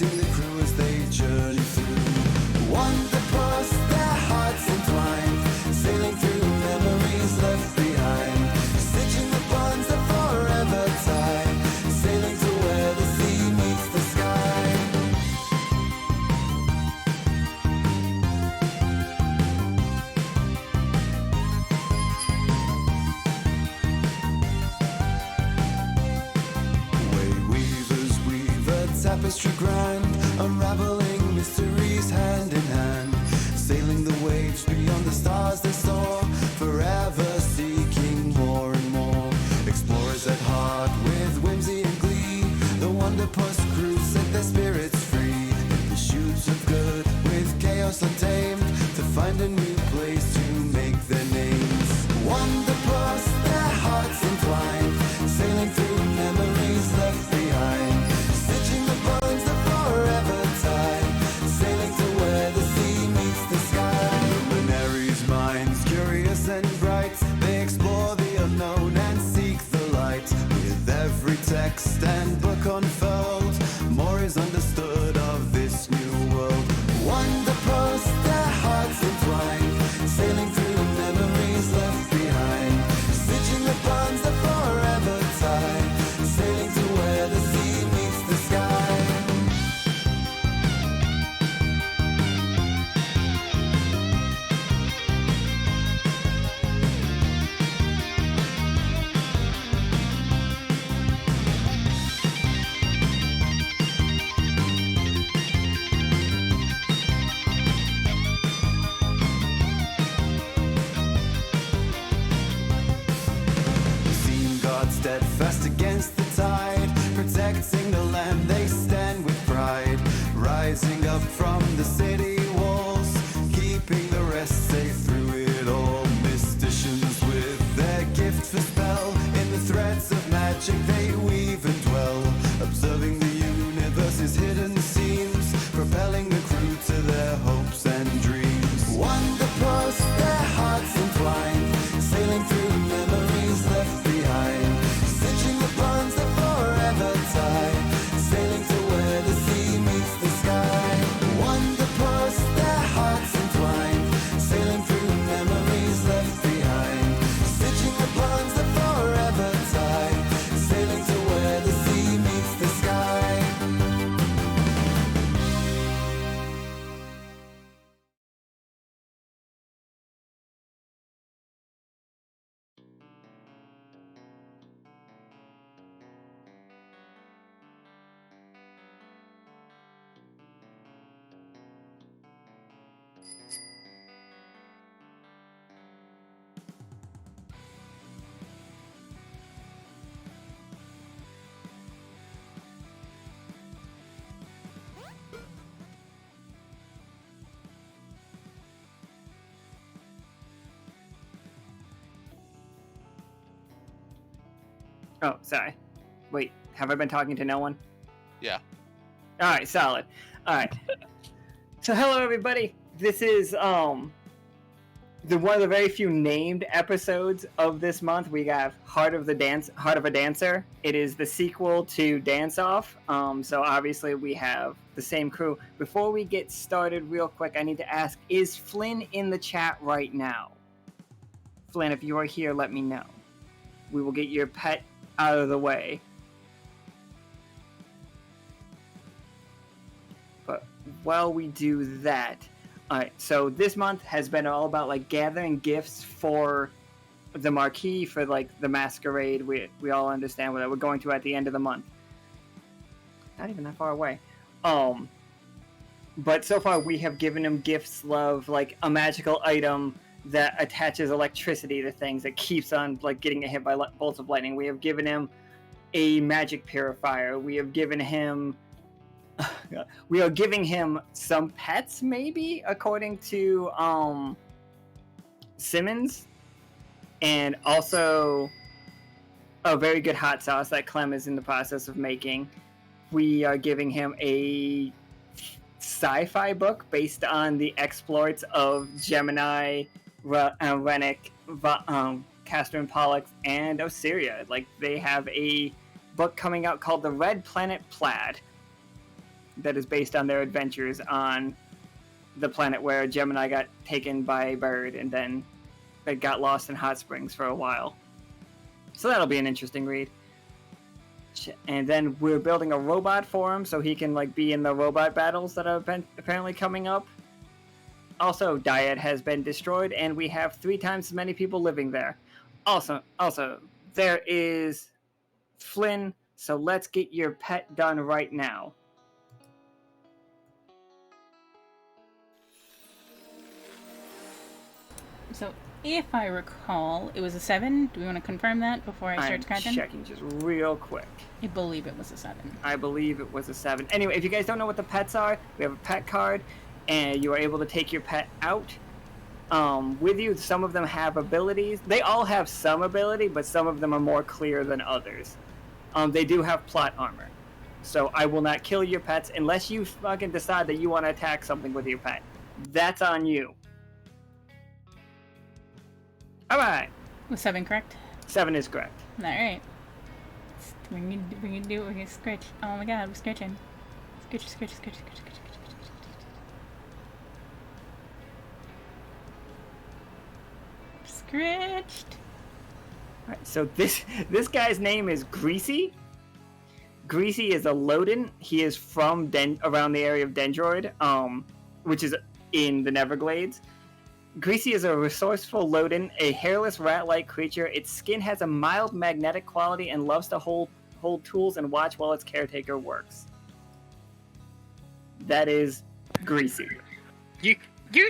uniting the crew as they journey through. Wanderpus, their hearts entwined, sailing through memories left behind, stitching the bonds that forever tie, sailing to where the sea meets the sky. Way weavers weave a tapestry grand, unraveling mysteries hand in hand, sailing the waves beyond the stars they soar, forever seeking more and more. Explorers at heart with whimsy and glee, the Wanderpus crew set their spirits free, in pursuit of good with chaos untamed, to find a new place to make their names. Wanderpus, their hearts entwined, sailing through memories left behind, stitching the bonds that forever tie, sailing to where the sea meets the sky. Luminaries' minds, curious and bright, they explore the unknown and seek the light. With every text and book unfurled, more is understood of this new world. Wanderpus, their hearts entwined, sailing through memories left behind, stitching the bonds that forever tie, sailing to where the sea meets the sky. Seen God steadfast against the tide, protecting the land they stand with pride, rising up from the city walls, keeping the rest safe through it all. Mysticians with their gift for spell, in the threads of magic they weave and dwell, observing the universe's hidden seams, propelling the crew to their hopes and dreams. Wanderpus, their hearts entwined, sailing through memories left behind, stitching the bonds that forever tie, sailing to where the sea meets the sky. Wanderpus, their hearts entwined, sailing through memories left behind, stitching the bonds that forever tie, sailing to where the sea meets the sky. Oh, sorry. Wait, have I been talking to no one? Yeah. All right, solid. All right. So, hello everybody. This is one of the very few named episodes of this month. We have Heart of a Dancer. It is the sequel to Dance Off. So obviously we have the same crew. Before we get started, real quick, I need to ask: is Flynn in the chat right now? Flynn, if you are here, let me know. We will get your pet out of the way. But while we do that, alright, so this month has been all about like gathering gifts for the marquee, for like the masquerade. We all understand what we're going to at the end of the month. Not even that far away. But so far we have given him gifts of like a magical item that attaches electricity to things, that keeps on like getting hit by bolts of lightning. We have given him a magic purifier. We have given him we are giving him some pets, maybe, according to Simmons, and also a very good hot sauce that Clem is in the process of making. We are giving him a sci-fi book based on the exploits of Gemini, Rennick, Castor and Pollux, and Osiria. Like, they have a book coming out called The Red Planet Plaid. that is based on their adventures on the planet where Gemini got taken by a bird and then it got lost in hot springs for a while. So that'll be an interesting read. And then we're building a robot for him so he can like be in the robot battles that are apparently coming up. Also, Diet has been destroyed and we have 3 times as many people living there. Also, there is Flynn, so let's get your pet done right now. So, if I recall, it was a 7. Do we want to confirm that before I start scratching? I'm checking just real quick. I believe it was a 7. I believe it was a 7. Anyway, if you guys don't know what the pets are, we have a pet card, and you are able to take your pet out with you. Some of them have abilities. They all have some ability, but some of them are more clear than others. They do have plot armor. So I will not kill your pets unless you fucking decide that you want to attack something with your pet. That's on you. Alright. Was 7 correct? 7 is correct. Alright. We're gonna do it. We're gonna scratch. Oh my god, we're scratching. Scratch. Scratched. Alright, so this guy's name is Greasy. Greasy is a Lodin. He is from around the area of Dendroid, which is in the Neverglades. Greasy is a resourceful Lodin, a hairless rat-like creature. Its skin has a mild magnetic quality and loves to hold tools and watch while its caretaker works. That is Greasy. You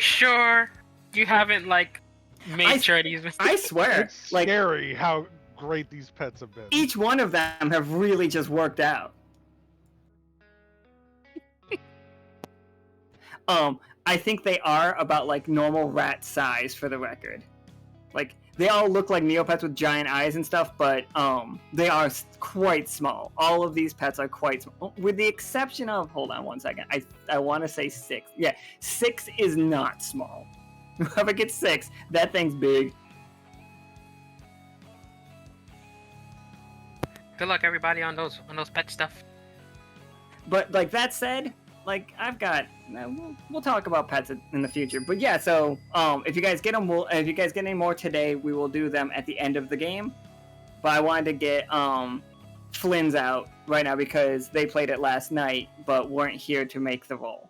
sure you haven't made sure these? I swear, It's scary how great these pets have been. each one of them have really just worked out. I think they are about normal rat size for the record. They all look like Neopets with giant eyes and stuff, but they are quite small. All of these pets are quite small, with the exception of, hold on one second, I want to say 6. Yeah, 6 is not small. Whoever gets 6, that thing's big. Good luck, everybody, on those pet stuff. But that said, I've got, we'll talk about pets in the future. But yeah, so if you guys get them, if you guys get any more today, we will do them at the end of the game. But I wanted to get Flynn's out right now because they played it last night, but weren't here to make the roll.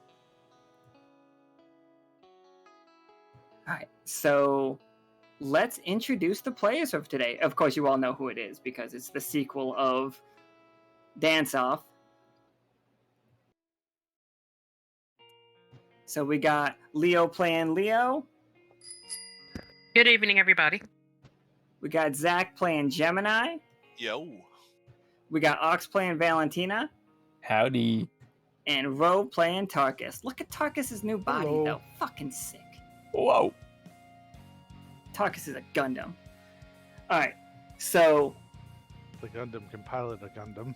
All right, so let's introduce the players of today. Of course, you all know who it is because it's the sequel of Dance Off. So we got Leo playing Leo. Good evening, everybody. We got Zach playing Gemini. Yo. We got Awks playing Valentina. Howdy. And Ro playing Tarkus. Look at Tarkus' new body, Hello. though. Fucking sick. Whoa. Tarkus is a Gundam. Alright, so The Gundam can pilot a Gundam.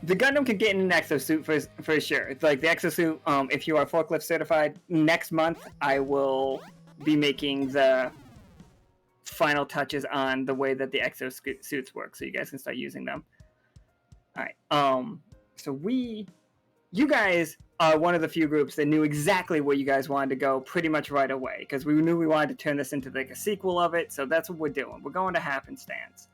the Gundam can get in an exosuit for sure. It's the exosuit, if you are forklift certified, next month I will be making the final touches on the way that the exosuits work, so you guys can start using them. Alright, so you guys are one of the few groups that knew exactly where you guys wanted to go pretty much right away, because we knew we wanted to turn this into a sequel of it, so that's what we're doing. We're going to Happenstance.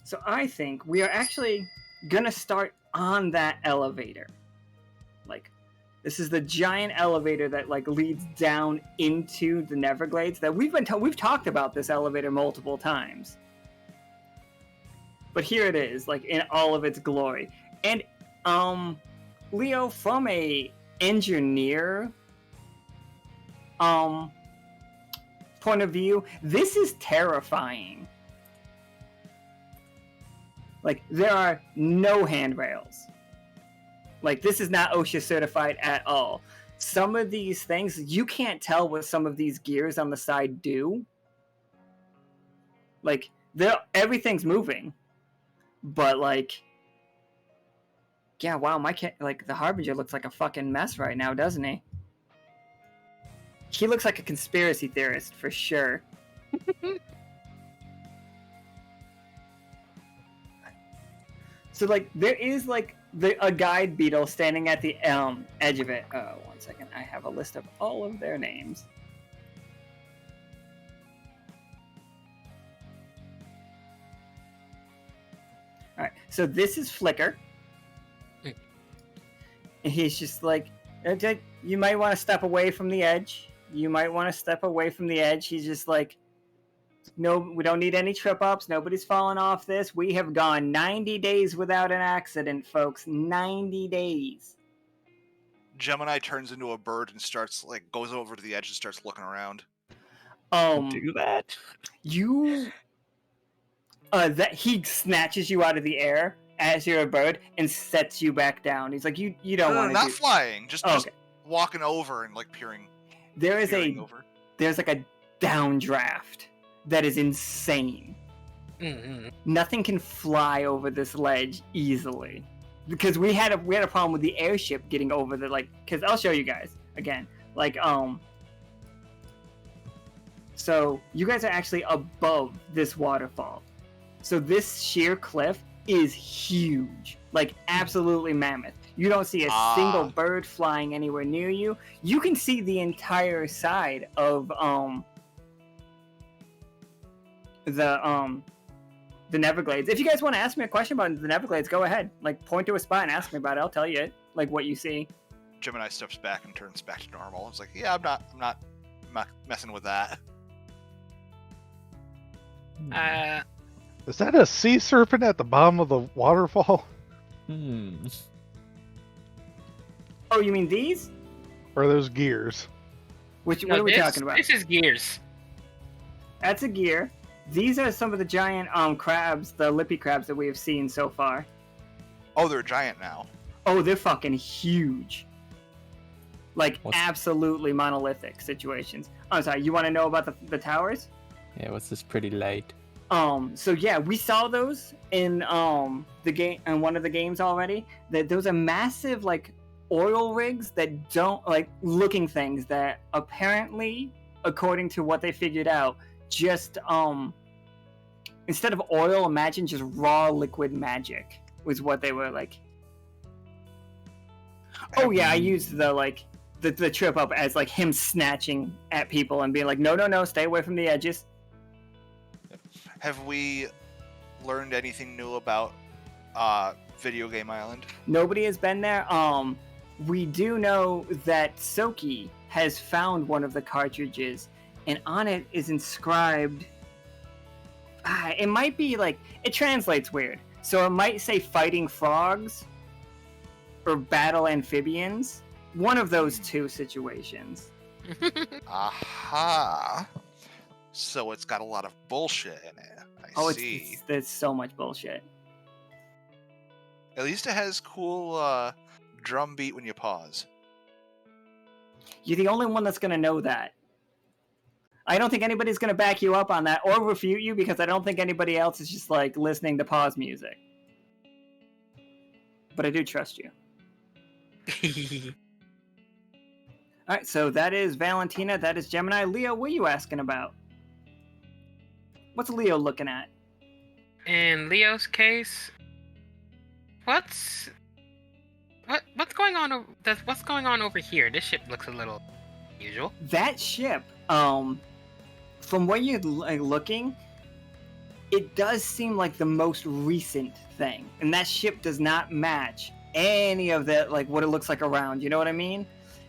So I think we are actually gonna start on that elevator. This is the giant elevator that leads down into the Neverglades. That we've talked about this elevator multiple times, but here it is, in all of its glory. And Leo, from a engineer point of view, this is terrifying. There are no handrails. This is not OSHA certified at all. Some of these things, you can't tell what some of these gears on the side do. Everything's moving. But, yeah, wow, the Harbinger looks like a fucking mess right now, doesn't he? He looks like a conspiracy theorist, for sure. So, there is, a guide beetle standing at the edge of it. One second, I have a list of all of their names. All right, so this is Flicker. And he's just like, you might want to step away from the edge. You might want to step away from the edge. He's just like, no, we don't need any trip ups. Nobody's falling off this. We have gone 90 days without an accident, folks. 90 days. Gemini turns into a bird and starts goes over to the edge and starts looking around. Do that? You that he snatches you out of the air as you're a bird and sets you back down. He's like, you don't want to not flying, just walking over and peering. There's over. There's a downdraft that is insane. Mm-hmm. Nothing can fly over this ledge easily because we had a problem with the airship getting over the because I'll show you guys again. So you guys are actually above this waterfall. So this sheer cliff is huge, absolutely mammoth. You don't see a single bird flying anywhere near you. You can see the entire side of the Neverglades. If you guys want to ask me a question about the Neverglades, go ahead. Point to a spot and ask me about it. I'll tell you what you see. Gemini steps back and turns back to normal. It's like, yeah, I'm not messing with that. Is that a sea serpent at the bottom of the waterfall? Oh, you mean these? Or are those gears? What are we talking about? This is gears. That's a gear. These are some of the giant crabs, the lippy crabs that we have seen so far. Oh, they're giant now. Oh, they're fucking huge. Absolutely monolithic situations. I'm sorry, you want to know about the towers? Yeah, what's this pretty light? So yeah, we saw those in the game, in one of the games already. That those are massive oil rigs that don't looking things that apparently, according to what they figured out, just instead of oil, imagine just raw liquid magic was what they were like. Oh yeah, I used the trip up as him snatching at people and being like, no, stay away from the edges. Have we learned anything new about Video Game Island? Nobody has been there. We do know that Soki has found one of the cartridges, and on it is inscribed. It might be it translates weird, so it might say "fighting frogs" or "battle amphibians." One of those two situations. Aha! So it's got a lot of bullshit in it. I see. There's so much bullshit. At least it has cool drum beat when you pause. You're the only one that's going to know that. I don't think anybody's going to back you up on that or refute you because I don't think anybody else is just listening to pause music. But I do trust you. Alright, so that is Valentina, that is Gemini. Leo, what are you asking about? What's Leo looking at? In Leo's case, what's going on? What's going on over here? This ship looks a little unusual. That ship, from what you're looking, it does seem like the most recent thing, and that ship does not match any of that, what it looks like around. You know what I mean?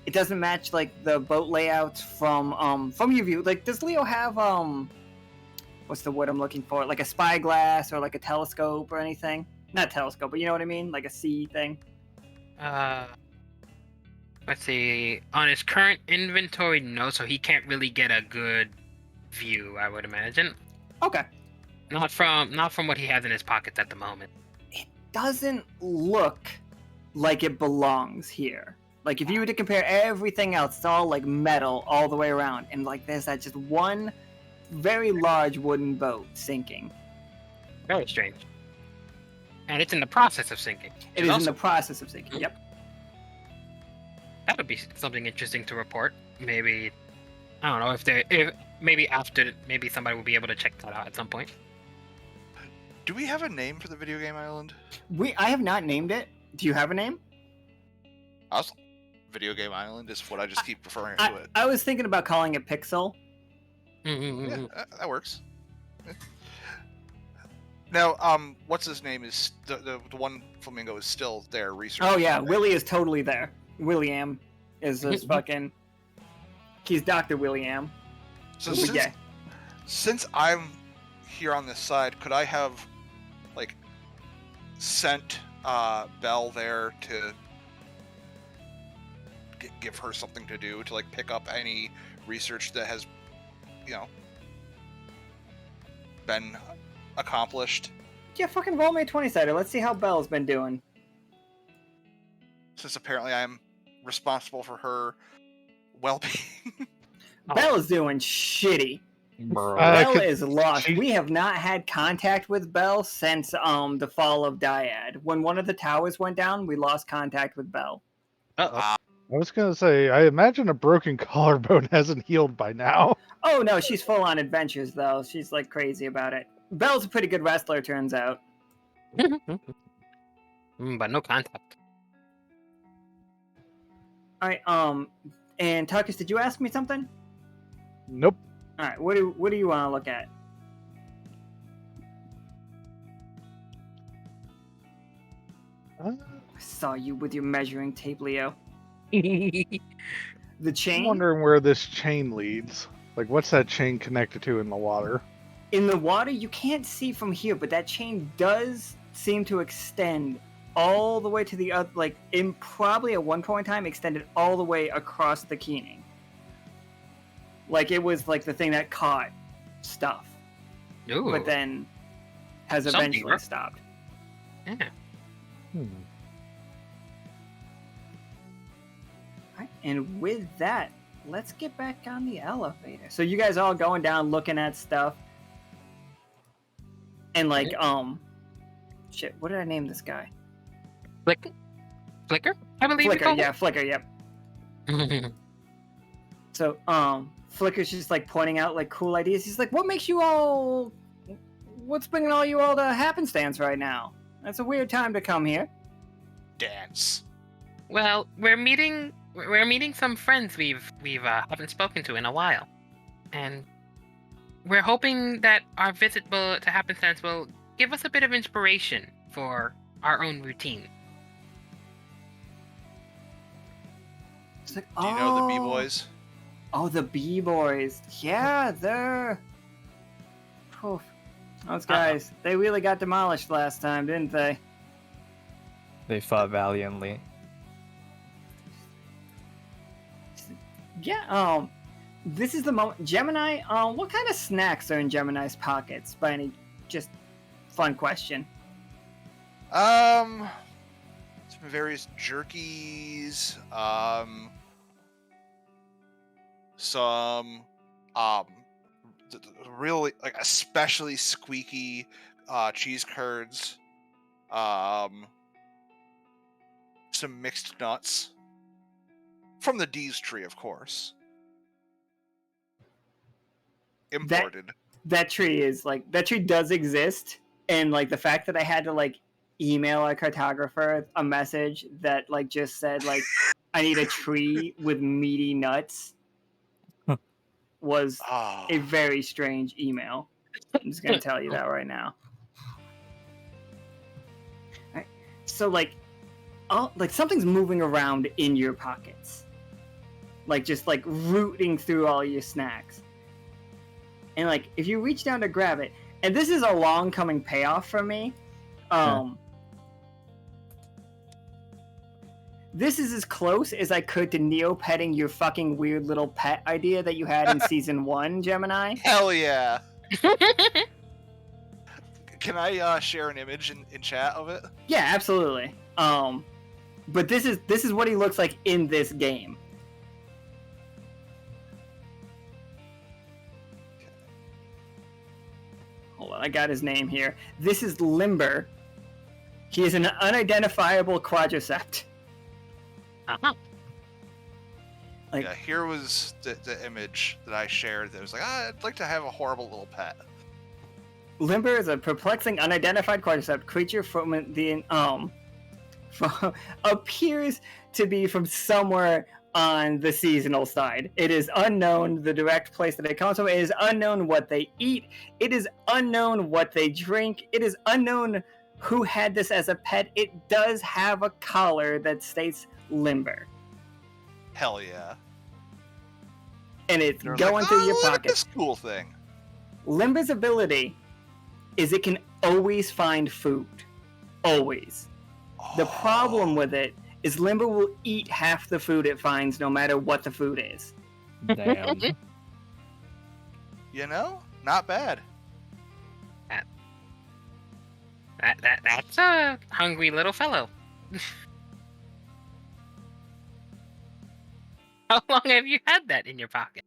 It doesn't match the boat layouts from your view. Does Leo have what's the word I'm looking for? A spyglass or a telescope or anything? Not telescope, but you know what I mean? A sea thing. Let's see. On his current inventory, no, so he can't really get a good view, I would imagine. Okay. Not from what he has in his pockets at the moment. It doesn't look like it belongs here. If you were to compare everything else, it's all metal all the way around, and there's that just one very large wooden boat sinking. Very strange. And it's in the process of sinking. It is in the process of sinking. Yep. That would be something interesting to report. Maybe, I don't know if maybe somebody will be able to check that out at some point. Do we have a name for the Video Game Island? I have not named it. Do you have a name? Video Game Island is what I just keep referring to it. I was thinking about calling it Pixel. Yeah, that works. Now, what's his name is the one flamingo is still there researching. Oh yeah, Willie is totally there. William is his fucking. He's Dr. William. So yeah. Since I'm here on this side, could I have like sent Belle there to give her something to do, to like pick up any research that has, been accomplished? Yeah, fucking roll me a 20-sider. Let's see how Belle's been doing. Since apparently I'm responsible for her well-being. Belle is doing shitty. Bro. Belle is lost. We have not had contact with Belle since the fall of Dyad. When one of the towers went down, we lost contact with Belle. Uh-oh. I was gonna say, I imagine a broken collarbone hasn't healed by now. Oh no, she's full on adventures though. She's like crazy about it. Belle's a pretty good wrestler, turns out. But no contact. Alright, and Tuckus, did you ask me something? Nope. Alright, what do you want to look at? I saw you with your measuring tape, Leo. The chain? I'm wondering where this chain leads. Like, what's that chain connected to in the water? In the water, you can't see from here, but that chain does seem to extend all the way to the other, like, in probably at one point in time, extended all the way across the Keening. Like, it was, like, the thing that caught stuff. Ooh. But then has Something eventually rough. stopped. Yeah. Right, and with that, let's get back on the elevator. So you guys all going down, looking at stuff. And, like, shit, what did I name this guy? Flicker? I believe you Flicker, called yeah, Flicker, yep. it? So, Flicker's just like pointing out like cool ideas. He's like, what's bringing you all to happenstance right now? That's a weird time to come here. Dance. Well, we're meeting some friends we've haven't spoken to in a while, and we're hoping that our visit to happenstance will give us a bit of inspiration for our own routine. It's like, Do you know the B-Boys? Oh, the B-Boys. Yeah, they're... Oof. Those guys, they really got demolished last time, didn't they? They fought valiantly. Yeah, this is the moment. Gemini, what kind of snacks are in Gemini's pockets? By any just fun question. Some various jerkies, some really like especially squeaky cheese curds, some mixed nuts from the D's tree, of course. Imported. That tree is like, that tree does exist, and like the fact that I had to like email a cartographer a message that like just said like I need a tree with meaty nuts was a very strange email. I'm just gonna tell you that right now. Alright. So like something's moving around in your pockets, like just like rooting through all your snacks. And like if you reach down to grab it, and this is a long coming payoff for me. This is as close as I could to Neopetting your fucking weird little pet idea that you had in season 1, Gemini. Hell yeah! Can I share an image in chat of it? Yeah, absolutely. But this is what he looks like in this game. Hold on, I got his name here. This is Limber. He is an unidentifiable quadricept. Uh-huh. Like, Yeah, here was the image that I shared that was like, I'd like to have a horrible little pet. Limber is a perplexing, unidentified quadricept creature from the appears to be from somewhere on the seasonal side. It is unknown the direct place that it comes from. It is unknown what they eat. It is unknown what they drink. It is unknown who had this as a pet. It does have a collar that states Limber. Hell yeah. And it's They're going like, through your look at pocket. this cool thing. Limber's ability is it can always find food. Always. The problem with it is Limber will eat half the food it finds no matter what the food is. Damn. You know, not bad. That's a hungry little fellow. How long have you had that in your pocket?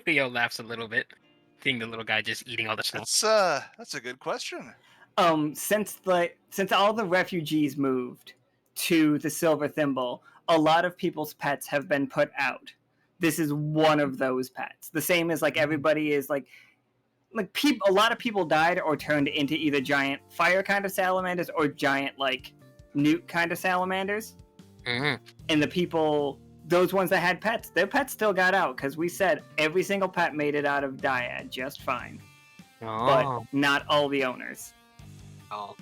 Leo laughs a little bit, seeing the little guy just eating all the stuff. That's a good question. Since all the refugees moved to the Silver Thimble, a lot of people's pets have been put out. This is one of those pets. The same as like everybody is like a lot of people died or turned into either giant fire kind of salamanders or giant like newt kind of salamanders. Mm-hmm. And the people, those ones that had pets, their pets still got out because we said every single pet made it out of Dyad just fine. Oh. But not all the owners. Oh.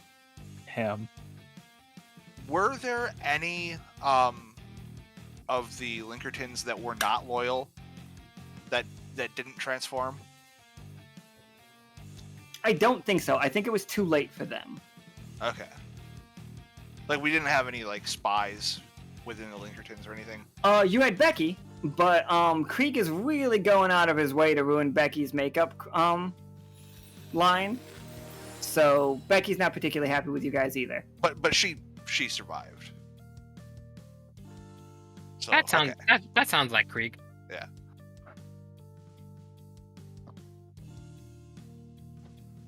Damn. Were there any of the Linkertons that were not loyal that didn't transform? I don't think so. I think it was too late for them. Okay. Like we didn't have any like spies within the Linkertons or anything. You had Becky, but Krieg is really going out of his way to ruin Becky's makeup line. So Becky's not particularly happy with you guys either. But she survived. So, That sounds okay. that sounds like Krieg. Yeah.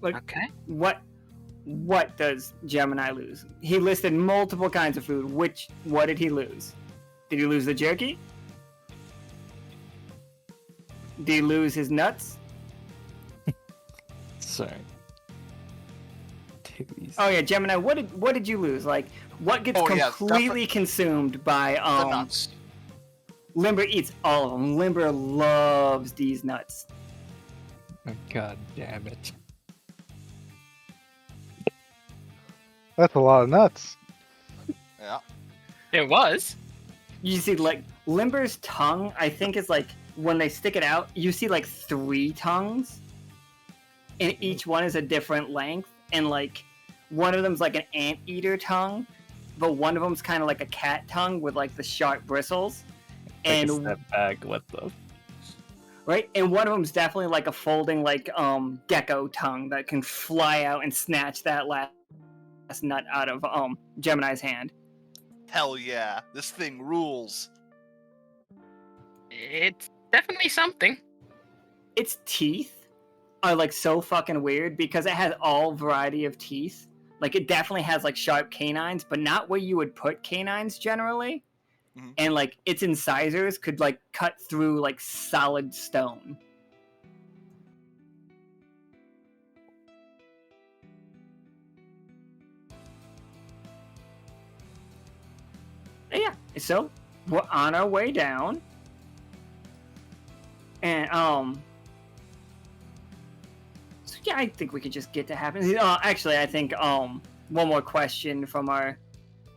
Like, Okay. what does Gemini lose? He listed multiple kinds of food. What did he lose? Did he lose the jerky? Did he lose his nuts? Sorry. Titties. Oh yeah, Gemini. What did you lose? Like, what gets completely consumed by The nuts. Limber eats all of them. Limber loves these nuts. Oh, God damn it. That's a lot of nuts. Yeah. It was. You see, like, Limber's tongue, I think, is like, when they stick it out, you see, like, 3 tongues. And each one is a different length. And, like, one of them's like an anteater tongue, but one of them's kind of like a cat tongue with, like, the sharp bristles. Take a And, step back, what the... right? And one of them's definitely like a folding, like, gecko tongue that can fly out and snatch that last nut out of, Gemini's hand. Hell yeah. This thing rules. It's definitely something. Its teeth are like so fucking weird because it has all variety of teeth. Like it definitely has like sharp canines, but not where you would put canines generally. Mm-hmm. And like its incisors could like cut through like solid stone. Yeah, so we're on our way down. And so yeah, I think we could just get to happen. Actually, I think one more question from our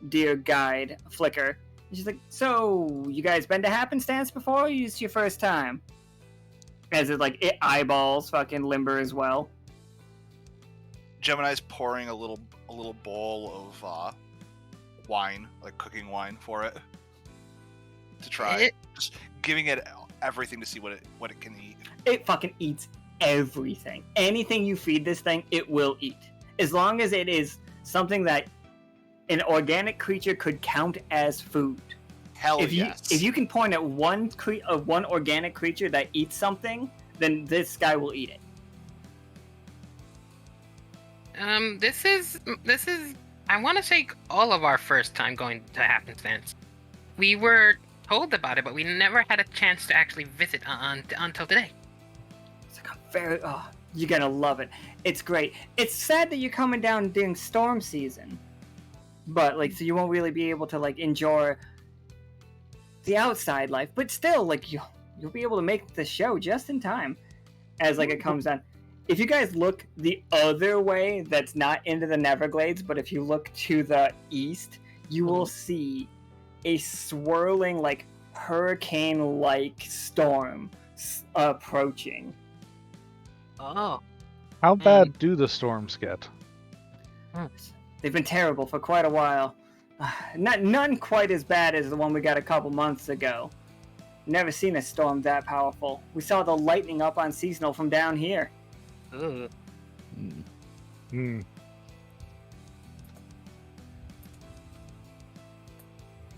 dear guide Flicker. She's like, so you guys been to Happenstance before? Or is your first time? As it like it eyeballs fucking Limber as well. Gemini's pouring a little bowl of wine, like cooking wine for it to try. Just giving it everything to see what it can eat. It fucking eats everything. Anything you feed this thing, it will eat. As long as it is something that an organic creature could count as food. Hell yes. If you can point at one organic creature that eats something, then this guy will eat it. This is I want to say all of our first time going to Happenstance. We were told about it, but we never had a chance to actually visit until today. It's like you're gonna love it. It's great. It's sad that you're coming down during storm season. but like so you won't really be able to like enjoy the outside life, but still like you'll be able to make the show just in time as like it comes on. If you guys look the other way, that's not into the Neverglades, but if you look to the east, you will see a swirling like hurricane-like storm approaching. Oh. How bad do the storms get? They've been terrible for quite a while. None quite as bad as the one we got a couple months ago. Never seen a storm that powerful. We saw the lightning up on Seasonal from down here. Ugh. Hmm.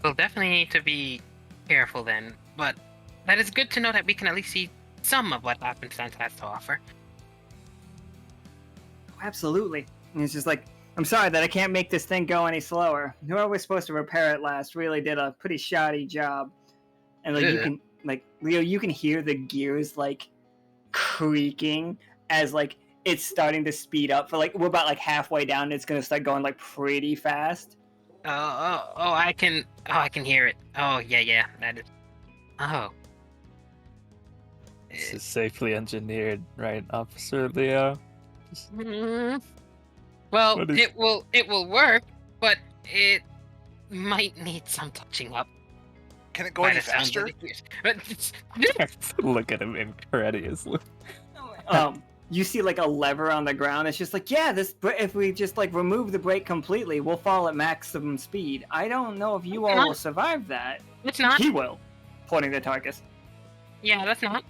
We'll definitely need to be careful then, but that is good to know that we can at least see some of what Happenstance has to offer. Absolutely. And it's just like, I'm sorry that I can't make this thing go any slower. Whoever was supposed to repair it last really did a pretty shoddy job. And like you can, like Leo, you can hear the gears like creaking as like it's starting to speed up. For like we're about like halfway down, and it's gonna start going like pretty fast. I can hear it. Oh yeah, that is. Oh. This is safely engineered, right, Officer Leo? Well, it will work, but it might need some touching up. Can it go any faster? Look at him incredulously. You see like a lever on the ground. It's just like, yeah, if we just like remove the brake completely, we'll fall at maximum speed. I don't know if you all will survive that. It's not. He will, pointing to Tarkus. Yeah, that's not.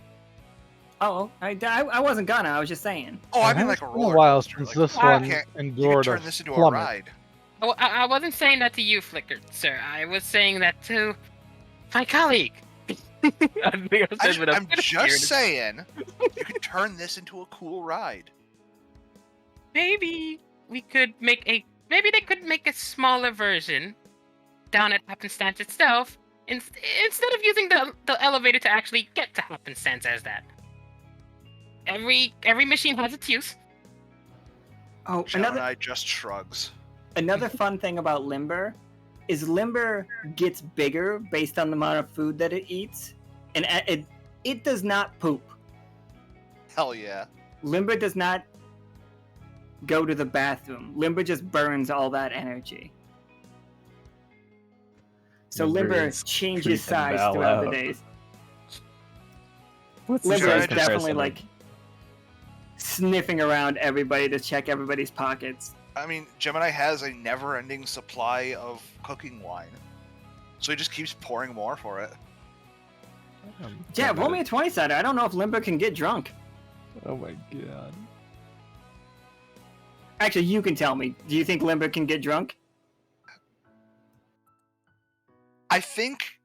Oh, I wasn't gonna. I was just saying. Oh, I mean like a It's roller been a while coaster, since like, this you one can't- you can endured turn a this into a plummet. ride. Oh, I wasn't saying that to you, Flicker, sir. I was saying that to my colleague. I'm just saying, you could turn this into a cool ride. Maybe we could make maybe they could make a smaller version down at Happenstance itself, instead of using the elevator to actually get to Happenstance as that. Every machine has its use. Oh, Gemini just shrugs. another fun thing about Limber is Limber gets bigger based on the amount of food that it eats, and it does not poop. Hell yeah. Limber does not go to the bathroom. Limber just burns all that energy. So Limber is changes creeping size Val throughout the out. days. What's Limber Sure, is I just definitely like sniffing around everybody to check everybody's pockets. I mean, Gemini has a never-ending supply of cooking wine. So he just keeps pouring more for it. Yeah, roll me a 20-sider. I don't know if Limber can get drunk. Oh my god. Actually, you can tell me. Do you think Limber can get drunk? I think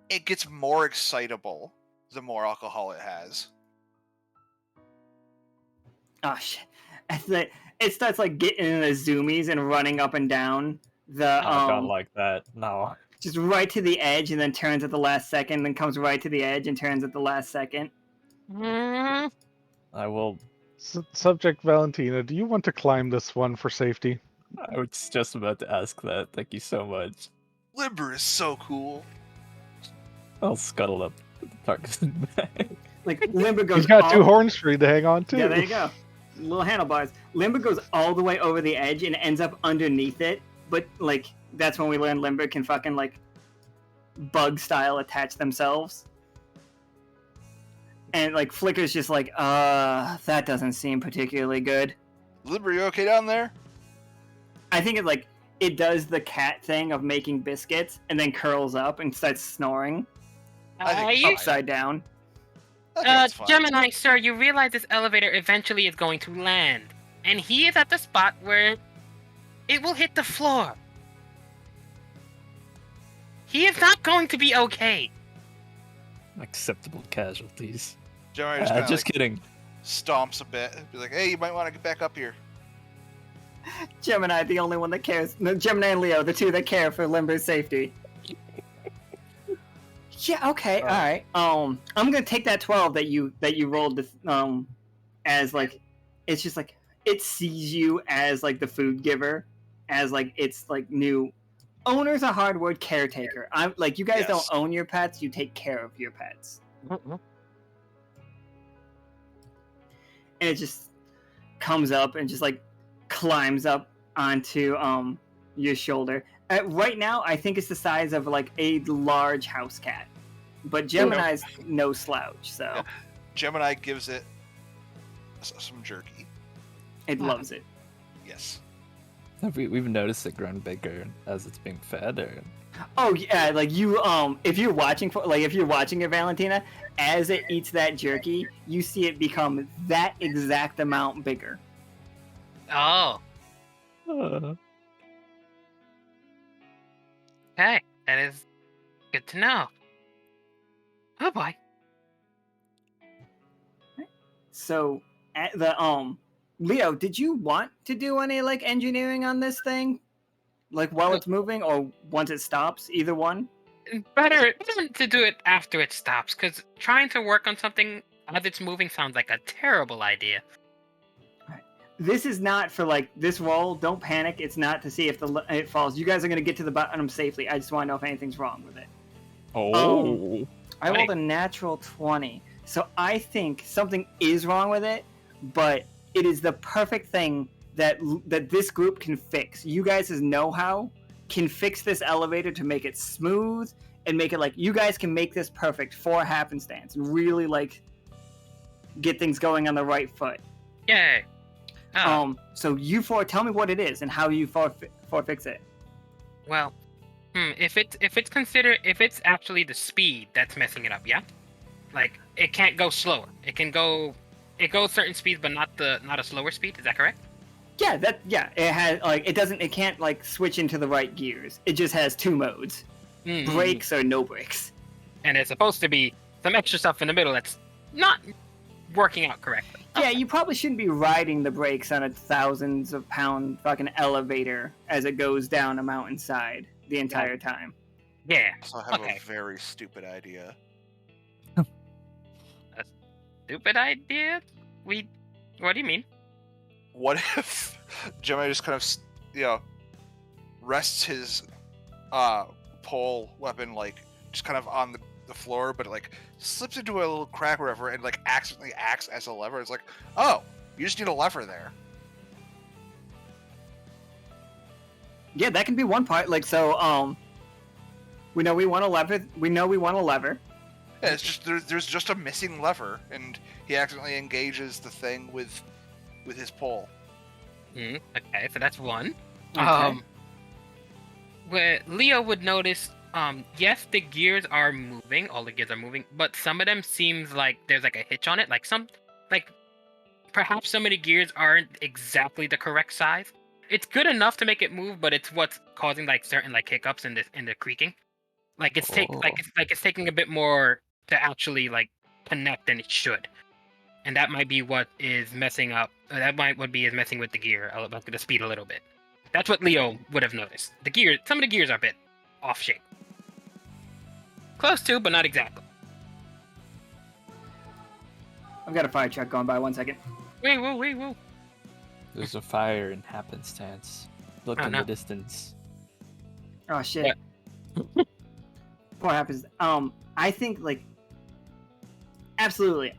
it gets more excitable the more alcohol it has. Oh, shit. It starts like getting in the zoomies and running up and down the I don't like that. No. just right to the edge and then turns at the last second, then comes right to the edge and turns at the last second. Mm, I will. Subject Valentina, do you want to climb this one for safety? I was just about to ask that. Thank you so much. Limber is so cool. I'll scuttle up to the Tarkus bag. Like Limber goes. He's got two all- horns for you to hang on to. Yeah, there you go. Little handlebars. Limber goes all the way over the edge and ends up underneath it. But like that's when we learn Limber can fucking like bug style attach themselves. And like Flicker's just like, that doesn't seem particularly good. Limber, you okay down there? I think it does the cat thing of making biscuits and then curls up and starts snoring I think you, upside down. I think that's fine. Gemini, sir, you realize this elevator eventually is going to land, and he is at the spot where it will hit the floor. He is not going to be okay. Acceptable casualties. Gemini just, kinda, Just like, kidding. stomps a bit. Be like, hey, you might want to get back up here. Gemini, the only one that cares. No, Gemini and Leo, the two that care for Limber's safety. Yeah, okay, alright. I'm gonna take that 12 that you rolled as like it's just like it sees you as like the food giver as like its like new owner's a hard word, caretaker. I'm like, you guys Yes. don't own your pets, you take care of your pets. Mm-hmm. And it just comes up and just like climbs up onto your shoulder. Right now, I think it's the size of like a large house cat, but Gemini's no slouch, so Yeah. Gemini gives it some jerky. it loves it. Yes. Have we've noticed it growing bigger as it's being fed, or Oh yeah, like you if you're watching it, Valentina, as it eats that jerky, you see it become that exact amount bigger. Oh, uh, okay. That is good to know. Oh boy. So at the Leo, did you want to do any like engineering on this thing? Like while it's moving or once it stops, either one? Better to do it after it stops, because trying to work on something as it's moving sounds like a terrible idea. This is not for like this roll. Don't panic. It's not to see if it falls. You guys are gonna get to the bottom safely. I just want to know if anything's wrong with it. oh, I rolled a natural 20, so I think something is wrong with it, but it is the perfect thing that this group can fix. You guys' know-how can fix this elevator to make it smooth and make it like you guys can make this perfect for happenstance and really like get things going on the right foot. Yay. Oh, So you four, tell me what it is and how you fix it. well, if it's actually the speed that's messing it up, yeah? Like it can't go slower. It goes certain speeds but not a slower speed, is that correct? Yeah, it has like it can't like switch into the right gears. It just has two modes. Mhm. Brakes or no brakes. And it's supposed to be some extra stuff in the middle that's not working out correctly. Yeah, you probably shouldn't be riding the brakes on a thousands of pound fucking elevator as it goes down a mountainside the entire time. Yeah. So I have Okay. a very stupid idea. Stupid idea? What do you mean? What if Gemini just kind of, rests his pole weapon like just kind of on the floor, but it like slips into a little crack or whatever, and like accidentally acts as a lever. It's like, oh, you just need a lever there. Yeah, that can be one part. Like so, we know we want a lever. Yeah, it's just there's just a missing lever, and he accidentally engages the thing with his pole. Okay, so that's one. Okay. Where Leo would notice, yes, the gears are moving, all the gears are moving, but some of them seems like there's like a hitch on it, like perhaps some of the gears aren't exactly the correct size. It's good enough to make it move, but it's what's causing like certain like hiccups in the creaking. Like it's taking a bit more to actually like connect than it should. And that might be what is messing up. Is messing with the gear, the speed a little bit. That's what Leo would have noticed. Some of the gears are a bit off shape. Close to, but not exactly. I've got a fire truck going by. 1 second. Wait, whoa. there's a fire in happenstance. Look Oh, in no. the distance. Oh shit. What happens? I think like absolutely.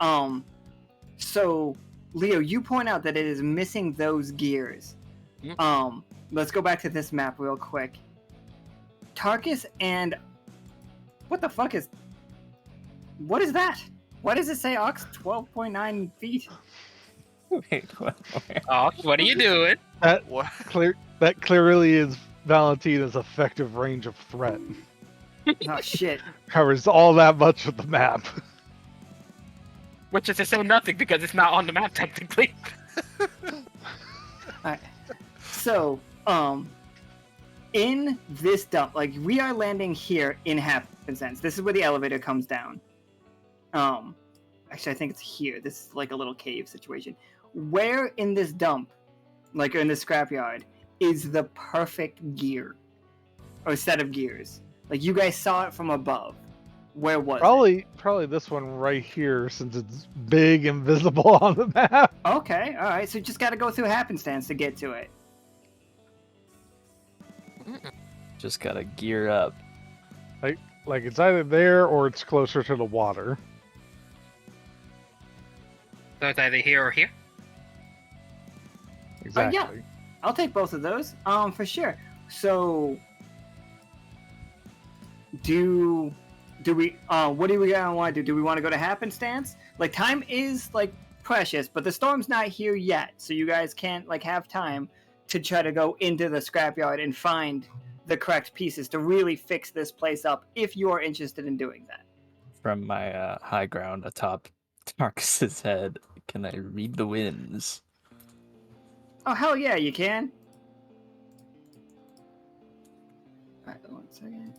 So Leo, you point out that it is missing those gears. Mhm. Let's go back to this map real quick. Tarkus and what the fuck is? What is that? Why does it say Awks 12.9 feet? Wait, what? Oh, what are you doing? What? That clearly is Valentina's effective range of threat. Oh shit. Covers all that much of the map. Which is to say nothing because it's not on the map technically. Alright. So, in this dump, like we are landing here in Happenstance. This is where the elevator comes down. Actually, I think it's here. This is like a little cave situation. Where in this dump, like in the scrapyard, is the perfect gear or set of gears? Like you guys saw it from above. Where was it? Probably this one right here, since it's big and visible on the map. Okay, all right. So just got to go through Happenstance to get to it. just gotta gear up. Like it's either there or it's closer to the water. So it's either here or here. Exactly. I'll take both of those. For sure. So, do we? What do we gonna want to do? Do we want to go to happenstance? Like, time is like precious, but the storm's not here yet, so you guys can't like have time to try to go into the scrapyard and find the correct pieces to really fix this place up. If you are interested in doing that. From my high ground atop Tarkus's head, can I read the winds? Oh hell yeah, you can. Alright, 1 second.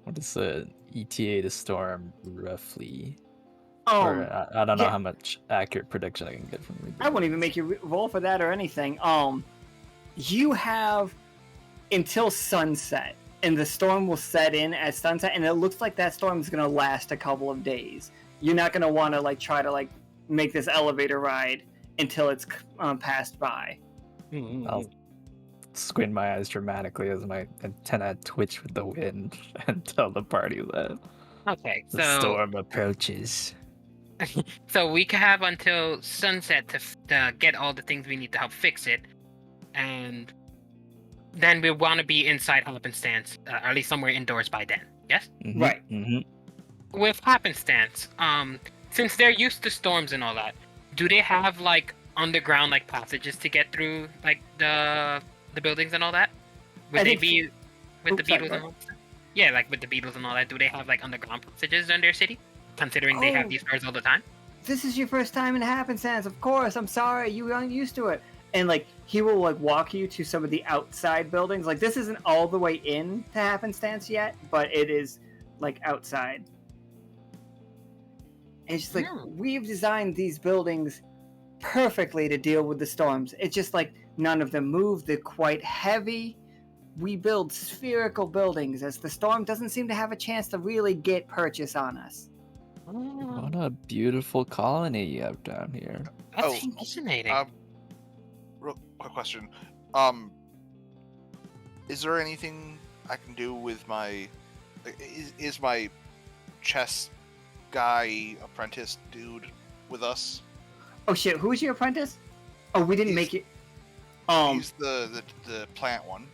What is the ETA to storm roughly? Oh, Or I don't know yeah. how much accurate prediction I can get from reading. I won't even make you roll for that or anything. You have until sunset, and the storm will set in at sunset, and it looks like that storm is gonna last a couple of days. You're not gonna want to like try to like make this elevator ride until it's passed by. I'll squint my eyes dramatically as my antenna twitch with the wind and tell the party that Okay, the so storm approaches. so we can have until sunset to get all the things we need to help fix it, and then we want to be inside happenstance, or at least somewhere indoors by then. Yes. Mhm, Right. mhm. With happenstance, since they're used to storms and all that, do they have like underground like passages to get through like the buildings and all that? Would I they think- be with the Oops, sorry, beetles what? and all that? Yeah, like with the beetles and all that. Do they have like underground passages in their city? Considering they have Oh. these stars all the time. This is your first time in happenstance, of course. I'm sorry, you aren't used to it. And like he will like walk you to some of the outside buildings. Like this isn't all the way in to happenstance yet, but it is like outside. And it's just like we've designed these buildings perfectly to deal with the storms. It's just like none of them move. They're quite heavy. We build spherical buildings as the storm doesn't seem to have a chance to really get purchase on us. What a beautiful colony you have down here. That's Oh, fascinating. Real quick question. Is there anything I can do with my? Is my chess guy apprentice dude with us? Oh shit, who's your apprentice? Oh, we didn't make it. He's the plant one.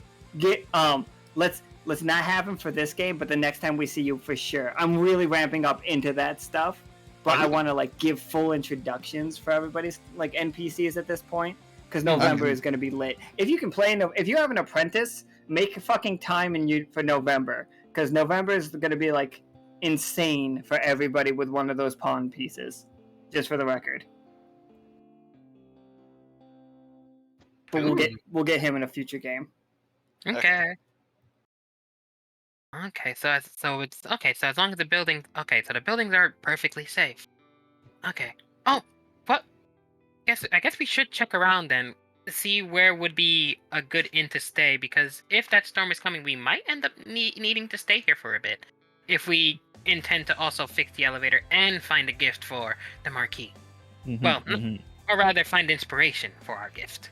Let's not have him for this game, but the next time we see you for sure. I'm really ramping up into that stuff, but I want to like give full introductions for everybody's like NPCs at this point because November is going to be lit. If you can play, if you have an apprentice, make fucking time for November because November is going to be like insane for everybody with one of those pawn pieces. Just for the record. But we'll get him in a future game. Okay. Okay, so as long as the buildings, so the buildings are perfectly safe. Okay. Oh, what? I guess we should check around then to see where would be a good inn to stay because if that storm is coming, we might end up needing to stay here for a bit. If we intend to also fix the elevator and find a gift for the marquee. Well, or rather find inspiration for our gift.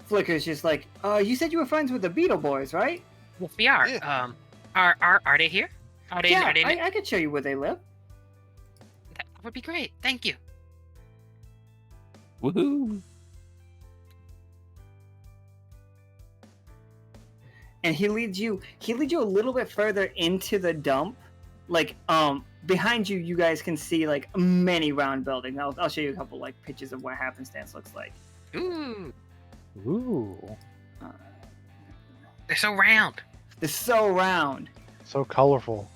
Flicker's just like, you said you were friends with the Beetle Boys, right? Yes, we are. Yeah. Are they here? Are they? I could show you where they live. That would be great. Thank you. Woohoo! And he leads you a little bit further into the dump. Like, behind you, you guys can see like many round buildings. I'll show you a couple like pictures of what happenstance looks like. Ooh, Ooh. they're so round. They're so round. So colorful.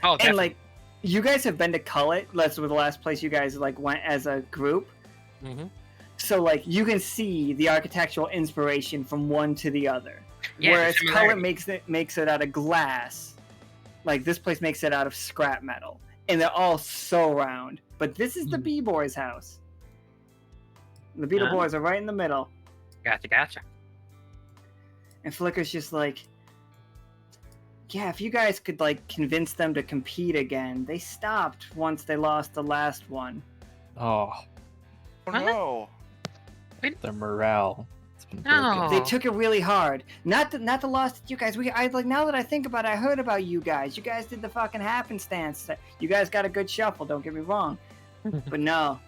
Oh, And definitely. like, you guys have been to Cullet. That's the last place you guys like went as a group. Mhm. So like, you can see the architectural inspiration from one to the other. Yeah, Whereas the Cullet similarity. makes it out of glass. Like this place makes it out of scrap metal, and they're all so round. But this is the B-Boys' house. The Beetle Boys are right in the middle. Gotcha. And Flicker's just like, yeah, if you guys could like convince them to compete again. They stopped once they lost the last one. Oh, Oh no! their morale It's been No. broken. They took it really hard. Not the loss that you guys. I like now that I think about it, I heard about you guys. You guys did the fucking happenstance. You guys got a good shuffle. Don't get me wrong, but no,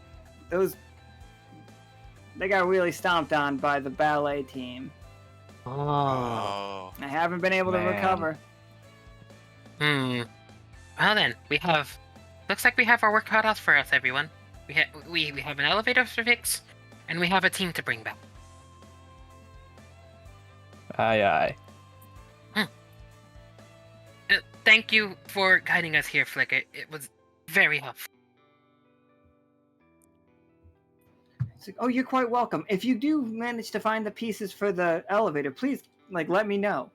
they got really stomped on by the ballet team. Oh. I haven't been able to Man. recover. Well then, looks like we have our work cut out for us, everyone. We have an elevator to fix, and we have a team to bring back. Aye. Thank you for guiding us here, Flick. It was very helpful. It's like, oh, you're quite welcome. If you do manage to find the pieces for the elevator, please, let me know.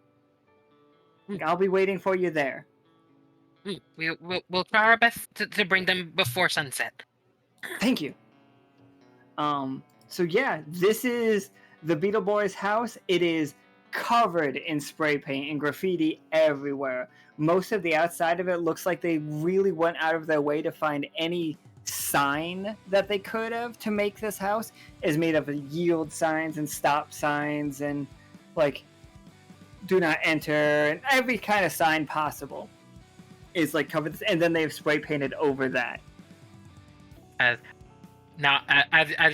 I'll be waiting for you there. We'll try our best to bring them before sunset. Thank you. So yeah, this is the Beetle Boys' house. It is covered in spray paint and graffiti everywhere. Most of the outside of it looks like they really went out of their way to find any sign that they could have to make this house. Is made of yield signs and stop signs and do not enter and every kind of sign possible is covered, and then they've spray painted over that. As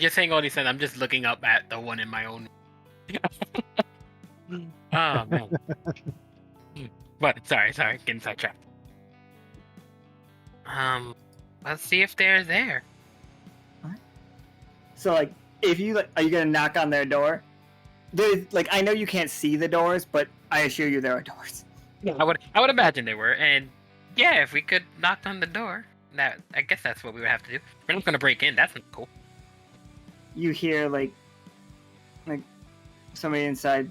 you're saying all these things, I'm just looking up at the one in my own. Oh man. But sorry, getting sidetracked. Let's see if they're there. So if you are you gonna knock on their door? There's I know you can't see the doors, but I assure you there are doors. Yeah, I would imagine they were, and yeah, if we could knock on the door, I guess that's what we would have to do. We're not gonna break in. That's not cool. You hear somebody inside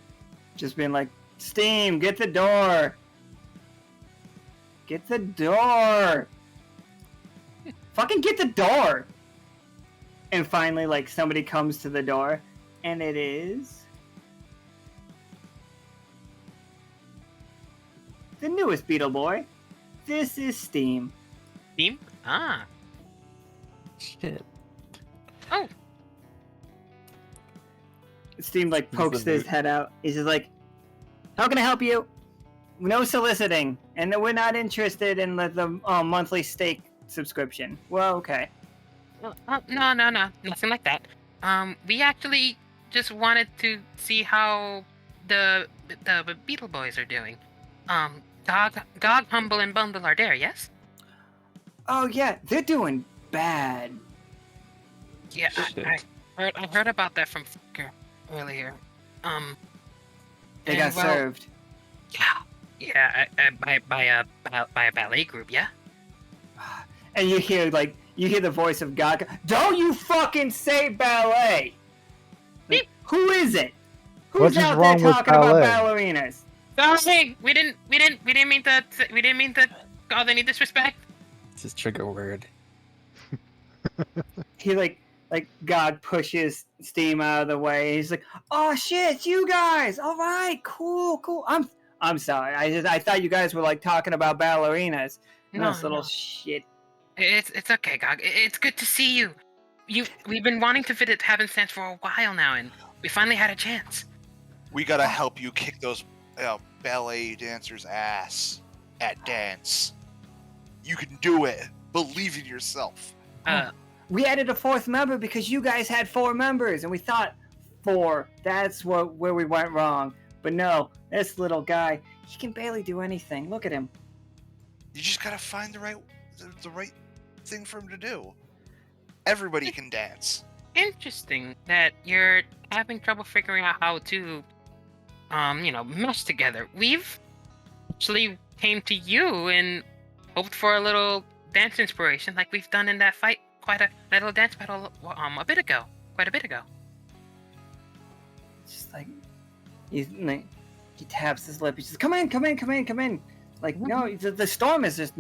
just being like, "Steam, get the door! Get the door! Fucking get the door!" And finally, somebody comes to the door, and it is the newest Beetle Boy. This is Steam. Steam? Ah. Shit. Oh. Steam pokes the his new- head out. He's just like, "How can I help you?" No soliciting, and we're not interested in the monthly stake subscription. Well, okay. No, nothing like that. We actually just wanted to see how the Beetle Boys are doing. Gog, Humble, and Bundle are there, yes? Oh yeah, they're doing bad. Yeah, Shit. I heard about that from Flicker earlier. They and, got well, served. Yeah, by a ballet group, yeah. And you hear the voice of Gaga. Don't you fucking say ballet! Who is it? Who's What is out there wrong with talking about ballet? ballerinas? Sorry, we didn't mean to cause any disrespect. It's his trigger word. He God pushes Steam out of the way. He's like, "Oh shit, you guys! All right, cool. I'm sorry. I thought you guys were talking about ballerinas. No, This little no. shit." It's okay, Gog. It's good to see you. We've been wanting to visit Happenstance for a while now, and we finally had a chance. We gotta help you kick those ballet dancers' ass at dance. You can do it. Believe in yourself. We added a fourth member because you guys had 4 members, and we thought 4. That's where we went wrong. But no, this little guy, he can barely do anything. Look at him. You just gotta find the right thing for him to do. Everybody can dance. Interesting that you're having trouble figuring out how to, mesh together. We've actually came to you and hoped for a little dance inspiration, like we've done in that fight, that little dance battle, quite a bit ago. Just he taps his lip. He says, "Come in. No, the storm is just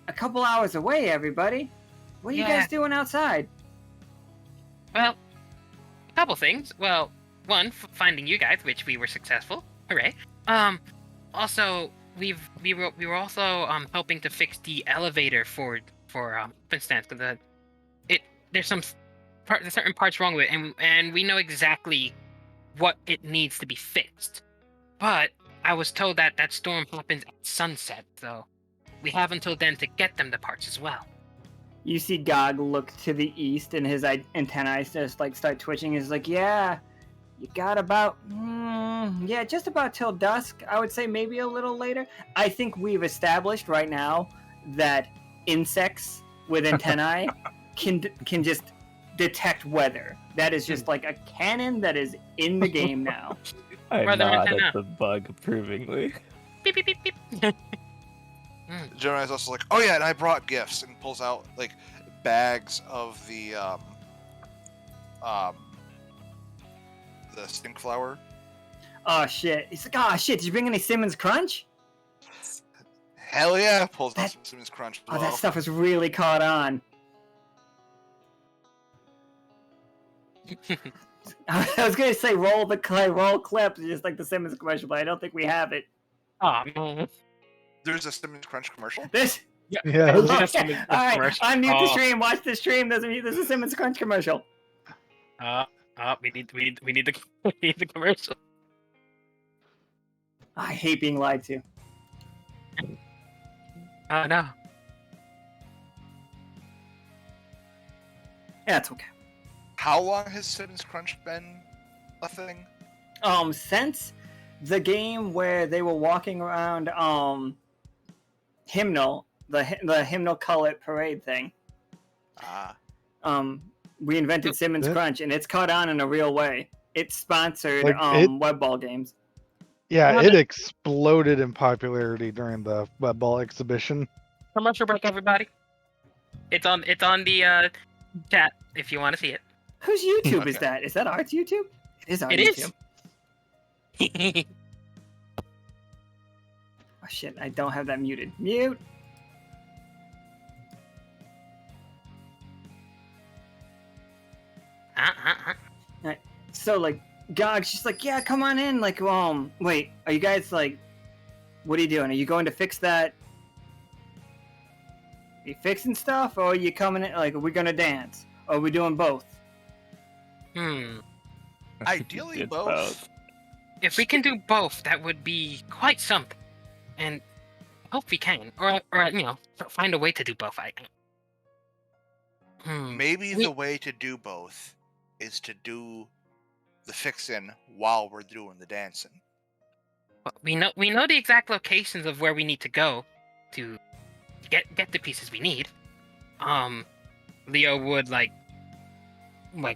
a couple hours away. Everybody, what are you guys doing outside?" Well, a couple things. Well, one, finding you guys, which we were successful. Hooray! Also, we were also helping to fix the elevator for Happenstance, because there's certain parts wrong with it, and we know exactly what it needs to be fixed. But I was told that that storm happens at sunset, so we have until then to get them the parts as well. You see Gog look to the east, and his antennae just like start twitching. He's like, "Yeah, you got about, just about till dusk. I would say maybe a little later. I think we've established right now that insects with antennae can just detect weather. That is just like a cannon that is in the game now." I Brother nod antenna. at the bug approvingly. Beep, beep, beep, beep. Gemini's also like, oh yeah, and I brought gifts, and pulls out like bags of the stink flower. Oh shit! He's like, "Oh shit! Did you bring any Simmons Crunch?" Hell yeah! Pulls out That- some Simmons Crunch. Oh, as that well. stuff is really caught on. I was gonna say roll clip, just like the Simmons commercial, but I don't think we have it. Oh man. There's a Simmons Crunch commercial. This. Yeah. Okay. All right, unmute the stream. Watch the stream. There's a Simmons Crunch commercial. We need the commercial. I hate being lied to. Oh no. Yeah, it's okay. How long has Simmons Crunch been a thing? Since the game where they were walking around hymnal, the hymnal colored parade thing. We invented Simmons Crunch, and it's caught on in a real way. It sponsored web ball games. Yeah, it exploded in popularity during the web ball exhibition. Commercial break, everybody. It's on the chat if you want to see it. Whose YouTube is Okay. that? Is that Art's YouTube? It is our It YouTube. is. Oh shit! I don't have that muted. Mute. So like Gog, she's like, "Yeah, come on in." Like, wait, are you guys like, what are you doing? Are you going to fix that? Are you fixing stuff, or are you coming in? Like, are we gonna dance? Or are we doing both? Ideally, Did both. If we can do both, that would be quite something. And I hope we can, or find a way to do both. Maybe the way to do both is to do the fixing while we're doing the dancing. We know the exact locations of where we need to go to get the pieces we need. Leo would like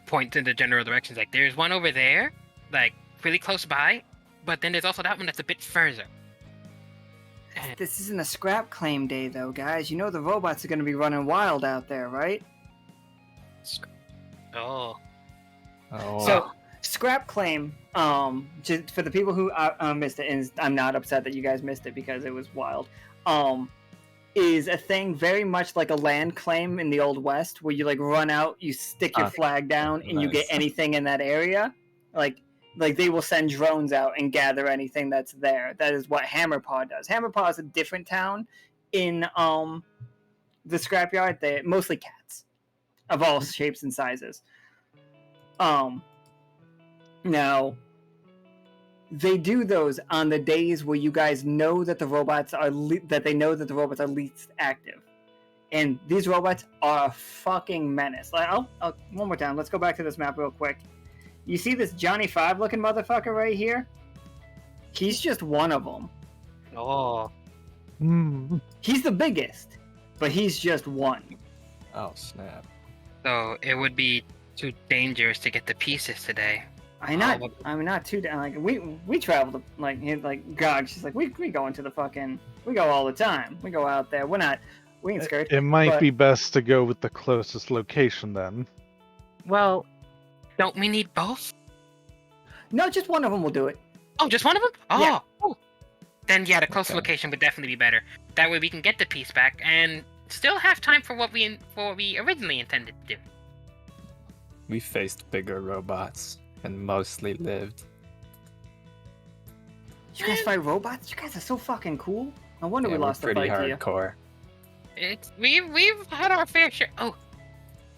point in the general directions. Like, there's one over there, like really close by, but then there's also that one that's a bit further. This isn't a scrap claim day, though, guys. You know the robots are gonna be running wild out there, right? Oh. Oh, So, scrap claim, just for the people who missed it, and I'm not upset that you guys missed it because it was wild, is a thing very much like a land claim in the Old West, where you like run out, you stick your flag down, and you get nice. anything in that area. Like they will send drones out and gather anything that's there. That is what Hammerpaw does. Hammerpaw is a different town in the scrapyard. They're mostly cats of all shapes and sizes. Now, they do those on the days where you guys know that the robots are least active, and these robots are a fucking menace. Like, I'll one more time. Let's go back to this map real quick. You see this Johnny Five looking motherfucker right here? He's just one of them. Oh. He's the biggest, but he's just one. oh snap! So it would be too dangerous to get the pieces today. I'm not too down. Like we travel to like God. She's like we go into the fucking. We go all the time. We go out there. We ain't scared. It might but- be best to go with the closest location then. Well, don't we need both? No, just one of them will do it. Oh, just one of them? Oh. Yeah. Oh. Then yeah, the close Okay. location would definitely be better. That way we can get the piece back and still have time for what we originally intended to do. We faced bigger robots and mostly lived. You guys fight robots? You guys are so fucking cool. No wonder Yeah, we we're lost the pretty fight to you. hardcore. We've had our fair share. Oh,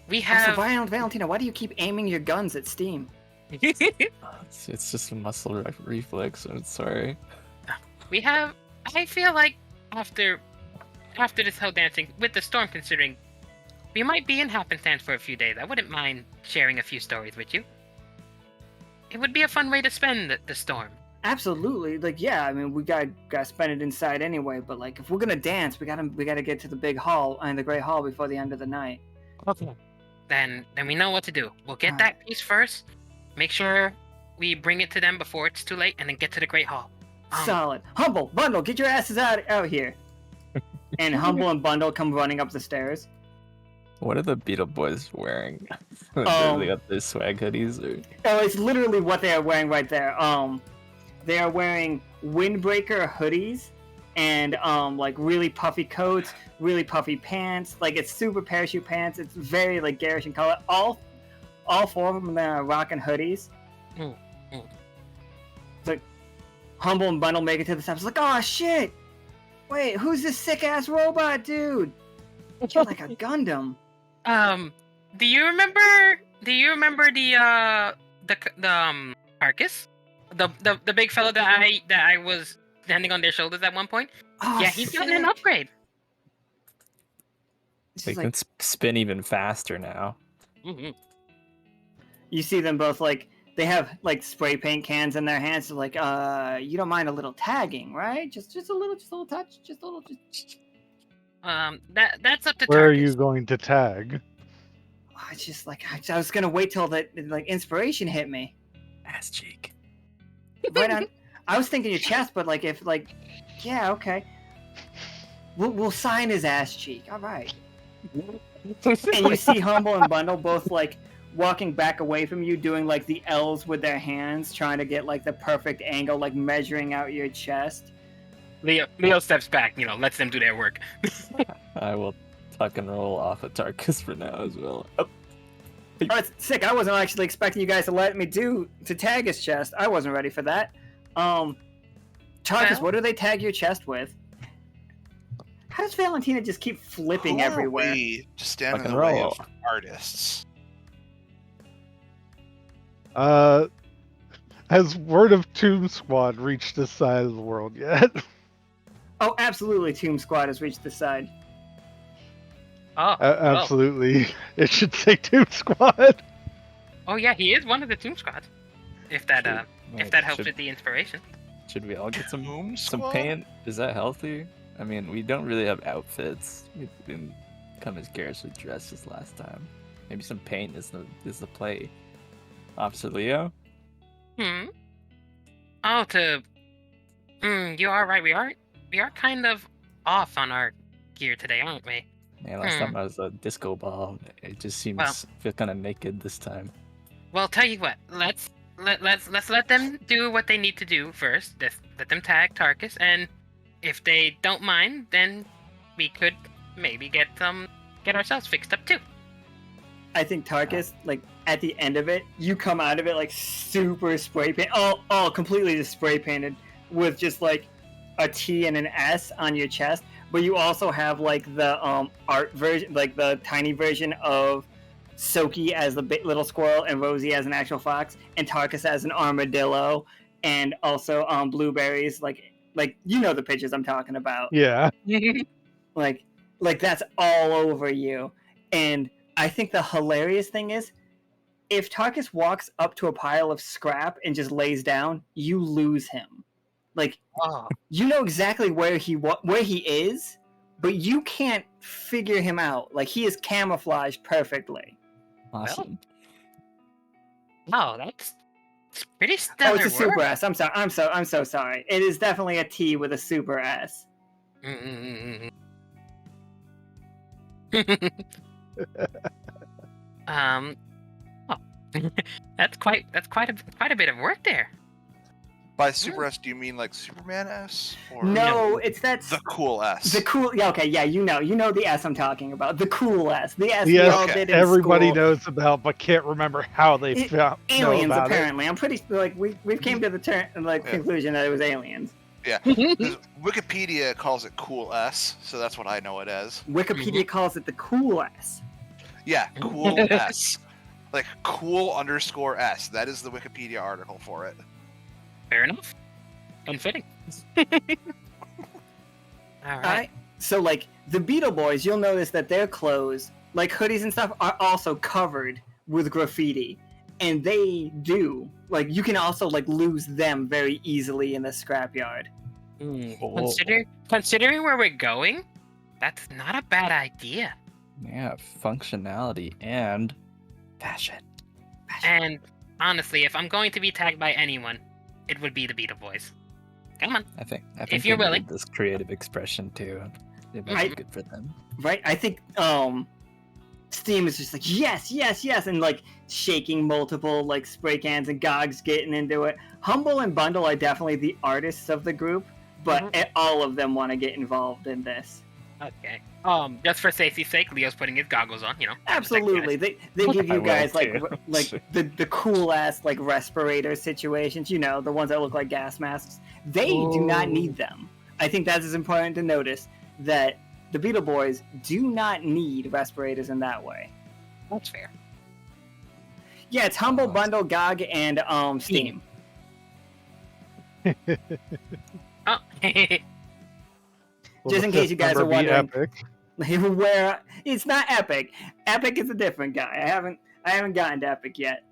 we Also, have. Valentina, why do you keep aiming your guns at Steam? It's just a muscle reflex. I'm sorry. I feel like after this whole dancing, with the storm considering, we might be in Happenstance for a few days. I wouldn't mind sharing a few stories with you. It would be a fun way to spend the storm. Absolutely. Like, yeah, I mean, we gotta spend it inside anyway, but like, if we're gonna dance, we gotta get to the big hall, and the Great Hall before the end of the night. Okay. Then we know what to do. We'll get that piece first, make sure we bring it to them before it's too late, and then get to the Great Hall. Solid. Humble, Bundle, get your asses out here. And Humble and Bundle come running up the stairs. What are the Beetle Boys wearing? They got their swag hoodies? Or... Oh, it's literally what they are wearing right there. They are wearing windbreaker hoodies and like really puffy coats, really puffy pants. Like, it's super parachute pants. It's very like garish in color. All four of them are rocking hoodies. It's like Humble and Bundle make it to the steps. It's like, oh shit! Wait, who's this sick ass robot dude? You're like a Gundam. Do you remember the Carcass? The big fellow that I was standing on their shoulders at one point? Oh, yeah, he's gotten an upgrade. They can spin even faster now. Mm-hmm. You see them both, like, they have like spray paint cans in their hands. They're like, you don't mind a little tagging, right? Just a little touch, just a little. That's up to. Where are Tarkus. you going to tag? Oh, it's just like I was gonna wait till that like inspiration hit me. Ass cheek. Right on. I was thinking your chest, but like if like, yeah, okay. We'll sign his ass cheek. All right. And you see Humble and Bundle both like walking back away from you, doing like the L's with their hands, trying to get like the perfect angle, like measuring out your chest. Leo steps back, lets them do their work. I will tuck and roll off of Tarkus for now as well. Oh. Oh, that's sick. I wasn't actually expecting you guys to let me to tag his chest. I wasn't ready for that. Tarkus, what do they tag your chest with? How does Valentina just keep flipping Who are everywhere? we to stand Tuck in and the way roll. of artists? Has word of Tomb Squad reached this side of the world yet? Oh, absolutely. Tomb Squad has reached this side. Oh, Absolutely. It should say Tomb Squad. Oh yeah, he is one of the Tomb Squad. If that helps should, with the inspiration. Should we all get some Tomb Squad? paint? Is that healthy? I mean, we don't really have outfits. We didn't come as garishly dressed as last time. Maybe some paint is the play. Officer Leo? Oh, you are right. We are kind of off on our gear today, aren't we? Yeah, last time I was a disco ball. It just seems feel kind of naked this time. Well, tell you what. Let's let them do what they need to do first. Let them tag Tarkus, and if they don't mind, then we could maybe get ourselves fixed up too. I think Tarkus, like, at the end of it, you come out of it, like, super spray paint. Oh, completely just spray painted with just, like, a T and an S on your chest. But you also have, like, the art version, like, the tiny version of Soki as the little squirrel and Rosie as an actual fox and Tarkus as an armadillo and also blueberries. Like, you know the pictures I'm talking about. Yeah. Like that's all over you. And I think the hilarious thing is, if Tarkus walks up to a pile of scrap and just lays down, you lose him. Like, you know exactly where he is, but you can't figure him out. Like, he is camouflaged perfectly. Awesome. Wow, that's pretty stellar. Oh, it's a super work. S. I'm so sorry. It is definitely a T with a super S. That's quite a bit of work there. By Super S, do you mean like Superman S? Or No, the cool S? The cool. Yeah, okay, yeah, you know the S I'm talking about. The cool S. The S Yes, we all did in everybody school. knows about, but can't remember how they found Aliens, know about apparently. I'm pretty like we've came to the conclusion that it was aliens. Yeah. Wikipedia calls it cool S, so that's what I know it as. Wikipedia calls it the cool S. Yeah, cool S. Like cool_s. That is the Wikipedia article for it. Fair enough. Unfitting. All right. So, like, the Beetle Boys, you'll notice that their clothes, like hoodies and stuff, are also covered with graffiti. And they do, like, you can also, like, lose them very easily in the scrapyard. Oh. Considering where we're going, that's not a bad idea. Yeah, functionality and fashion. And honestly, if I'm going to be tagged by anyone, it would be the Beetle Boys. Come on. I think If you're they willing. need this creative expression too. It might be good for them. Right? I think, Steam is just like, yes, yes, yes, and, like, shaking multiple, like, spray cans, and Gog's getting into it. Humble and Bundle are definitely the artists of the group, but all of them want to get involved in this. Okay. Just for safety's sake, Leo's putting his goggles on, you know. Absolutely. They give I you will guys, like, too. like the cool-ass, like, respirator situations, you know, the ones that look like gas masks. They do not need them. I think that is important to notice, that the Beetle Boys do not need respirators in that way. That's fair. Yeah, it's Humble, Bundle, Gog, and Steam. Oh. Will Just the in case fifth you guys member are be wondering. Epic? Where it's not Epic. Epic is a different guy. I haven't gotten to Epic yet.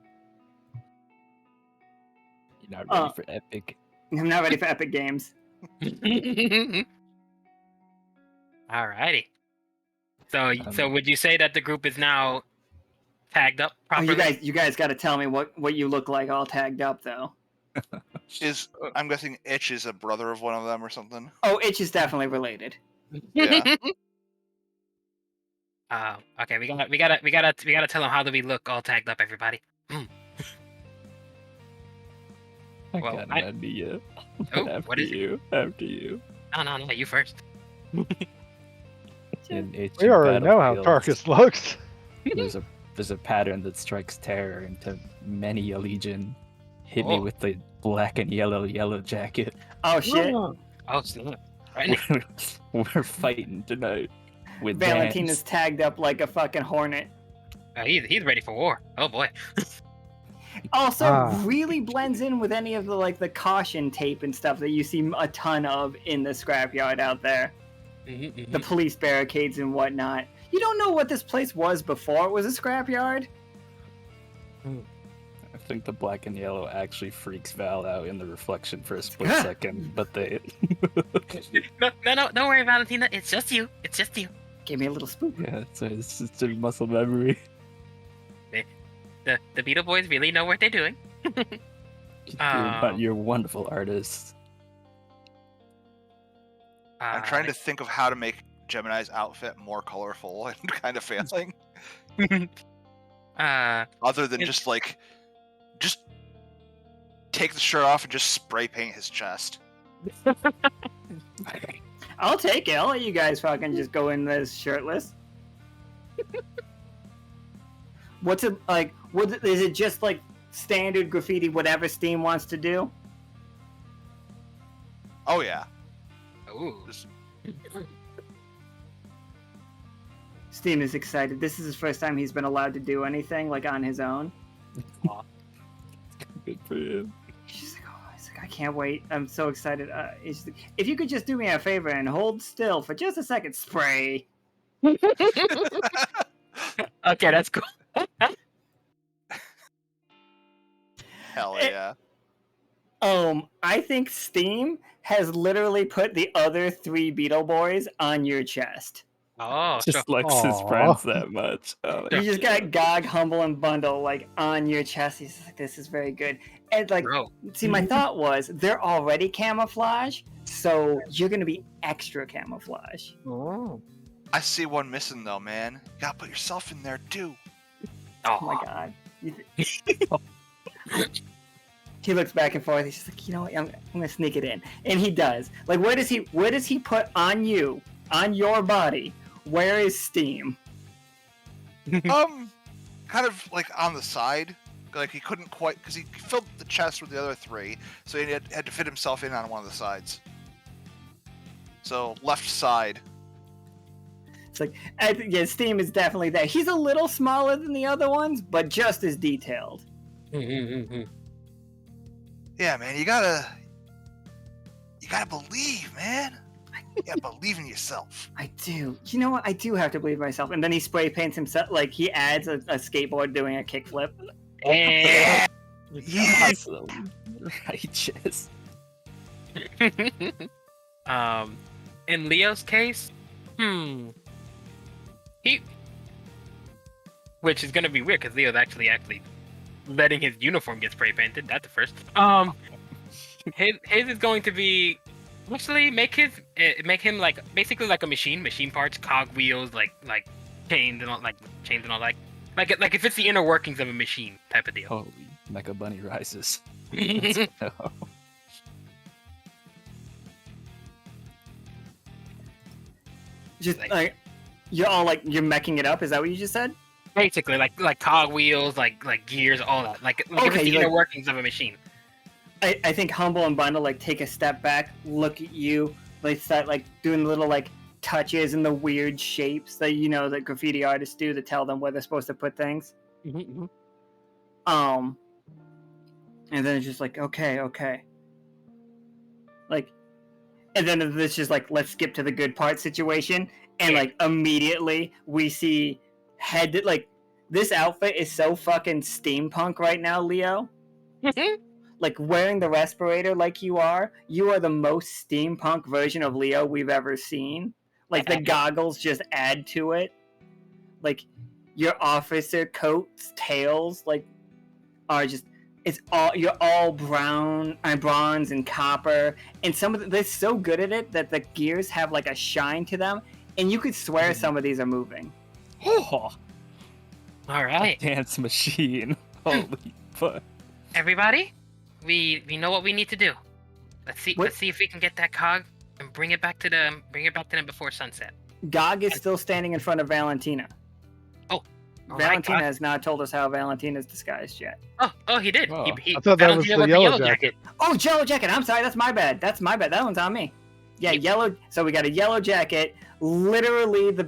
You're not ready for Epic. I'm not ready for Epic Games. Alrighty. So would you say that the group is now tagged up Oh, properly? you guys got to tell me what you look like all tagged up though. I'm guessing Itch is a brother of one of them or something. Oh, Itch is definitely related. Yeah. Okay, we gotta tell them how do we look all tagged up, everybody. I Well, got an I- idea. Oh, After what is it? you. After you. No, you first. In We already know how Battlefields, Tarkus looks. there's a pattern that strikes terror into many a legion. Hit me Oh. with the black and yellow jacket. Oh shit! Oh, snap. Right. We're fighting tonight with Valentina's bands. tagged up like a fucking hornet. He's ready for war. Oh boy. Also, really blends in with any of the the caution tape and stuff that you see a ton of in the scrapyard out there. The police barricades and whatnot. You don't know what this place was before it was a scrapyard? I think the black and yellow actually freaks Val out in the reflection for a split second, but they. No, don't worry, Valentina. It's just you. Gave me a little spook. Yeah, it's just a muscle memory. The Beetle Boys really know what they're doing. You're wonderful artists. I'm trying to think of how to make Gemini's outfit more colorful and kind of failing. Other than just take the shirt off and just spray paint his chest. I'll take it. I'll let you guys fucking just go in this shirtless. What's it like? Is it just like standard graffiti, whatever Steam wants to do? Oh yeah. Ooh. Steam is excited. This is his first time he's been allowed to do anything like on his own. Good for you. He's like, I can't wait. I'm so excited. If you could just do me a favor and hold still for just a second, spray. Okay, that's cool. Hell yeah. I think Steam has literally put the other 3 Beetle Boys on your chest. Oh, Just likes his Aw. friends that much. Oh, You just got Gog, Humble, and Bundle on your chest. He's like, this is very good. And bro. see, my thought was they're already camouflage, so you're gonna be extra camouflage. Oh. I see one missing though, man. You gotta put yourself in there too. Oh my god. He looks back and forth. He's just like, you know what? I'm gonna sneak it in, and he does. Like, where does he put on you, on your body? Where is Steam? Kind of like on the side. Like he couldn't quite, because he filled the chest with the other 3, so he had to fit himself in on one of the sides. So left side. It's like, yeah, Steam is definitely there. He's a little smaller than the other ones, but just as detailed. Yeah, man, you gotta believe, man. You gotta believe in yourself. I do. You know what? I do have to believe myself. And then he spray paints himself, like he adds a skateboard doing a kickflip. Yeah. Awesome. Righteous. In Leo's case, which is gonna be weird because Leo's actually letting his uniform get spray painted. That's the first. His is going to be actually make him like basically like a machine parts, cog wheels, like chains and all like if it's the inner workings of a machine type of deal. Holy Mecha Bunny rises. Just like you're you're meching it up. Is that what you just said? Basically, like cog wheels, like gears, all that. Like if it's the inner workings of a machine. I think Humble and Bundle take a step back, look at you, start doing little touches and the weird shapes that that graffiti artists do to tell them where they're supposed to put things. Mm-hmm. And then it's just okay. And then it's just let's skip to the good part situation, and immediately we see this outfit is so fucking steampunk right now, Leo. Wearing the respirator you are the most steampunk version of Leo we've ever seen. The goggles just add to it. Your officer coats, tails, are just you're all brown and bronze and copper, and they're so good at it that the gears have a shine to them, and you could swear some of these are moving. Oh. All right. Dance machine. Holy fuck. Everybody, we know what we need to do. Let's see if we can get that cog and bring it back to them before sunset. Gog is still standing in front of Valentina. Oh. Valentina has not told us how Valentina's disguised yet. Oh, he did. Oh, He I thought that was Valentina the with yellow jacket. Oh, yellow jacket. I'm sorry. That's my bad. That one's on me. Yeah, yellow. So we got a yellow jacket, literally the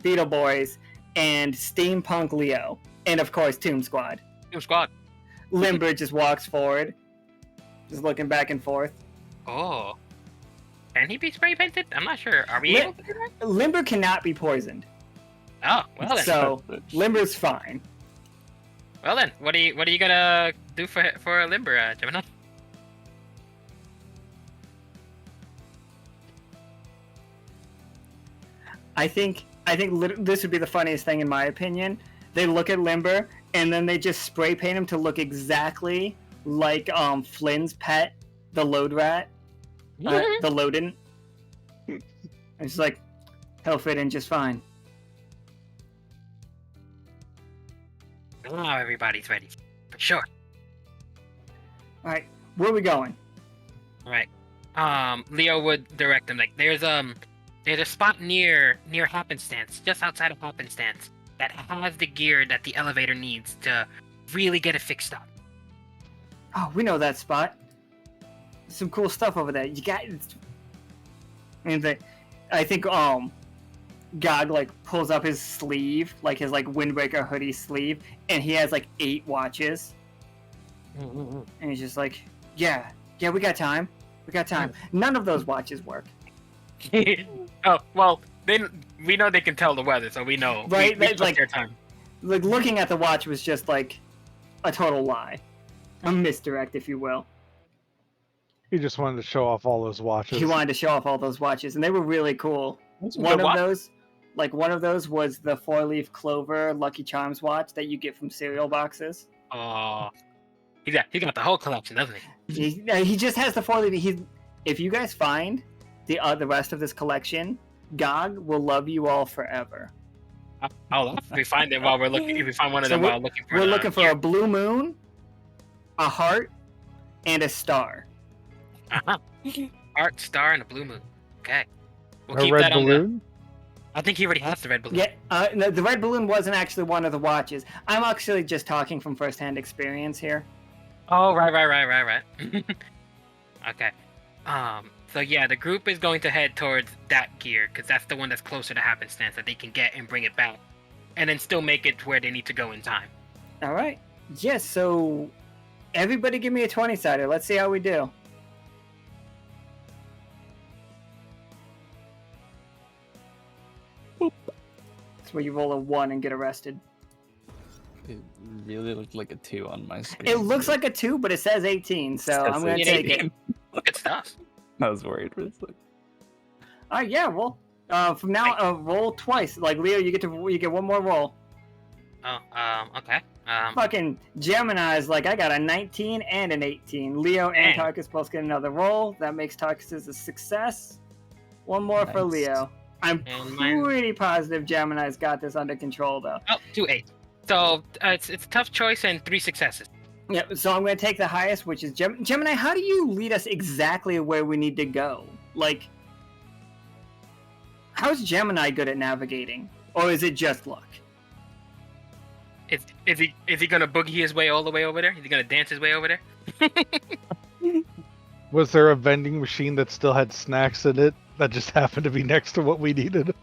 Beetle Boys, and Steampunk Leo, and of course Tomb Squad. Limber just walks forward, just looking back and forth. Oh. Can he be spray painted? I'm not sure. Are we able to do that? Limber cannot be poisoned. Oh, well then. So Limber's fine. Well then, what are you gonna do for Limber, Gemini? I think this would be the funniest thing in my opinion. They look at Limber and then they just spray paint him to look exactly like Flynn's pet, the Load Rat, the Lodin. It's he'll fit in just fine. Oh, everybody's ready. For sure. Alright, where are we going? Right. Leo would direct them. There's a spot near Happenstance, just outside of Happenstance, that has the gear that the elevator needs to really get it fixed up. Oh, we know that spot. There's some cool stuff over there. You got. And I think Gog pulls up his sleeve, his windbreaker hoodie sleeve, and he has 8 watches. Mm-hmm. And he's just yeah, we got time. None of those watches work. Oh well, we know they can tell the weather, so we know. Right, we their time. Looking at the watch was just a total lie, a misdirect, if you will. He just wanted to show off all those watches. He wanted to show off all those watches, and they were really cool. One of those was the 4-leaf clover Lucky Charms watch that you get from cereal boxes. Oh, he got the whole collection, doesn't he? He just has the 4-leaf. If you guys find the rest of this collection, Gog will love you all forever. Oh, if we find it while we're looking, if we find one of them while looking for, we're looking for a blue moon, a heart, and a star. Heart, star, and a blue moon. Okay, we'll a keep red that balloon? I think he already has the red balloon. Yeah, no, the red balloon wasn't actually one of the watches. I'm actually just talking from first-hand experience here. Oh, right. Okay. So yeah, the group is going to head towards that gear because that's the one that's closer to happenstance that they can get and bring it back, and then still make it to where they need to go in time. All right. Yes. So everybody, give me a 20-sider. Let's see how we do. That's where you roll a 1 and get arrested. It really looked like a 2 on my screen. It looks like a 2, but it says 18, so Says I'm gonna take it. Good stuff. I was worried for a second. Yeah, roll. From now, roll twice. Like Leo, you get one more roll. Oh, okay. Fucking Gemini's like, I got a 19 and an 18. Leo and Dang. Tarkus both get another roll. That makes Tarkus a success. One more for Nice. Leo. I'm And mine- pretty positive Gemini's got this under control, though. Oh, 2 8. So it's a tough choice and 3 successes. Yeah, so I'm going to take the highest, which is Gemini. How do you lead us exactly where we need to go? Like, how's Gemini good at navigating, or is it just luck? Is he gonna boogie his way all the way over there? Is he gonna dance his way over there? Was there a vending machine that still had snacks in it that just happened to be next to what we needed?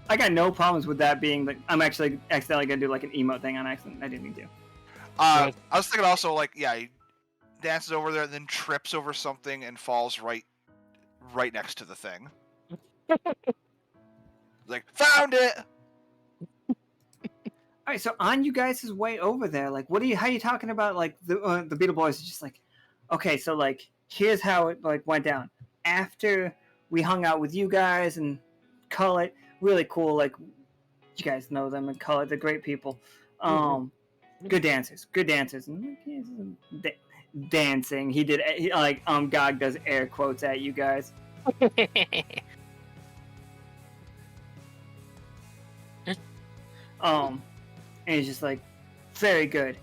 I got no problems with that being like I'm actually accidentally going to do like an emote thing on accident. I didn't mean to. I was thinking also like, yeah, he dances over there, then trips over something and falls right next to the thing. Like, found it. All right, so on you guys' way over there, like, how are you talking about? Like the Beetle Boys is just like, okay, so like here's how it like went down. After we hung out with you guys and Cullet, really cool. Like you guys know them and Cullet, they're great people. Good dancers. And dancing. He did Gog does air quotes at you guys. And he's just like, very good.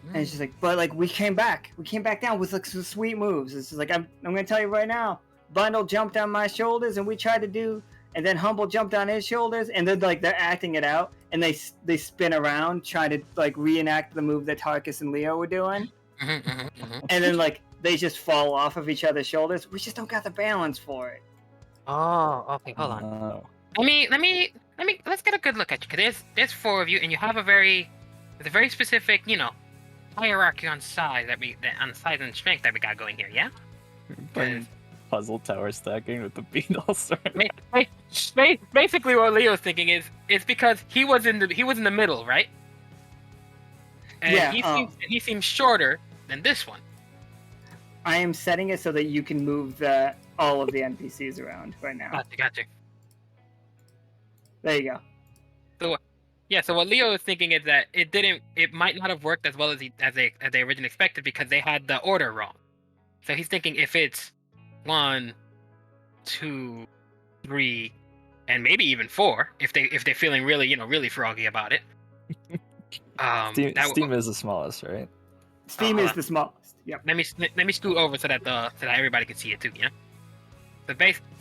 And it's just like, but like we came back down with like some sweet moves. It's just like I'm gonna tell you right now. Bundle jumped on my shoulders, and we tried to do, and then Humble jumped on his shoulders, and then like they're acting it out, and they spin around trying to like reenact the move that Tarkus and Leo were doing, and then like they just fall off of each other's shoulders. We just don't got the balance for it. Oh, okay. Hold on. Oh. Let's get a good look at you. Cause there's 4 of you, and you have a very specific, hierarchy on size on size and strength that we got going here. Yeah. Playing puzzle tower stacking with the Beatles. Basically, what Leo's thinking is because he was in the middle, right? And Yeah, he seems shorter than this one. I am setting it so that you can move all of the NPCs around right now. Gotcha. There you go. So what Leo is thinking is that it might not have worked as well as they originally expected because they had the order wrong. So he's thinking if it's 1, 2, 3, and maybe even 4, if they're feeling really really froggy about it. Steam is the smallest, right? Steam is the smallest. Yep. Let me scoot over so that everybody can see it too. So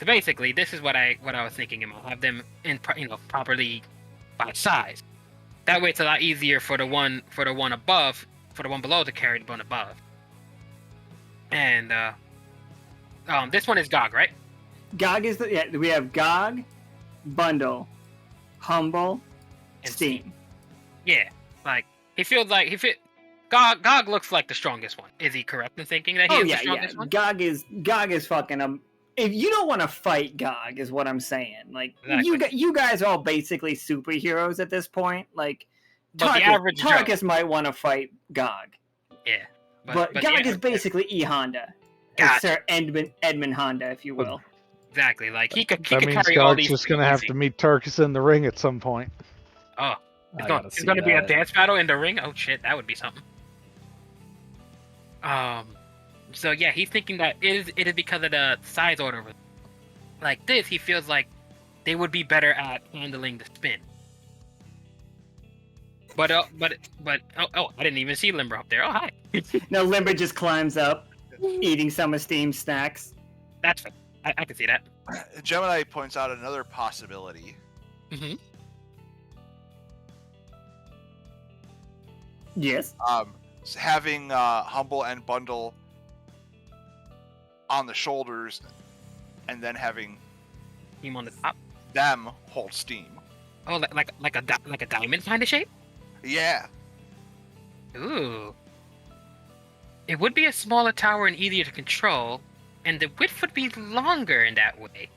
basically, this is what I was thinking. I'll have them properly by size. That way, it's a lot easier for the one below to carry the one above. And this one is Gog, right? Gog is we have Gog, Bundle, Humble, And Steam. Yeah, like he feels like Gog looks like the strongest one. Is he correct in thinking that he is the strongest one? Gog is fucking if you don't want to fight Gog, is what I'm saying. Like Exactly. you guys are all basically superheroes at this point. Like But the average Joe. Tarkus might want to fight Gog, Yeah, but Gog is basically E Honda, Gotcha. Sir Edmund Honda, if you will. Exactly. Like he could That means carry all Gog's these. just gonna have to meet Tarkus in the ring at some point. Oh, I gotta it's see gonna be a that. dance battle in the ring. Oh shit, that would be something. So yeah, he's thinking that it is because of the size order. Like this, he feels like they would be better at handling the spin. But I didn't even see Limber up there. Oh hi. No, Limber just climbs up, eating some of Steam's snacks. That's fine. I can see that. Gemini points out another possibility. Mm-hmm. Yes. Having Humble and Bundle on the shoulders, and then having Team on the top. them hold steam. Oh, like a diamond kind of shape. Yeah. Ooh. It would be a smaller tower and easier to control, and the width would be longer in that way.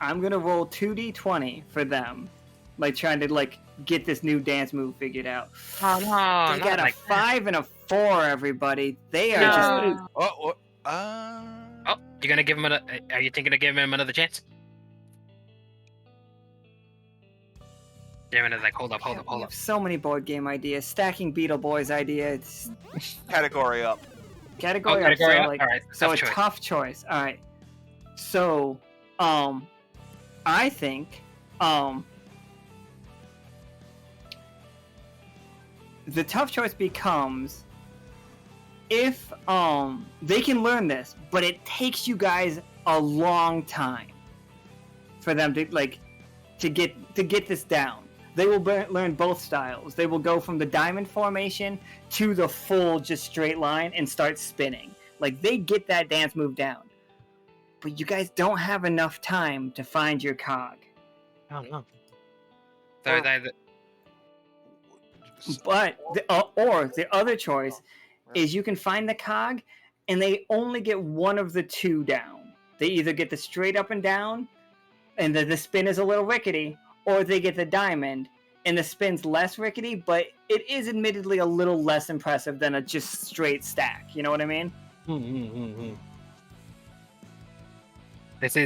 I'm gonna roll 2d20 for them, like trying to like get this new dance move figured out. Oh no! They got a 5 and a 4. Everybody, they are just. Oh, Oh, you're gonna give him are you thinking of giving him another chance? Gemini's like, hold up. We have so many board game ideas. Stacking Beetle Boys idea. It's category up. category up. Category So, up? like, Alright, so tough a choice. tough choice. All right. So, I think, the tough choice becomes if they can learn this, but it takes you guys a long time for them to get this down. They will learn both styles. They will go from the diamond formation to the full just straight line and start spinning. Like, they get that dance move down. But you guys don't have enough time to find your cog. Oh no. So Or- it's either- But the other choice is you can find the cog, and they only get one of the two down. They either get the straight up and down, and the spin is a little rickety, or they get the diamond, and the spin's less rickety, but it is admittedly a little less impressive than a just straight stack. You know what I mean? This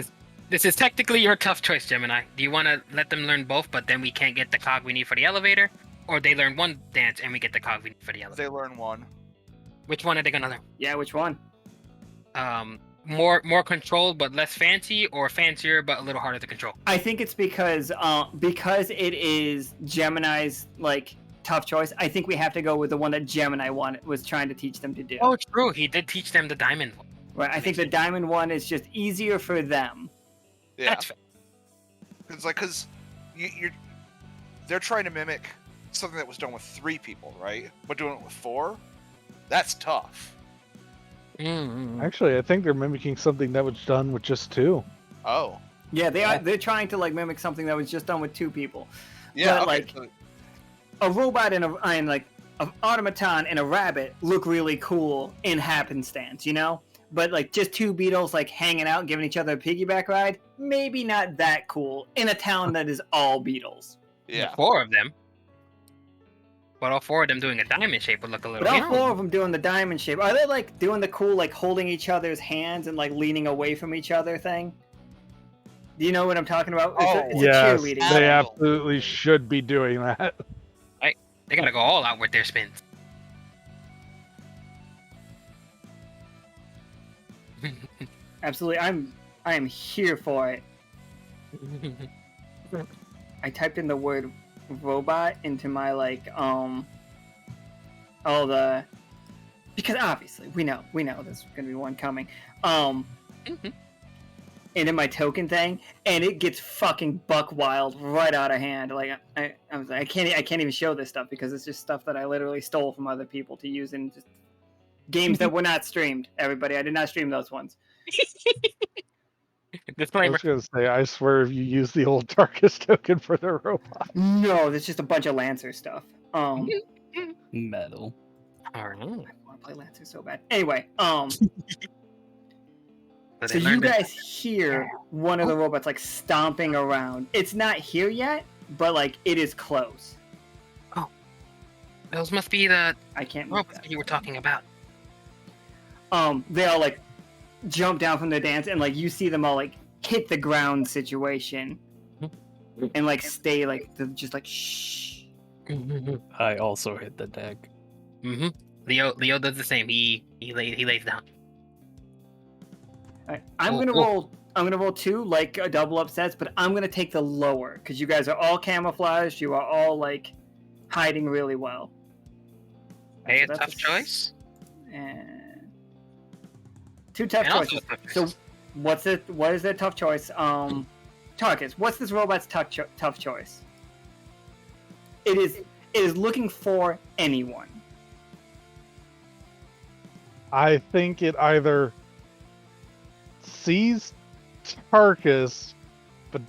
is technically your tough choice, Gemini. Do you want to let them learn both, but then we can't get the cog we need for the elevator, or they learn one dance and we get the cog we need for the elevator? They learn one. Which one are they gonna learn? Yeah, which one? More controlled but less fancy, or fancier but a little harder to control? I think it's because it is Gemini's like tough choice. I think we have to go with the one that Gemini was trying to teach them to do. Oh, true. He did teach them the diamond one. Right. I think the diamond one is just easier for them. Yeah. That's fair. It's like, because they're trying to mimic something that was done with 3 people, right? But doing it with 4, that's tough. Actually, I think they're mimicking something that was done with just 2. Oh. Yeah, they are. They're trying to like mimic something that was just done with 2 people. Yeah, But, okay, like, so- A robot and an automaton and a rabbit look really cool in happenstance, you know? But like just 2 beetles like hanging out, giving each other a piggyback ride, maybe not that cool in a town that is all beetles. yeah. 4 of them. But all 4 of them doing a diamond shape would look a little. But all 4 of them doing the diamond shape. Are they like doing the cool like holding each other's hands and like leaning away from each other thing? Do you know what I'm talking about? It's a Yes, cheerleading. they Animal. absolutely should be doing that. They gotta go all out with their spins. Absolutely, I am here for it. I typed in the word robot into my like because obviously we know there's gonna be one coming. And in my token thing, and it gets fucking buck wild right out of hand. Like I was like, I can't even show this stuff because it's just stuff that I literally stole from other people to use in just games that were not streamed. Everybody, I did not stream those ones. I Disclaimer. was gonna say, I swear, if you use the old darkest token for the robot. No, there's just a bunch of Lancer stuff. Metal. Alright. I want to play Lancer so bad. Anyway, So so they you learned it. guys hear one of the robots like stomping around. It's not here yet, but like it is close. Those must be the I can't move robots that. that you were talking about. They all like jump down from their dance, and like you see them all like hit the ground situation, and like stay like just like shh. I also hit the deck. Leo does the same. He lays down. All right, I'm Cool, gonna cool. roll 2 like double upsets, but I'm gonna take the lower because you guys are all camouflaged. You are all like hiding really well. Hey, So a that's tough choice. And 2 tough And also choices. a tough So choice. what is their tough choice? Tarkus, what's this robot's tough choice? It is looking for anyone. I think it either sees Tarkus, but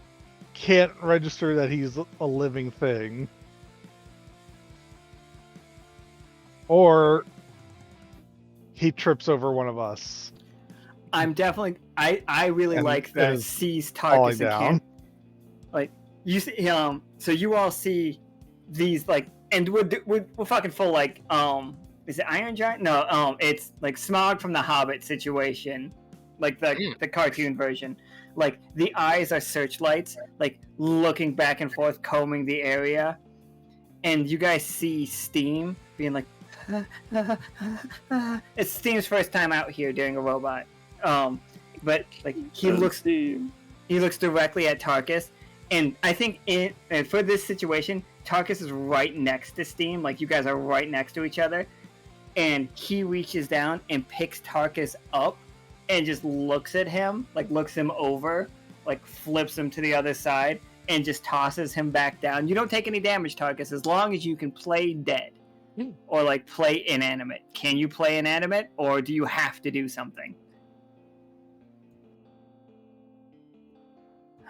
can't register that he's a living thing, or he trips over one of us. I'm definitely. I really And like it the is sees falling Tarkus and down. can't. Like you see, so you all see these like, and we're fucking full like is it Iron Giant? No, it's like Smog from the Hobbit situation, like the cartoon version. Like the eyes are searchlights, like looking back and forth, combing the area, and you guys see Steam being like, it's Steam's first time out here doing a robot, but like he looks directly at Tarkus, and I think for this situation, Tarkus is right next to Steam, like you guys are right next to each other. And he reaches down and picks Tarkus up and just looks at him, like looks him over, like flips him to the other side and just tosses him back down. You don't take any damage, Tarkus, as long as you can play dead or like play inanimate. Can you play inanimate, or do you have to do something?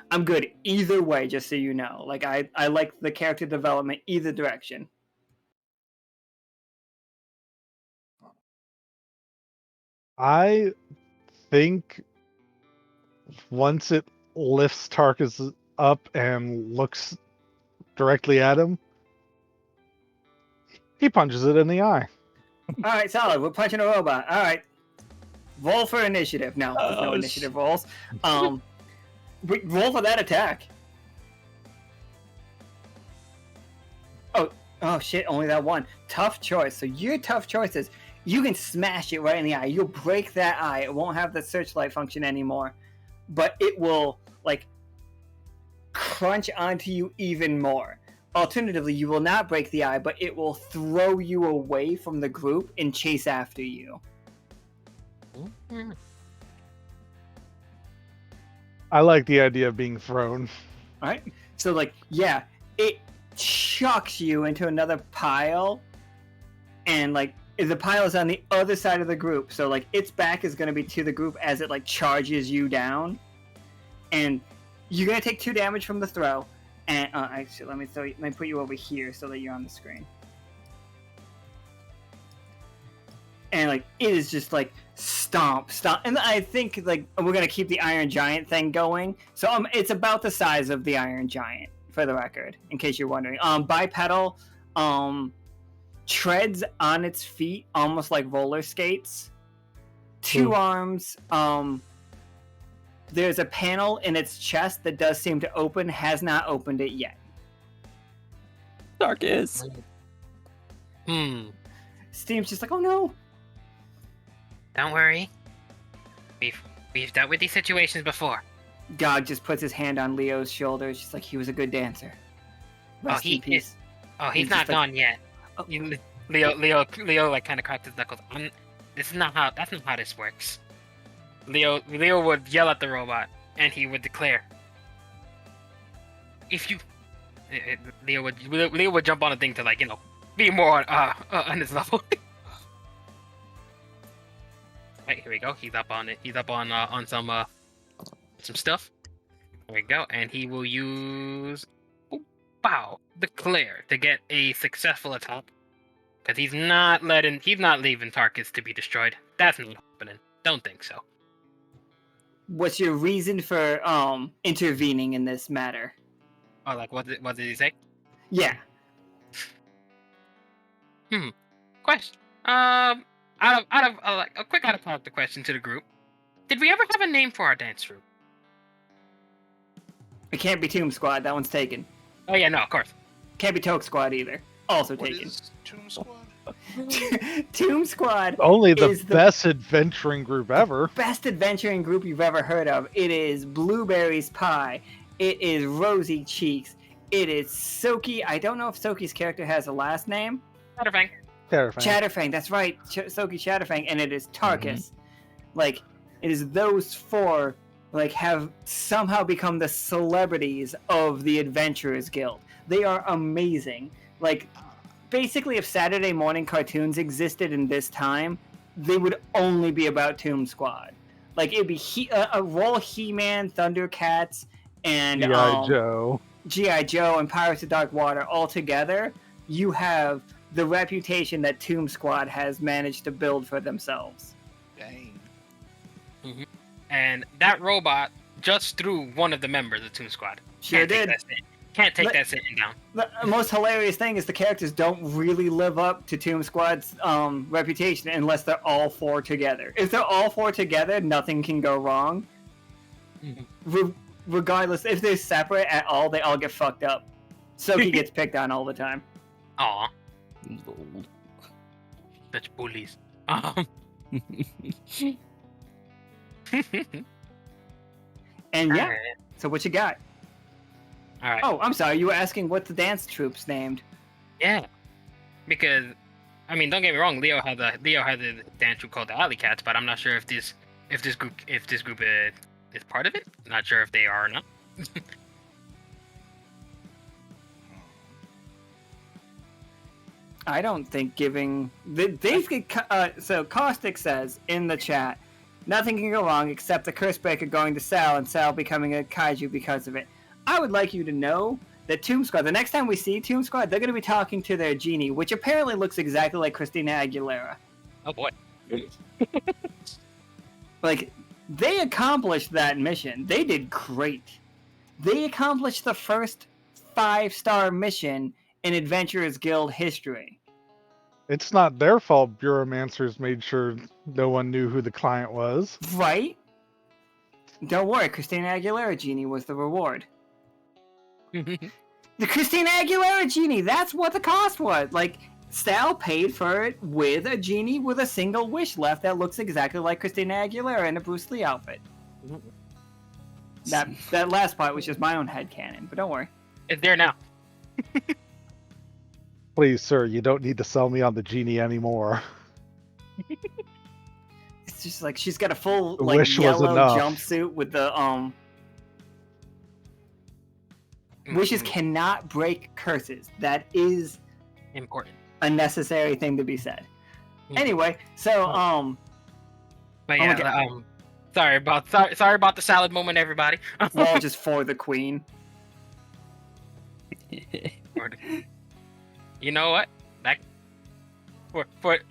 I'm good either way, just so you know. Like I like the character development either direction. I think once it lifts Tarkus up and looks directly at him, he punches it in the eye. All right, solid. We're punching a robot. All right. Roll for initiative. No, there's no initiative rolls. Roll for that attack. Oh shit, only that one. Tough choice. So your tough choice is you can smash it right in the eye. You'll break that eye. It won't have the searchlight function anymore. But it will, like, crunch onto you even more. Alternatively, you will not break the eye, but it will throw you away from the group and chase after you. I like the idea of being thrown. Alright? So, like, yeah, it chucks you into another pile, and, like, the pile is on the other side of the group, so, like, its back is going to be to the group as it, like, charges you down. And you're going to take 2 damage from the throw. And, actually, let me put you over here so that you're on the screen. And, like, it is just, like, stomp. And I think, like, we're going to keep the Iron Giant thing going. So, it's about the size of the Iron Giant, for the record, in case you're wondering. Bipedal, treads on its feet, almost like roller skates. 2 arms, there's a panel in its chest that does seem to open, has not opened it yet. Tarkus. Steam's just like, oh no. Don't worry. We've dealt with these situations before. God just puts his hand on Leo's shoulders, just like he was a good dancer. Rest in peace. He's not gone yet. Oh. Leo like kind of cracked his knuckles. That's not how this works. Leo would yell at the robot, and he would declare, "If you," Leo would jump on a thing to, like, be more on his level. Right, here we go. He's up on it. He's up on some stuff. There we go, and he will use declare to get a successful attack, because he's not leaving Tarkus to be destroyed. That's not happening. Don't think so. What's your reason for intervening in this matter? Oh, like what did he say? Yeah. Question. Out of a quick out of character question to the group. Did we ever have a name for our dance troupe? It can't be Tomb Squad. That one's taken. Oh yeah, no, of course. Can't be Toke Squad either. Also What taken. is Tomb Squad? Tomb Squad Only the is best adventuring group ever. best adventuring group you've ever heard of. It is Blueberry's Pie. It is Rosy Cheeks. It is Soki. I don't know if Soki's character has a last name. Chatterfang. Terrifying. Chatterfang, that's right. Soki Chatterfang, and it is Tarkus. Like, it is those 4, like, have somehow become the celebrities of the Adventurers Guild. They are amazing. Like, basically, if Saturday morning cartoons existed in this time, they would only be about Tomb Squad. Like it'd be a roll He-Man, Thundercats, and G.I. Joe. G.I. Joe and Pirates of Dark Water all together. You have the reputation that Tomb Squad has managed to build for themselves. Dang. And that robot just threw one of the members of Tomb Squad. Sure did. Can't take that sitting down. The most hilarious thing is the characters don't really live up to Tomb Squad's reputation unless they're all four together. If they're all four together, nothing can go wrong. Regardless, if they're separate at all, they all get fucked up. Soki gets picked on all the time. Aw. Such bullies. And yeah, so what you got? All right. Oh, I'm sorry, you were asking what the dance troup's named. Yeah, because I mean, don't get me wrong. Leo has a dance troupe called the Alley Cats, but I'm not sure if this group is part of it. Not sure if they are or not. I don't think giving so Caustic says in the chat, nothing can go wrong except the curse breaker going to Sal and Sal becoming a kaiju because of it. I would like you to know that Tomb Squad, the next time we see Tomb Squad, they're going to be talking to their genie, which apparently looks exactly like Christina Aguilera. Oh boy. Like, they accomplished that mission. They did great. They accomplished the first 5-star mission in Adventurers Guild history. It's not their fault Bureaumancers made sure no one knew who the client was. Right? Don't worry, Christina Aguilera genie was the reward. The Christina Aguilera genie, that's what the cost was. Like, Sal paid for it with a genie with a single wish left that looks exactly like Christina Aguilera in a Bruce Lee outfit. That last part was just my own headcanon, but don't worry. It's there now. Please, sir, you don't need to sell me on the genie anymore. It's just like she's got a full The like wish was yellow enough. jumpsuit with the wishes cannot break curses. That is Important. a necessary thing to be said. Anyway, so But Oh my yeah, God. sorry about the salad moment, everybody. we're all just for the queen. You know what? That for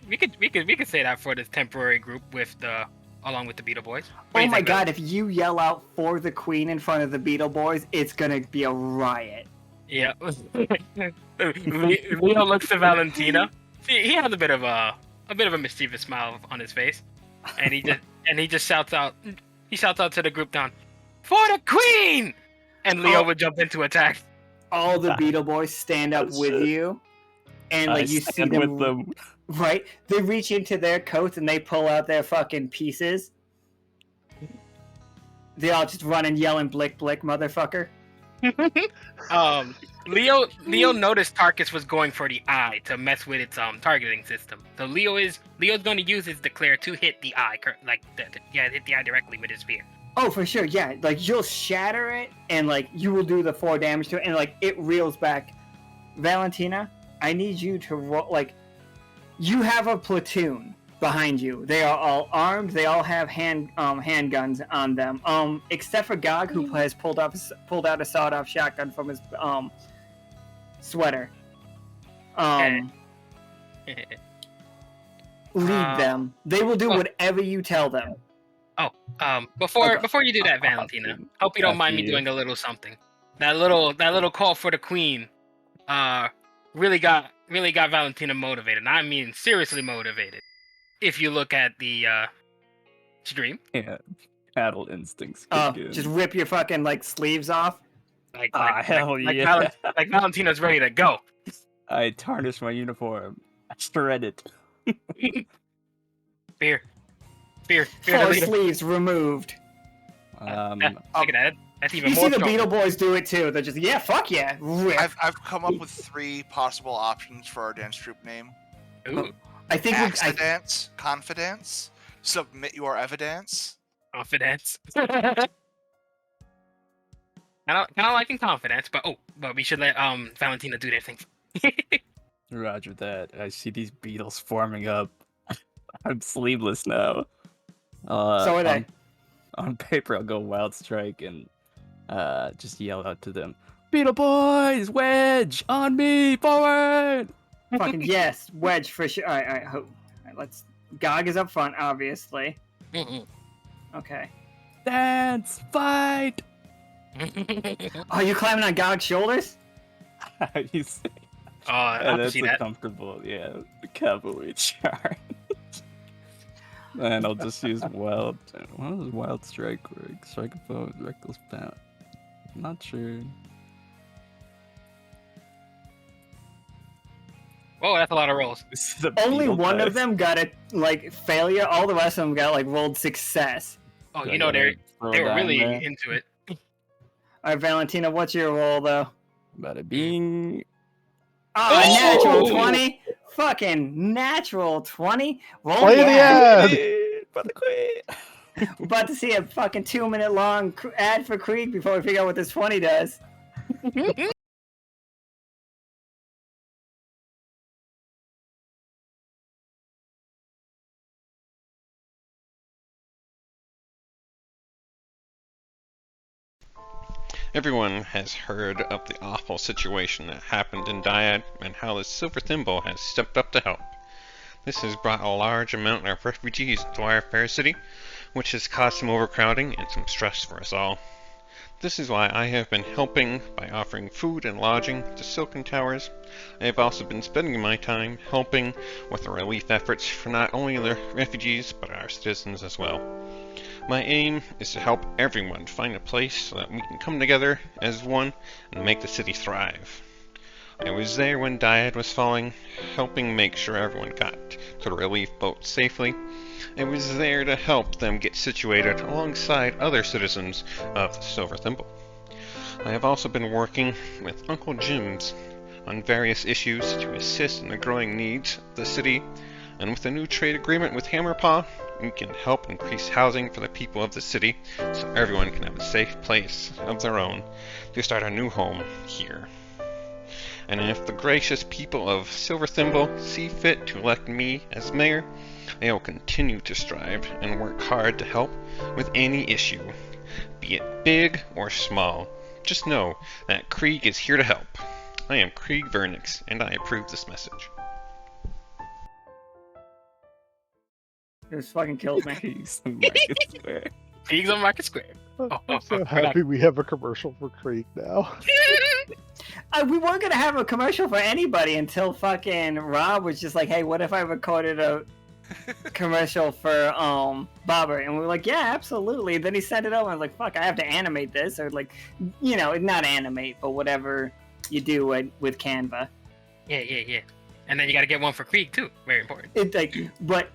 we could say that for this temporary group with along with the Beetle Boys. What do Oh you my think, god, if you yell out for the queen in front of the Beetle Boys, it's gonna be a riot. Yeah. Leo looks to Valentina. See, he has a bit of a mischievous smile on his face, and he just shouts out. He shouts out to the group down, "For the queen!" And Leo would jump into attack. All the Beetle Boys stand up with you, and like you see stand them, with them. right? They reach into their coats and they pull out their fucking pieces. They all just run and yell and blick blick, motherfucker. Leo noticed Tarkus was going for the eye to mess with its targeting system. So Leo's going to use his declare to hit the eye, hit the eye directly with his spear. Oh, for sure, yeah. Like you'll shatter it, and like you will do the 4 damage to it, and like it reels back. Valentina, I need you to roll. Like, you have a platoon behind you. They are all armed. They all have handguns on them. Except for Gog, who has pulled out a sawed-off shotgun from his sweater. Lead them. They will do whatever you tell them. Before you do that, Valentina, hope you don't mind me doing a little something. That little call for the queen, really got Valentina motivated. I mean, seriously motivated. If you look at the stream, Yeah, battle instincts. Just rip your fucking like sleeves off. Hell yeah! Like Valentina's ready to go. I tarnished my uniform. I shred it. Fear. 4 sleeves removed. Look at that. That's even You more. see the strong. Beetle Boys do it too. They're just fuck yeah, rip. I've come up with 3 possible options for our dance troupe name. Ooh, I think Accidents, confidence, submit your evidence. confidence. I don't like confidence, but we should let Valentina do their thing. Roger that. I see these beetles forming up. I'm sleeveless now. So are they. On paper, I'll go Wild Strike and just yell out to them, Beetle Boys, Wedge, on me, forward! Fucking yes, Wedge for sure. All right, let's. Gog is up front, obviously. Okay. Dance, fight! Are you climbing on Gog's shoulders? You say? Oh, I can That's see a that. comfortable, cavalry charge. And I'll just use Wild. What does Wild Strike work? Strike a foe with reckless bound. Not sure. Whoa, that's a lot of rolls. This is a Only beetle one of dice. them got a failure. All the rest of them got rolled success. Oh, Do I you know gotta they throw were that in really there? into it. All right, Valentina, what's your roll though? Bada bing. Oh, Oh! natural 20. Fucking natural 20. Roll Play the the ad. ad. Brother Queen. We're about to see a fucking 2-minute long ad for Krieg before we figure out what this 20 does. Everyone has heard of the awful situation that happened in Dyad and how the Silver Thimble has stepped up to help. This has brought a large amount of refugees to our fair city, which has caused some overcrowding and some stress for us all. This is why I have been helping by offering food and lodging to Silken Towers. I have also been spending my time helping with the relief efforts for not only the refugees but our citizens as well. My aim is to help everyone find a place so that we can come together as one and make the city thrive. I was there when Dyad was falling, helping make sure everyone got to the relief boat safely. I was there to help them get situated alongside other citizens of the Silver Thimble. I have also been working with Uncle Jim's on various issues to assist in the growing needs of the city, and with a new trade agreement with Hammerpaw, we can help increase housing for the people of the city so everyone can have a safe place of their own to start a new home here. And if the gracious people of Silver Thimble see fit to elect me as mayor, I will continue to strive and work hard to help with any issue, be it big or small. Just know that Krieg is here to help. I am Krieg Vernix, and I approve this message. This fucking kills me. Peace and Market Square. Pigs on Market Square. I'm so happy we have a commercial for Krieg now. We weren't gonna have a commercial for anybody until fucking Rob was just like, "Hey, what if I recorded a commercial for Bobber?" And we were like, "Yeah, absolutely." Then he sent it over. I was like, "Fuck, I have to animate this," or like, not animate, but whatever you do with Canva. Yeah. And then you gotta get one for Krieg too. Very important. But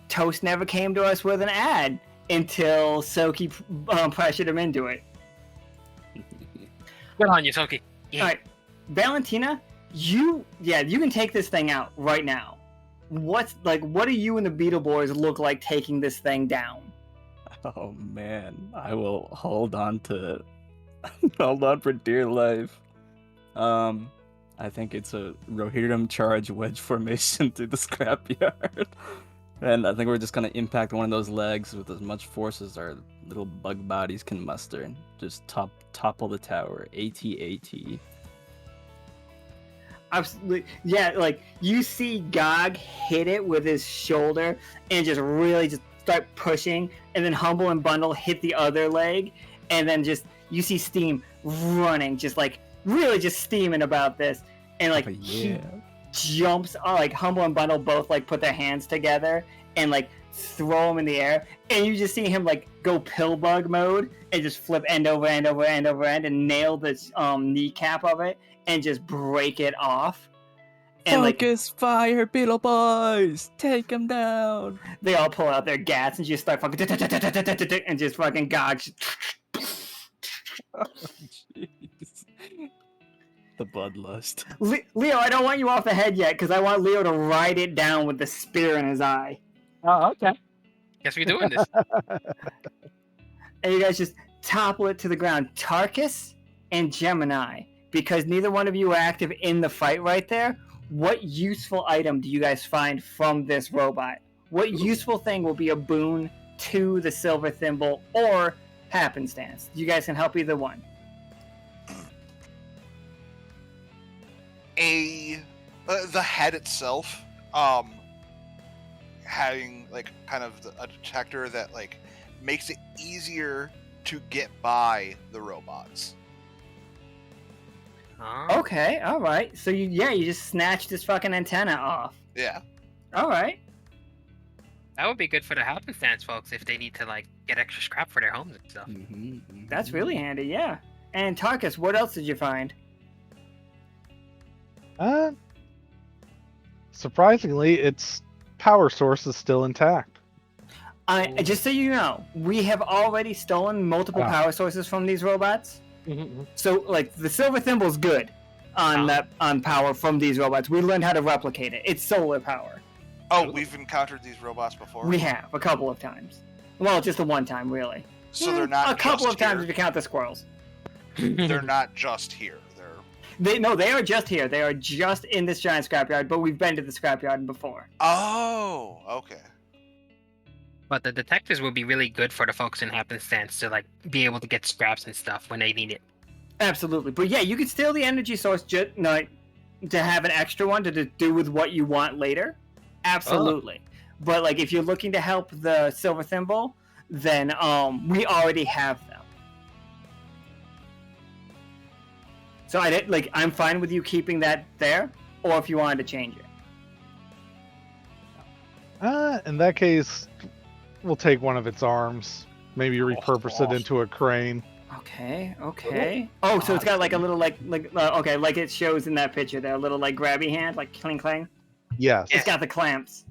Toast never came to us with an ad until Soki pressured him into it. Good on you, Soki. Yeah. All right, Valentina, you can take this thing out right now. What do you and the Beetle Boys look like taking this thing down? Oh man, I will hold on for dear life. I think it's a Rohirrim charge wedge formation through the scrapyard. And I think we're just gonna impact one of those legs with as much force as our little bug bodies can muster, and just topple the tower. AT. Absolutely, yeah. Like you see Gog hit it with his shoulder and just really just start pushing, and then Humble and Bundle hit the other leg, and then just you see Steam running, just like really just steaming about this, and like he jumps, like Humble and Bundle both like put their hands together and like throw him in the air, and you just see him like go pillbug mode and just flip end over end over end over end and nail this kneecap of it and just break it off. And Focus fire, Beetle Boys! Take him down! They all pull out their gats and just start fucking and just fucking Gog. Oh, jeez. The bloodlust. Leo, I don't want you off the head yet, because I want Leo to ride it down with the spear in his eye. Oh, okay. Guess we're doing this. And you guys just topple it to the ground. Tarkus and Gemini, because neither one of you are active in the fight right there, what useful item do you guys find from this robot? What useful thing will be a boon to the silver thimble or happenstance? You guys can help either one. The head itself, having like kind of a detector that like makes it easier to get by the robots. Oh. Okay, all right. So you just snatched his fucking antenna off. Yeah. All right. That would be good for the happenstance folks if they need to like get extra scrap for their homes and stuff. That's really handy, yeah. And Tarkus, what else did you find? Surprisingly, its power source is still intact. Just so you know, we have already stolen multiple power sources from these robots. So, like, the silver thimble's good on power from these robots. We learned how to replicate it. It's solar power. Oh, we've encountered these robots before? We have, a couple of times. Well, just the one time, really. So they're not a couple just of times here. if you count the squirrels. They're not just here. They are just here. They are just in this giant scrapyard, but we've been to the scrapyard before. Oh, okay. But the detectors will be really good for the folks in happenstance to like be able to get scraps and stuff when they need it. Absolutely. But yeah, you could steal the energy source to have an extra one to do with what you want later. Absolutely. But like if you're looking to help the silver thimble, then we already have them. So I'm fine with you keeping that there, or if you wanted to change it. In that case, we'll take one of its arms, maybe repurpose it into a crane. Okay. Oh, so it's got like a little like it shows in that picture there, a little like grabby hand, like clang clang. Yes. It's got the clamps.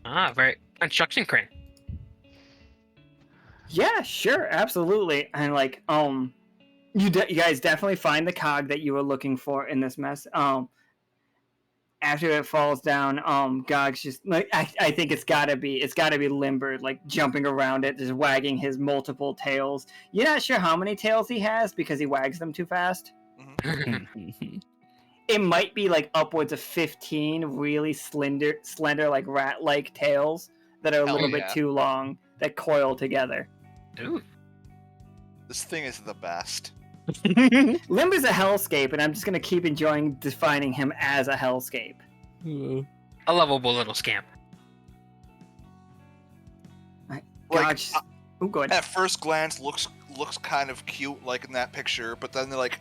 Very construction crane. Yeah, sure, absolutely. And like you guys definitely find the cog that you were looking for in this mess. After it falls down, Gog's just like I think it's gotta be limbered, like jumping around it, just wagging his multiple tails. You're not sure how many tails he has because he wags them too fast. It might be like upwards of 15 really slender like rat-like tails that are a little bit too long that coil together. Ooh. This thing is the best. Limber's a hellscape, and I'm just gonna keep enjoying defining him as a hellscape. A lovable little scamp. Gosh. Oh, go ahead. At first glance, looks kind of cute, like in that picture. But then, like,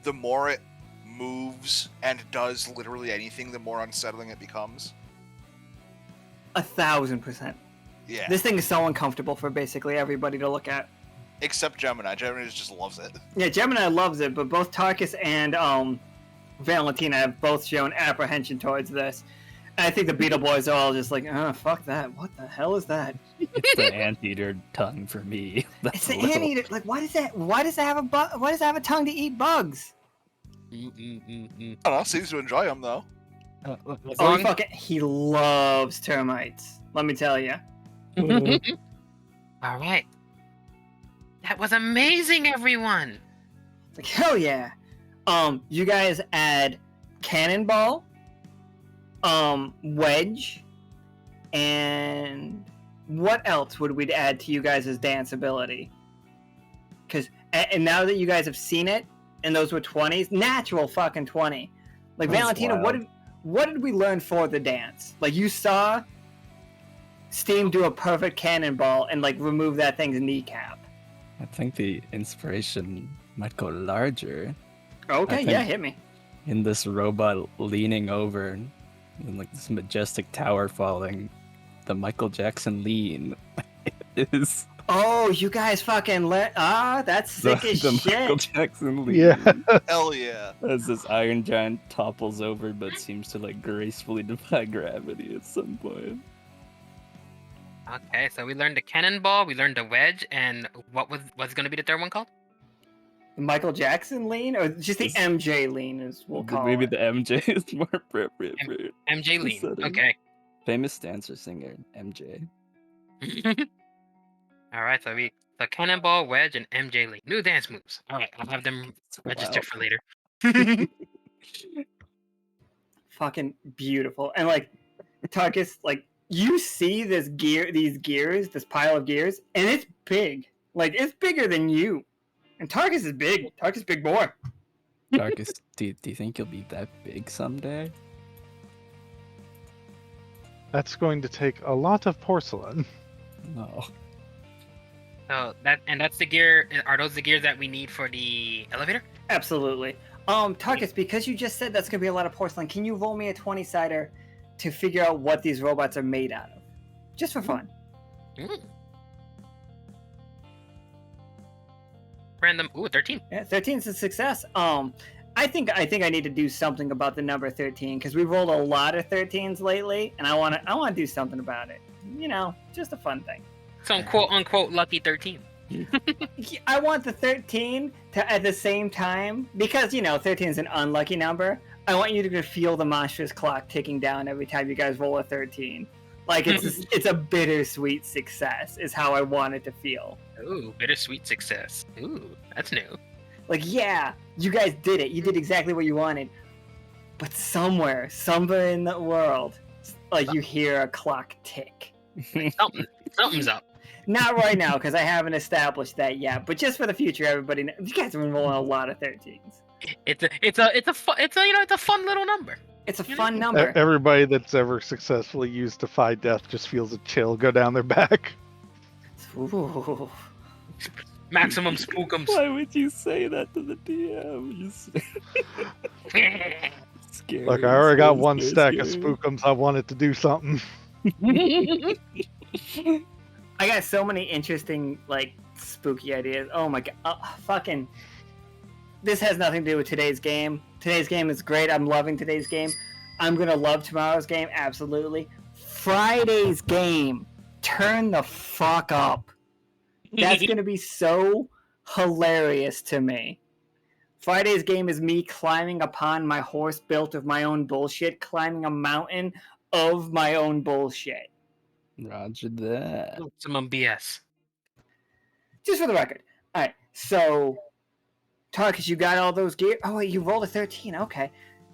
the more it moves and does literally anything, the more unsettling it becomes. 1,000%. Yeah. This thing is so uncomfortable for basically everybody to look at. Except Gemini. Gemini just loves it. Yeah, Gemini loves it, but both Tarkus and Valentina have both shown apprehension towards this. And I think the Beetle Boys are all just like, oh, fuck that. What the hell is that? It's the anteater tongue for me. It's the anteater. Like, why does it have a tongue to eat bugs? I don't know. Seems to enjoy them, though. He loves termites. Let me tell you. All right. That was amazing, everyone. Like, hell yeah. You guys add cannonball, wedge, and what else would we add to you guys' dance ability? And now that you guys have seen it, and those were 20s, natural fucking 20. Like, That's Valentina, wild. what did we learn for the dance? Like, you saw Steam do a perfect cannonball and like remove that thing's kneecap. I think the inspiration might go larger. Okay, yeah, hit me. In this robot leaning over, and like this majestic tower falling, the Michael Jackson lean is. Oh, you guys fucking that's sick as the shit. Michael Jackson lean. Yeah. Hell yeah. As this iron giant topples over, but seems to like gracefully defy gravity at some point. Okay, so we learned the cannonball, we learned the wedge, and what's going to be the third one called? Michael Jackson lean, or just the MJ lean, as we'll call Maybe it. the MJ is more appropriate for MJ the lean. setting. Okay. Famous dancer singer MJ. All right, so cannonball, wedge, and MJ lean. New dance moves. All right, I'll have them registered for later. Fucking beautiful. And like Tarkus, like you see these gears, this pile of gears, and it's big. Like, it's bigger than you. And Tarkus is big. Tarkus is big boy. Darkus, do you think you'll be that big someday? That's going to take a lot of porcelain. No. So that's the gear. Are those the gears that we need for the elevator? Absolutely. Tarkus, because you just said that's going to be a lot of porcelain, can you roll me a 20-sider to figure out what these robots are made out of? Just for fun. Mm. Random. Ooh, 13. Yeah, 13 is a success. I think I need to do something about the number 13 because we rolled a lot of 13s lately, and I want to do something about it. You know, just a fun thing. Some quote unquote lucky 13. I want the 13 to at the same time because 13 is an unlucky number. I want you to feel the monstrous clock ticking down every time you guys roll a 13. Like it's a bittersweet success is how I want it to feel. Ooh, bittersweet success. Ooh, that's new. Like, yeah, you guys did it. You did exactly what you wanted. But somewhere in the world, like you hear a clock tick. Something's up. Not right now because I haven't established that yet. But just for the future, everybody, you guys have been rolling a lot of 13s. It's a fun little number. It's a fun number. Everybody that's ever successfully used Defy Death just feels a chill go down their back. Ooh. Maximum spookums. Why would you say that to the DM? Scary. Look, I already got one scary, stack of scary. spookums. I wanted to do something. I got so many interesting, like, spooky ideas. Oh my god. Fucking. This has nothing to do with today's game. Today's game is great. I'm loving today's game. I'm gonna love tomorrow's game, absolutely. Friday's game. Turn the fuck up. That's gonna be so hilarious to me. Friday's game is me climbing upon my horse built of my own bullshit, climbing a mountain of my own bullshit. Roger that. Maximum BS. Just for the record. Alright, so Tarkus, you got all those gear? Oh wait, you rolled a 13, okay.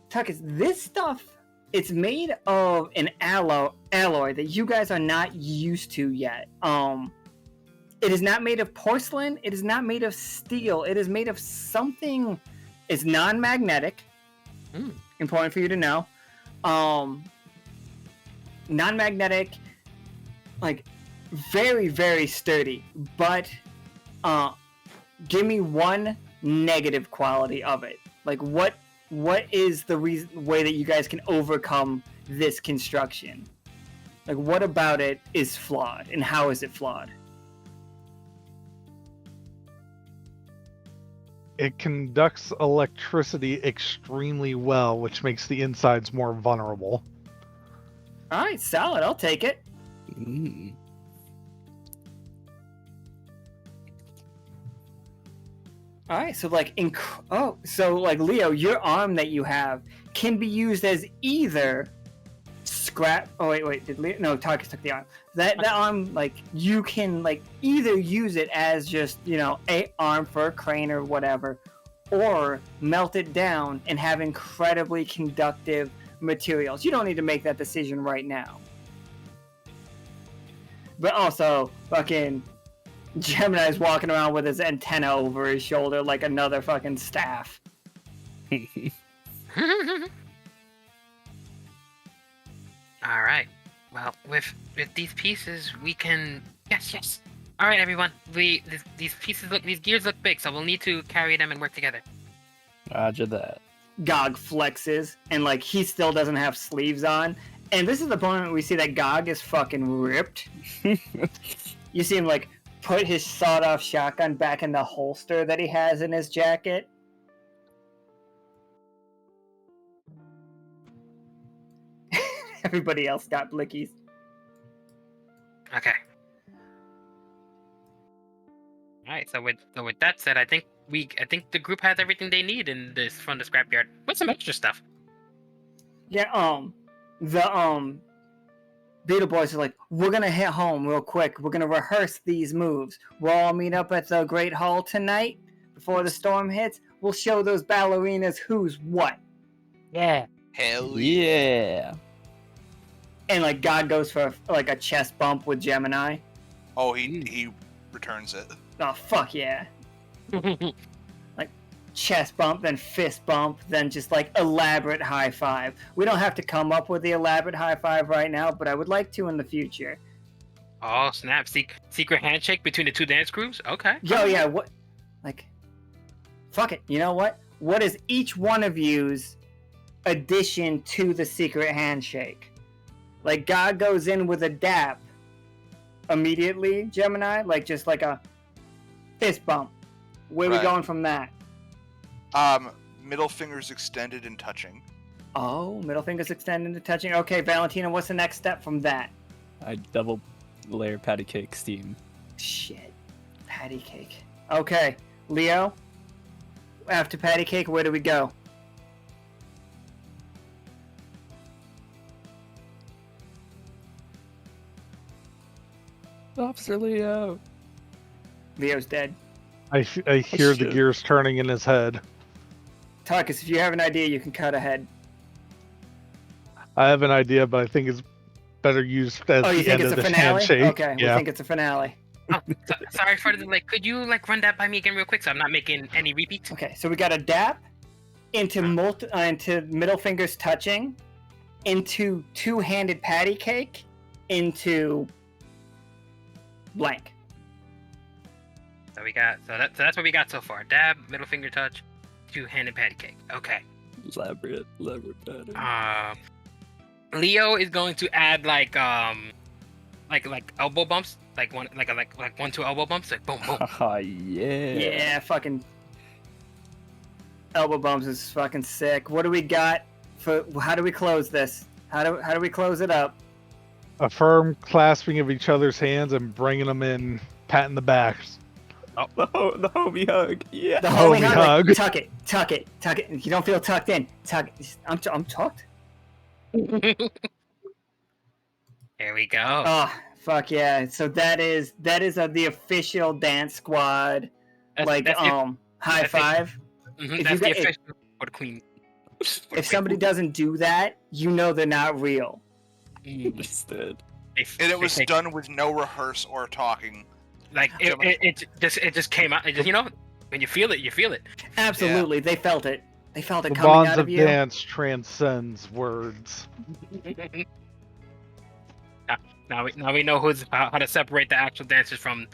Tarkus, this stuff, it's made of an alloy that you guys are not used to yet. It is not made of porcelain. It is not made of steel. It is made of something. It's non-magnetic. Important for you to know. Non-magnetic, like very, very sturdy. But give me one negative quality of it. Like what is the way that you guys can overcome this construction? Like what about it is flawed, and how is it flawed? It conducts electricity extremely well, which makes the insides more vulnerable. All right, solid. I'll take it. Mm. All right, so like Leo, your arm that you have can be used as either scrap. Oh wait, did Leo? No, Tarkus took the arm. That arm, like you can like either use it as just a arm for a crane or whatever, or melt it down and have incredibly conductive materials. You don't need to make that decision right now. But also, fucking Gemini's walking around with his antenna over his shoulder like another fucking staff. All right. Well, with these pieces, we can. Yes. All right, everyone. These gears look big, so we'll need to carry them and work together. Roger that. Gog flexes, and like he still doesn't have sleeves on. And this is the point we see that Gog is fucking ripped. You see him like put his sawed-off shotgun back in the holster that he has in his jacket. Everybody else got blickies. Okay. All right. So with that said, I think the group has everything they need in this from the scrapyard with some extra stuff. Yeah. The Beetle Boys are like, we're gonna hit home real quick. We're gonna rehearse these moves. We'll all meet up at the Great Hall tonight before the storm hits. We'll show those ballerinas who's what. Yeah. Hell Yeah. and like God goes for like a chest bump with Gemini. Oh, he returns it. Oh fuck yeah! Chest bump, then fist bump, then just like elaborate high five. We don't have to come up with the elaborate high five right now, but I would like to in the future. Oh snap! Secret handshake between the two dance crews. Okay. Yo, yeah, what? Like, fuck it. You know what? What is each one of you's addition to the secret handshake? Like, God goes in with a dap immediately, Gemini, like just like a fist bump. Where are we going from that? Middle fingers extended and touching. Oh, middle fingers extended and touching. Okay, Valentina, what's the next step from that? I double layer patty cake steam. Shit. Patty cake. Okay, Leo, after patty cake, where do we go? Officer Leo. Leo's dead. I hear the gears turning in his head. Tarkus, if you have an idea, you can cut ahead. I have an idea, but I think it's better used as Oh, you the think end it's of a the finale? handshake. Okay, we Yeah. think it's a finale. Oh, sorry for the like. Could you like run that by me again real quick so I'm not making any repeats? Okay, so we got a dap into into middle fingers touching, into two-handed patty cake, into blank. So that's what we got so far. Dab, middle finger touch, two-handed patty cake. Okay. Elaborate pattern. Leo is going to add like elbow bumps, like 1-2 elbow bumps, like boom boom. Oh, yeah. Yeah, fucking elbow bumps is fucking sick. What do we got for? How do we close this? How do we close it up? A firm clasping of each other's hands and bringing them in, patting the backs. Oh, the homie hug. Yeah. The homie Homie hug. hug. Tuck it. You don't feel tucked in. Tuck it. I'm tucked. There we go. Oh fuck yeah! So that is the official dance squad. That's High five. That's the official for the queen. If somebody doesn't do that, you know they're not real. Understood. And it was done with no rehearse or talking. Like it just came out. It just, when you feel it, you feel it. Absolutely, they felt it. They felt it The coming bonds out of of you. dance transcends words. Now we know how to separate the actual dancers from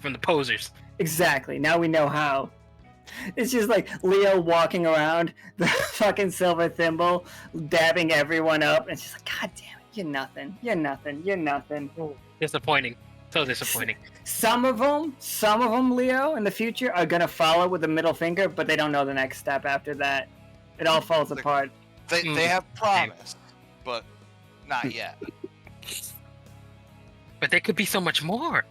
the posers. Exactly. Now we know how. It's just like Leo walking around the fucking silver thimble, dabbing everyone up, and it's just like, God damn it, you're nothing. You're nothing. You're nothing. Disappointing. So disappointing. Some of them, Leo, in the future are gonna follow with the middle finger, but they don't know the next step after that. It all falls apart. They have promise, but not yet. But there could be so much more.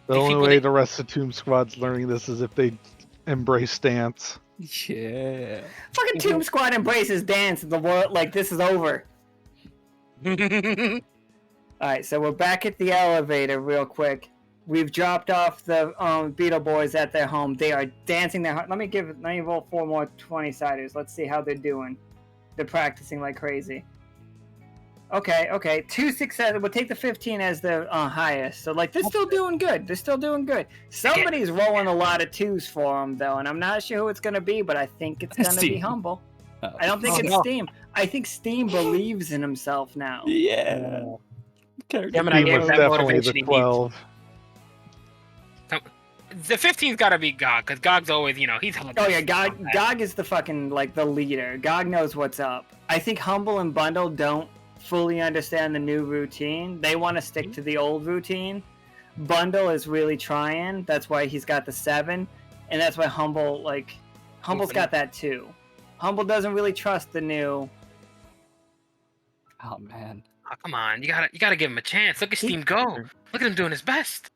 The only way the rest of Tomb Squad's learning this is if they embrace dance. Yeah. Fucking Tomb Squad embraces dance. The world, like, this is over. Alright, so we're back at the elevator real quick. We've dropped off the Beetle Boys at their home. They are dancing their heart. Let me roll 4 more 20-siders. Let's see how they're doing. They're practicing like crazy. Okay. 2 successes. We'll take the 15 as the highest. So, like, they're still doing good. Somebody's rolling a lot of 2s for them, though, and I'm not sure who it's going to be, but I think it's going to be Humble. I don't think it's Steam. I think Steam believes in himself now. Yeah. Gemini He gave was that definitely motivation the he 12. The 15's gotta be Gog, because Gog's always, he's Oh yeah, Gog is the fucking, like, the leader. Gog knows what's up. I think Humble and Bundle don't fully understand the new routine. They want to stick to the old routine. Bundle is really trying. That's why he's got the 7. And that's why Humble's got that too. Humble doesn't really trust the new... Oh, man. Oh, come on, you gotta give him a chance. Look at Steam go. Look at him doing his best.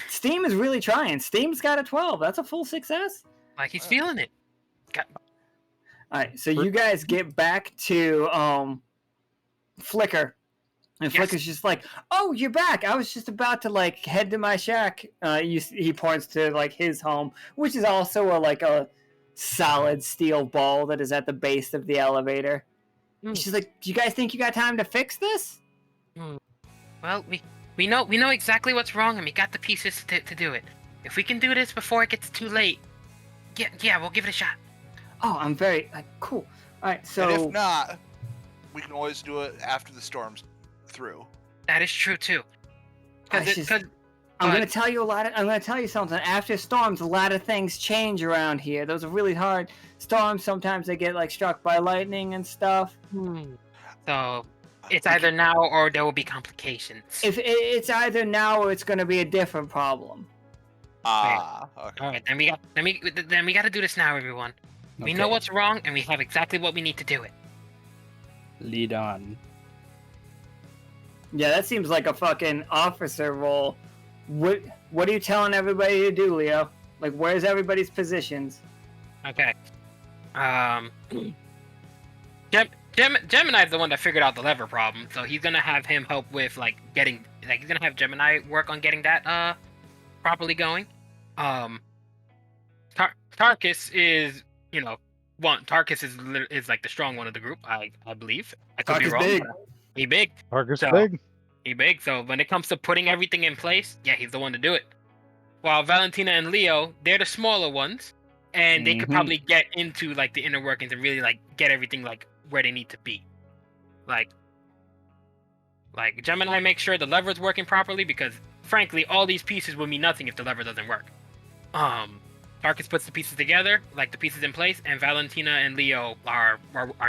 Steam is really trying. Steam's got a 12. That's a full success. Like he's feeling it. Alright, so you guys get back to Flicker. And Yes. Flicker's just like, oh, you're back. I was just about to, like, head to my shack. He points to, like, his home, which is also a solid steel ball that is at the base of the elevator. She's like, do you guys think you got time to fix this? Well, we know exactly what's wrong, and we got the pieces to do it. If we can do this before it gets too late, yeah, we'll give it a shot. Oh, I'm very cool. All right, so And if not, we can always do it after the storm's through. That is true too. I'm going to tell you I'm going to tell you something. After storms, a lot of things change around here. Those are really hard storms. Sometimes they get like struck by lightning and stuff. So it's either now or there will be complications. If it's either now or it's going to be a different problem. Okay. All right, then we got to do this now, everyone. We know what's wrong, and we have exactly what we need to do it. Lead on. Yeah, that seems like a fucking officer role. What are you telling everybody to do, Leo? Like, where's everybody's positions? Okay. Gemini's the one that figured out the lever problem, so he's gonna have him help with he's gonna have Gemini work on getting that properly going. Tarkus is Tarkus is like the strong one of the group. I believe. I could be wrong. Big. He big. Tarkus big. He big. So when it comes to putting everything in place, yeah, he's the one to do it. While Valentina and Leo, they're the smaller ones, and they could probably get into like the inner workings and really like get everything like where they need to be. Like Gemini makes sure the lever's working properly, because frankly, all these pieces will mean nothing if the lever doesn't work. Tarkus puts the pieces together, like the pieces in place, and Valentina and Leo are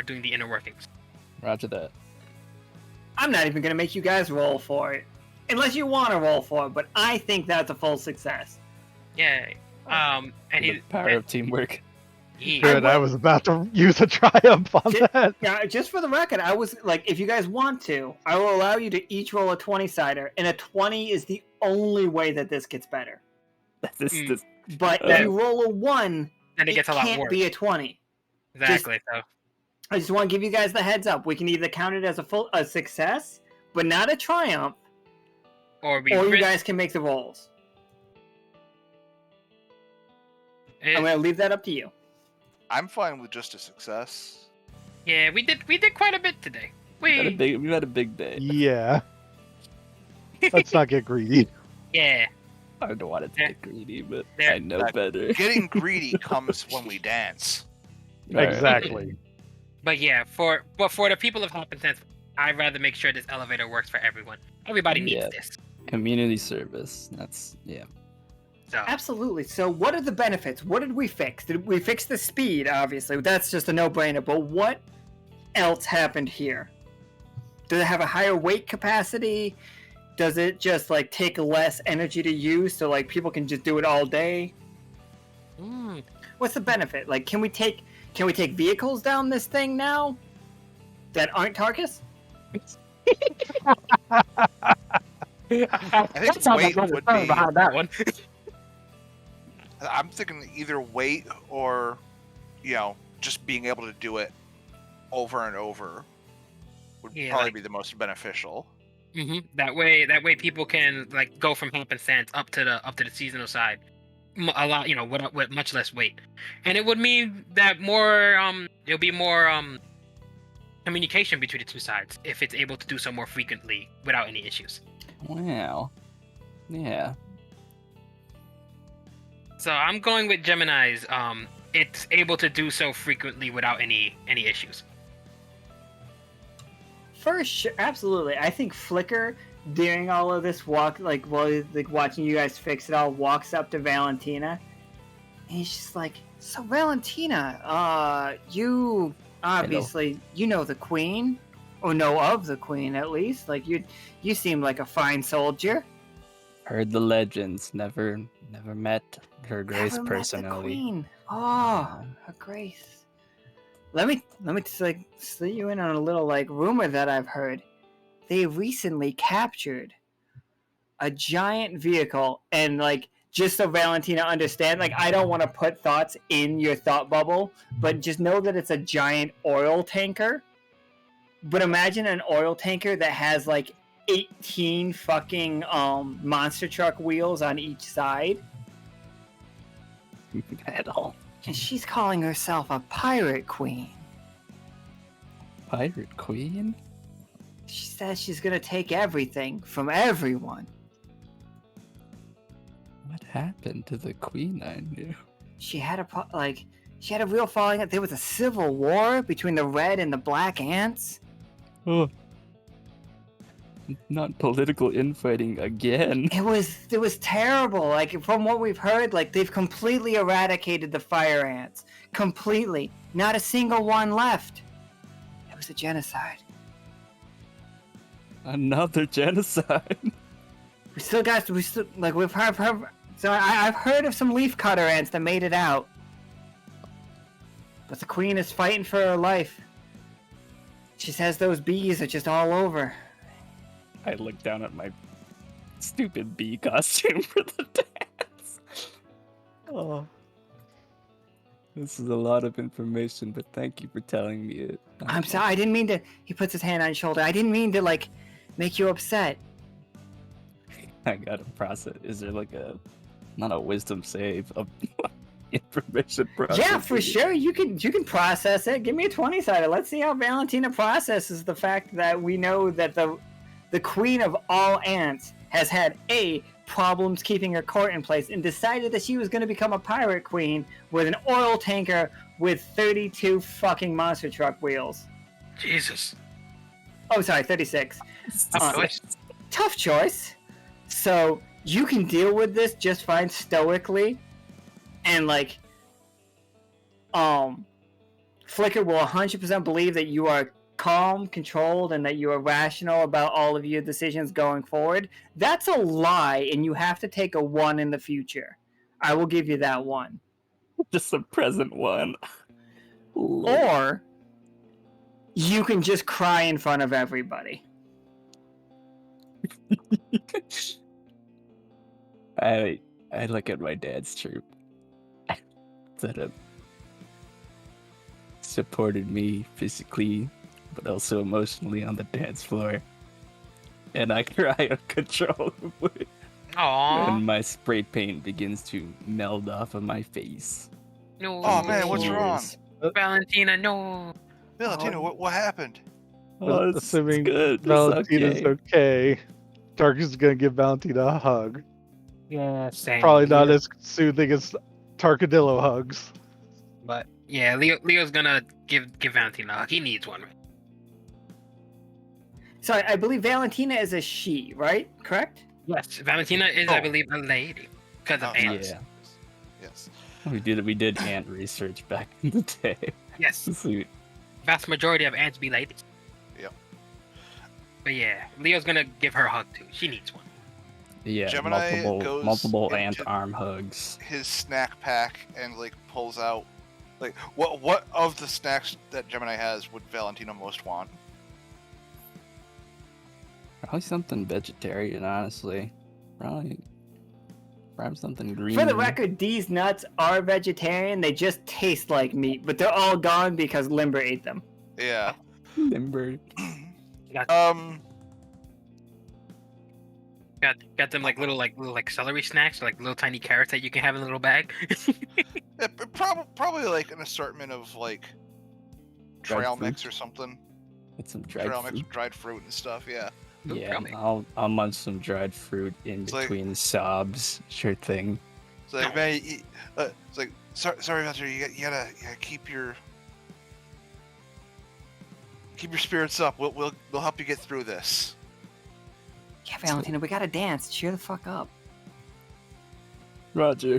doing the inner workings. Roger that. I'm not even going to make you guys roll for it. Unless you want to roll for it, but I think that's a full success. Yeah. And The power of teamwork. Good, I was about to use a triumph on that. Yeah, just for the record, I was like, if you guys want to, I will allow you to each roll a 20-sider, and a 20 is the only way that this gets better. But if you roll a 1, then it gets a lot can't worse. be a 20. Exactly. I just want to give you guys the heads up. We can either count it as a success, but not a triumph, or you guys can make the rolls. I'm going to leave that up to you. I'm fine with just a success. Yeah, we did quite a bit today. We had a big day. Yeah. Let's not get greedy. Yeah. I don't want to get greedy, but There- I know better. Getting greedy comes when we dance. Exactly. But yeah, for the people of Happenstance, I'd rather make sure this elevator works for everyone. Everybody needs this. Community service. So Absolutely. So what are the benefits? What did we fix? Did we fix the speed, obviously? That's just a no-brainer. But what else happened here? Does it have a higher weight capacity? Does it just like take less energy to use so like people can just do it all day? What's the benefit? Like, can we take vehicles down this thing now that aren't Tarkus? I think weight would be behind that one. I'm thinking either weight or, just being able to do it over and over would probably be the most beneficial. That way people can like go from Happenstance up to the seasonal side, a lot, with much less weight, and it would mean that there'll be more communication between the two sides if it's able to do so more frequently without any issues. Wow. Yeah. So I'm going with Gemini's. It's able to do so frequently without any issues. For sure, absolutely. I think Flicker, during all of this watching you guys fix it all, walks up to Valentina, and he's just like, "So Valentina, you obviously you know the Queen, or know of the Queen at least. Like you seem like a fine soldier." Heard the legends. Never met her grace Never met personally. the Queen. Oh, her grace. Let me just like let you in on a little like rumor that I've heard. They recently captured a giant vehicle, and like just so Valentina understand, like I don't want to put thoughts in your thought bubble, but just know that it's a giant oil tanker. But imagine an oil tanker that has like 18 fucking monster truck wheels on each side. At all. And she's calling herself a pirate queen. Pirate queen? She says she's gonna take everything from everyone. What happened to the queen I knew? She had a real falling out. There was a civil war between the red and the black ants. Oh. Not political infighting again. It was terrible. Like, from what we've heard, like, they've completely eradicated the fire ants. Completely. Not a single one left. It was a genocide. Another genocide. We've heard, so I've heard of some leafcutter ants that made it out. But the queen is fighting for her life. She says those bees are just all over. I look down at my stupid bee costume for the dance. Oh. This is a lot of information, but thank you for telling me it. I'm sorry, I didn't mean to. He puts his hand on his shoulder. I didn't mean to, like, make you upset. I gotta process. Is there like not a wisdom save of information process? Yeah, for sure. You can process it. Give me a 20-sided. Let's see how Valentina processes the fact that we know that the queen of all ants has had problems keeping her court in place and decided that she was going to become a pirate queen with an oil tanker with 32 fucking monster truck wheels. Jesus. Oh, sorry, 36. Tough choice. Tough choice. So you can deal with this just fine stoically, and like, Flicker will 100% believe that you are calm, controlled, and that you are rational about all of your decisions going forward. That's a lie, and you have to take a 1 in the future. I will give you that 1. Just a present one. Or you can just cry in front of everybody. I look at my dad's troop that have supported me physically, but also emotionally on the dance floor, and I cry uncontrollably. Aww. And my spray paint begins to meld off of my face. No. Oh man, what's wrong? Valentina, no. Valentina, what happened? Oh, it's Assuming good. Valentina's okay. Dark is gonna give Valentina a hug. Yeah, same. Probably not as soothing as Tarkadillo hugs. But yeah, Leo's gonna give Valentina a hug. He needs one. So I believe Valentina is a she, right? Correct? Yes, Valentina is, I believe, a lady because of ants. Yeah. Yes. We did ant research back in the day. Yes, Sweet. vast majority of ants be ladies. Yep. But yeah, Leo's gonna give her a hug too. She needs one. Yeah, Gemini goes multiple ant into arm hugs. His snack pack and like pulls out like what of the snacks that Gemini has would Valentina most want? Probably something vegetarian, honestly. Probably something green. For the record, these nuts are vegetarian. They just taste like meat, but they're all gone because Limber ate them. Yeah. Limber. Got them like little celery snacks, like little tiny carrots that you can have in a little bag. Yeah, probably like an assortment of like trail mix or something. With some dried Trail fruit. mix, dried fruit and stuff. Yeah. Yeah, Probably. I'll munch some dried fruit in It's like- between sobs. Sure thing. It's like man, it's like sorry, Valentine, you gotta keep your spirits up. We'll help you get through this. Yeah, Valentina, we gotta dance. Cheer the fuck up. Roger.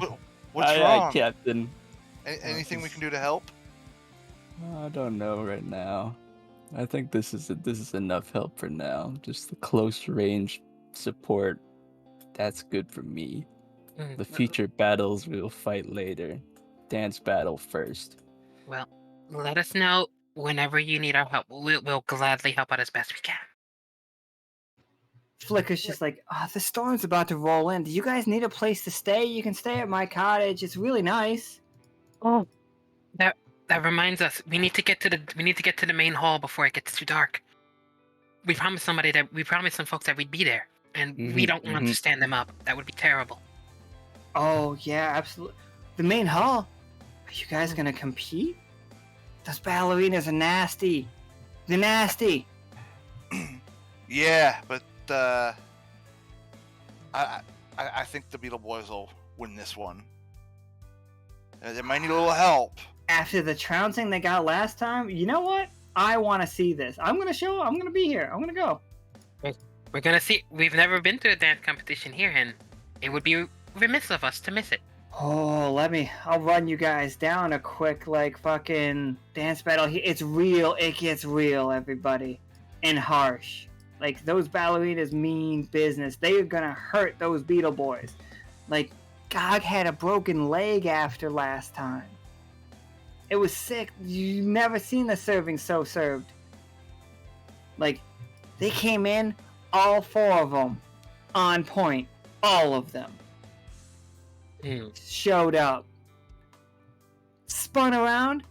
What's aye, wrong? Aye, Captain. Anything we can do to help? I don't know right now. I think this is enough help for now. Just the close range support. That's good for me. The future battles we'll fight later. Dance battle first. Well, let us know whenever you need our help. We'll gladly help out as best we can. Flicker's just like, the storm's about to roll in. Do you guys need a place to stay? You can stay at my cottage. It's really nice. Oh, that reminds us. We need to get to the main hall before it gets too dark. We promised some folks that we'd be there, and we don't want to stand them up. That would be terrible. Oh, yeah, absolutely. The main hall? Are you guys gonna compete? Those ballerinas are nasty. They're nasty. Yeah, but I think the Beetle Boys will win this one. They might need a little help. After the trouncing they got last time, you know what? I want to see this. I'm gonna show up. I'm gonna be here. I'm gonna go. We're gonna see. We've never been to a dance competition here, and it would be remiss of us to miss it. Oh, I'll run you guys down a quick, fucking dance battle. It's real. It gets real, everybody. And harsh. Like, those ballerinas mean business. They are gonna hurt those Beetle Boys. Like, Gog had a broken leg after last time. It was sick. You've never seen the serving so served. Like, they came in, all 4 of them, on point. All of them. Showed up. Spun around.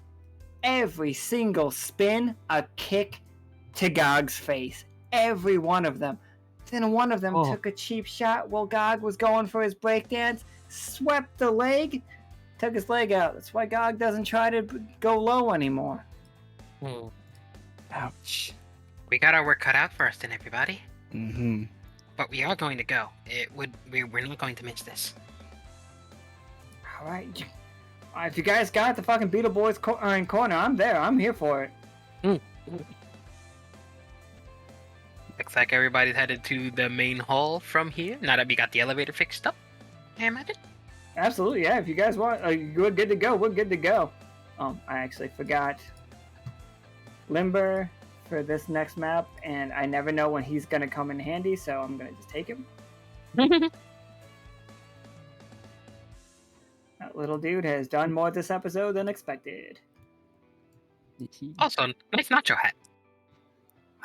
Every single spin, a kick to Gog's face. Every one of them. Then one of them took a cheap shot while Gog was going for his breakdance, swept the leg, took his leg out. That's why Gog doesn't try to go low anymore. Ouch. We got our work cut out for us, then, everybody. Mm-hmm. But we are going to go. We're not going to miss this. All right. If you guys got the fucking Beetle Boys in corner, I'm there. I'm here for it. Looks like everybody's headed to the main hall from here. Now that we got the elevator fixed up. I imagine. Absolutely, yeah. If you guys want, we're good to go. We're good to go. I actually forgot Limber for this next map, and I never know when he's gonna come in handy, so I'm gonna just take him. That little dude has done more this episode than expected. Also, nice nacho hat.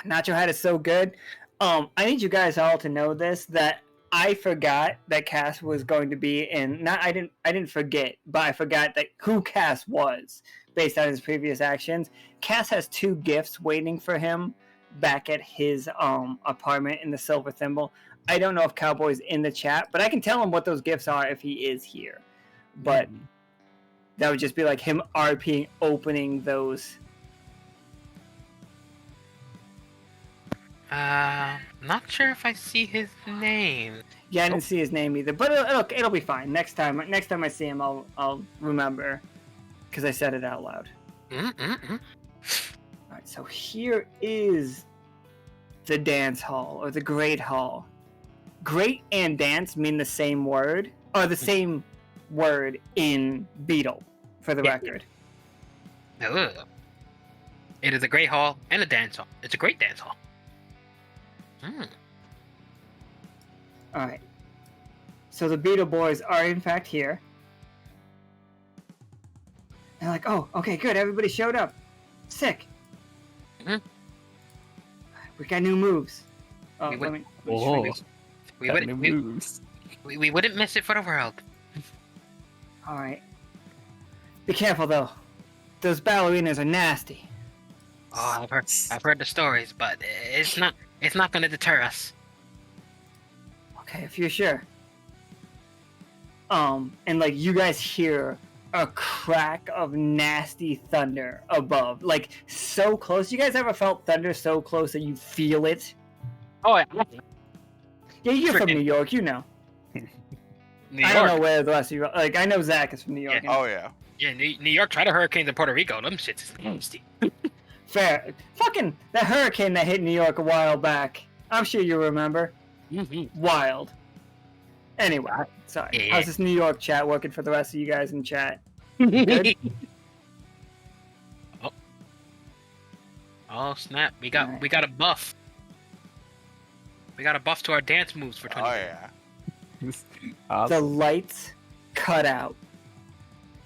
Nacho hat is so good. I need you guys all to know this, that I forgot that Cass was going to be in. I didn't forget, but I forgot that who Cass was based on his previous actions. Cass has 2 gifts waiting for him back at his apartment in the Silver Thimble. I don't know if Cowboy's in the chat, but I can tell him what those gifts are if he is here. But that would just be like him RPing opening those. Not sure if I see his name. Yeah, I didn't see his name either, but it'll be fine. Next time I see him, I'll remember, because I said it out loud. All right, so here is the dance hall, or the Great Hall. Great and dance mean the same word, or the same word in Beetle, for the record. Ugh. It is a great hall and a dance hall. It's a great dance hall. Alright. So the Beetle Boys are in fact here. They're like, oh, okay, good. Everybody showed up. Sick. We got new moves. Oh, We would- We wouldn't miss it for the world. Alright. Be careful though. Those ballerinas are nasty. Oh, I've heard the stories, but it's not going to deter us. Okay, if you're sure. And like you guys hear a crack of nasty thunder above, like so close. You guys ever felt thunder so close that you feel it? Oh, yeah. Yeah, you're from New York, you know. New I don't know York. where the rest of you. Like I know Zach is from New York. Yeah. Oh yeah. Yeah, New York. Try the hurricanes in Puerto Rico. Them shits is nasty. Fair. Fucking that hurricane that hit New York a while back. I'm sure you remember. Wild. Anyway, sorry. Yeah. How's this New York chat working for the rest of you guys in chat? Good? Oh snap! We got a buff. We got a buff to our dance moves for 20. Oh yeah. The lights cut out.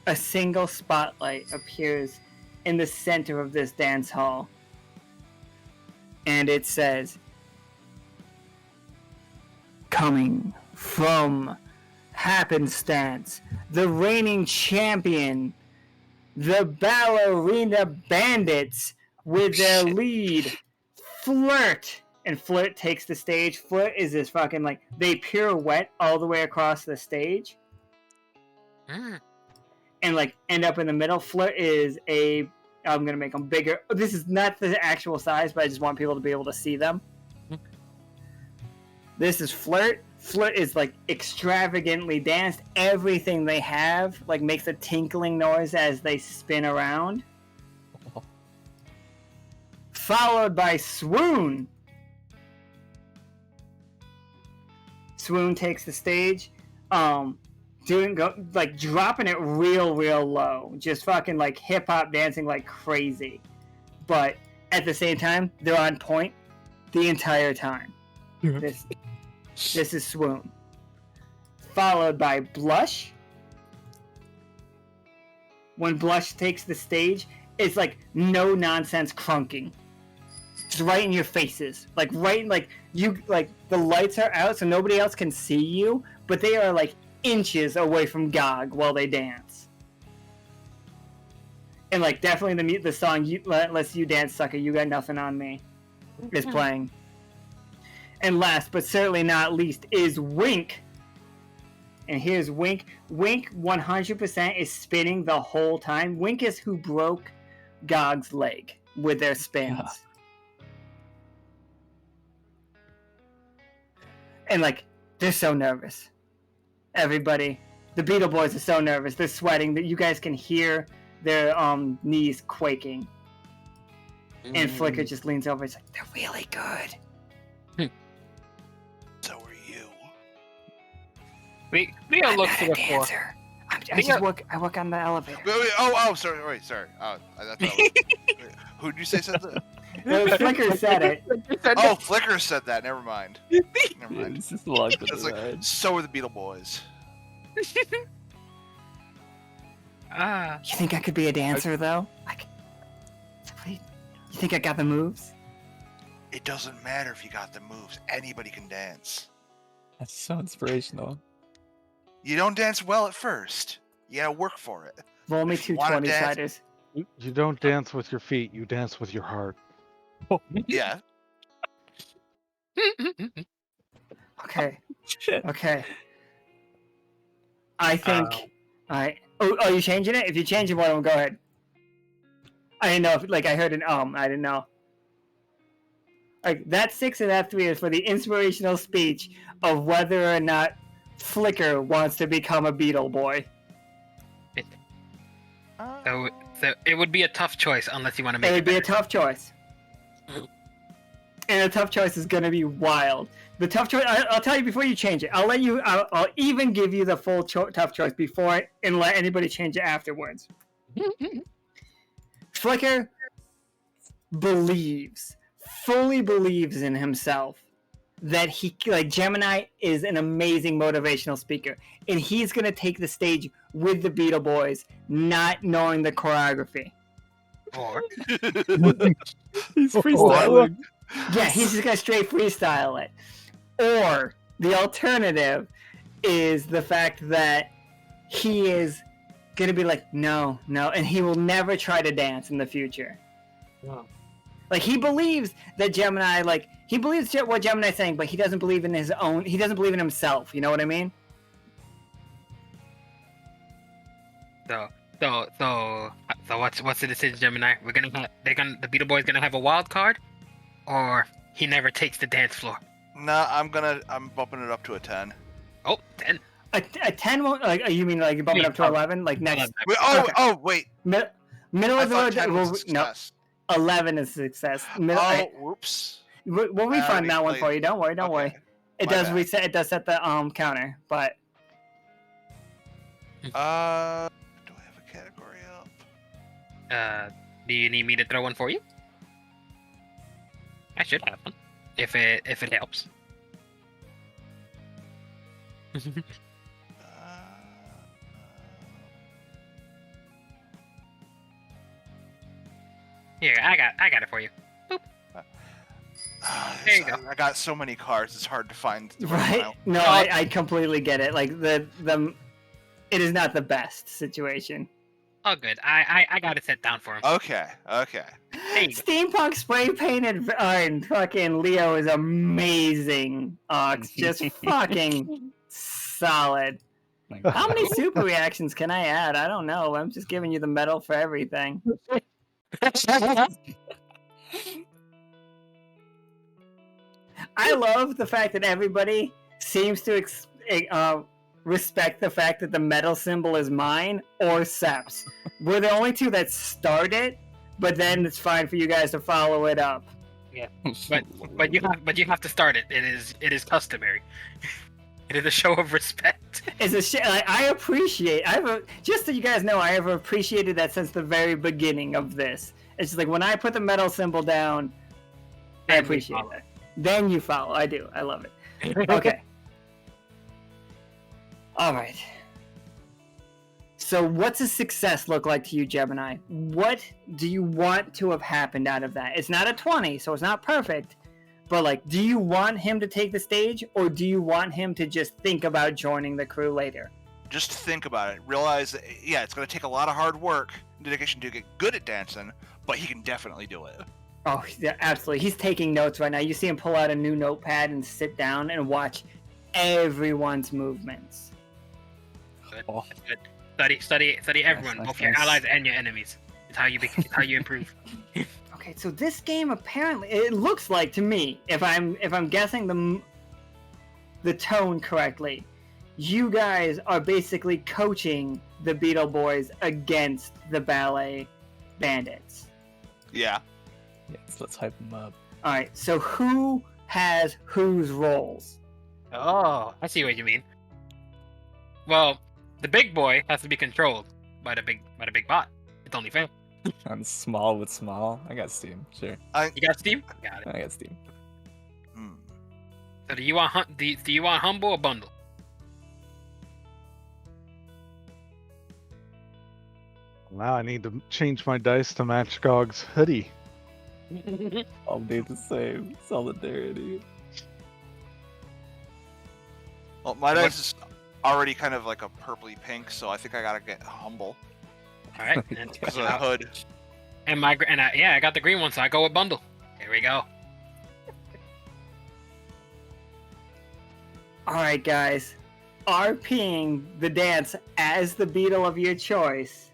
A single spotlight appears in the center of this dance hall. And it says, coming from happenstance, the reigning champion, the ballerina bandits with their lead, Flirt. And Flirt takes the stage. Flirt is this fucking, like, they pirouette all the way across the stage. And, like, end up in the middle. Flirt is I'm going to make them bigger. This is not the actual size, but I just want people to be able to see them. This is Flirt. Flirt is like extravagantly danced. Everything they have like makes a tinkling noise as they spin around. Followed by Swoon. Swoon takes the stage, dropping it real low, just fucking like hip hop dancing like crazy, but at the same time they're on point the entire time. This is Swoon. Followed by Blush. When Blush takes the stage, it's like no nonsense crunking. Just right in your faces, like the lights are out so nobody else can see you, but they are like inches away from Gog while they dance. And like definitely the song "Let's You Dance, Sucker, You Got Nothing on Me" is playing. And last but certainly not least is Wink. And here's Wink. Wink 100% is spinning the whole time. Wink is who broke Gog's leg with their spins. Yeah. And like, they're so nervous. Everybody, the Beetle Boys are so nervous. They're sweating. That you guys can hear their knees quaking. And Flicker just leans over. It's like, they're really good. So are you. Leo looks to the floor. I work on the elevator. Wait, sorry. I thought who did you say said that? Flicker said it. Oh, Flicker said that. Never mind. It's just It's like, so are the Beetle Boys. You think I could be a dancer, though? You think I got the moves? It doesn't matter if you got the moves. Anybody can dance. That's so inspirational. You don't dance well at first. You gotta work for it. Roll me 2 20-siders. You don't dance with your feet. You dance with your heart. Yeah. Okay. I think. Alright. Oh, are you changing it? If you change it, one of them, go ahead. I didn't know if, like, I heard an I didn't know. Like, that 6 and that 3 is for the inspirational speech of whether or not Flicker wants to become a Beetle Boy. So it would be a tough choice unless you want to make it. It would be a tough choice. And the tough choice is going to be wild. The tough choice, I'll tell you before you change it. I'll even give you the full tough choice before and let anybody change it afterwards. Flicker fully believes in himself that Gemini is an amazing motivational speaker. And he's going to take the stage with the Beetle Boys, not knowing the choreography. Or he's freestyling. Yeah, he's just gonna straight freestyle it. Or the alternative is the fact that he is gonna be like, no, and he will never try to dance in the future. Wow. Like, he believes that Gemini, he believes what Gemini's saying, but he doesn't believe in he doesn't believe in himself, you know what I mean? So what's the decision, Gemini? The Beetle Boy's gonna have a wild card, or he never takes the dance floor. Nah, I'm bumping it up to a 10. Oh, 10. A 10 won't, you mean you're bumping it up to 11? Like next? Wait, wait. Middle of the road. 10 was a success. No, 11 is success. Whoops. We'll refund that one for you. Don't worry. Okay. It does reset. It does set the counter, but. Do I have a category up? Do you need me to throw one for you? I should have one, if it helps. Here, I got it for you. Boop. There you go. I got so many cards; it's hard to find. Right? No, I completely get it. Like it is not the best situation. Oh, good. I got it set down for him. Okay. Steampunk spray painted fucking Leo is amazing. Awks, just fucking solid. How many super reactions can I add? I don't know. I'm just giving you the medal for everything. I love the fact that everybody seems to respect the fact that the metal symbol is mine or Sep's. We're the only two that start it, but then it's fine for you guys to follow it up. Yeah, but you have to start it. It is customary. It is a show of respect. I appreciate. Just so you guys know, I have appreciated that since the very beginning of this. It's just like when I put the metal symbol down, I appreciate that. Then you follow. I do. I love it. Okay. All right. So, what's a success look like to you, Gemini? What do you want to have happened out of that? It's not a 20, so it's not perfect. But, like, do you want him to take the stage, or do you want him to just think about joining the crew later? Just think about it. Realize that, yeah, it's going to take a lot of hard work and dedication to get good at dancing, but he can definitely do it. Oh, yeah, absolutely. He's taking notes right now. You see him pull out a new notepad and sit down and watch everyone's movements. Good. That's good. Study everyone, both your allies and your enemies. It's how you improve. Okay, so this game apparently it looks like to me, if I'm guessing the tone correctly, you guys are basically coaching the Beetle Boys against the Ballet Bandits. Yeah. Yes, let's hype them up. All right, so who has whose roles? Oh, I see what you mean. Well, the big boy has to be controlled by the big bot. It's only fair. I'm small with small. I got Steam, sure. You got Steam? Got it. I got Steam. So do you want humble or bundle? Now I need to change my dice to match Gog's hoodie. I'll be the same. Solidarity. Well, my dice is already kind of like a purpley pink, so I think I gotta get humble. All right. Because of the hood. I got the green one, so I go with bundle. Here we go. All right, guys. RPing the dance as the Beetle of your choice.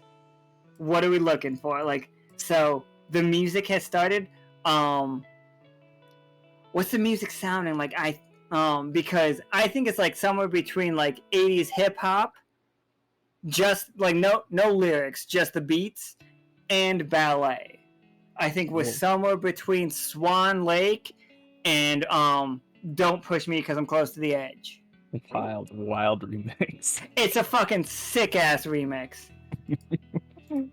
What are we looking for? Like, so the music has started. What's the music sounding like? Because I think it's like somewhere between like 80s hip hop, just like no lyrics, just the beats, and ballet. I think we're somewhere between Swan Lake and Don't Push Me Because I'm Close to the Edge. Wild remix. It's a fucking sick ass remix. All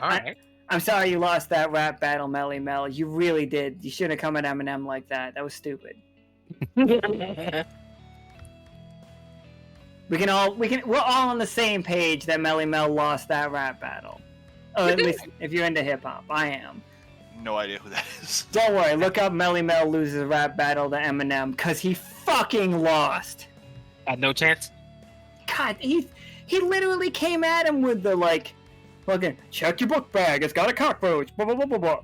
right. I'm sorry you lost that rap battle, Melly Mel. You really did. You shouldn't have come at Eminem like that. That was stupid. We're all on the same page that Melly Mel lost that rap battle. Oh, at least if you're into hip hop, I am. No idea who that is. Don't worry, look up Melly Mel loses a rap battle to Eminem, because he fucking lost. Had no chance. God, he literally came at him with the like, fucking check your book bag, it's got a cockroach. Blah blah blah blah blah.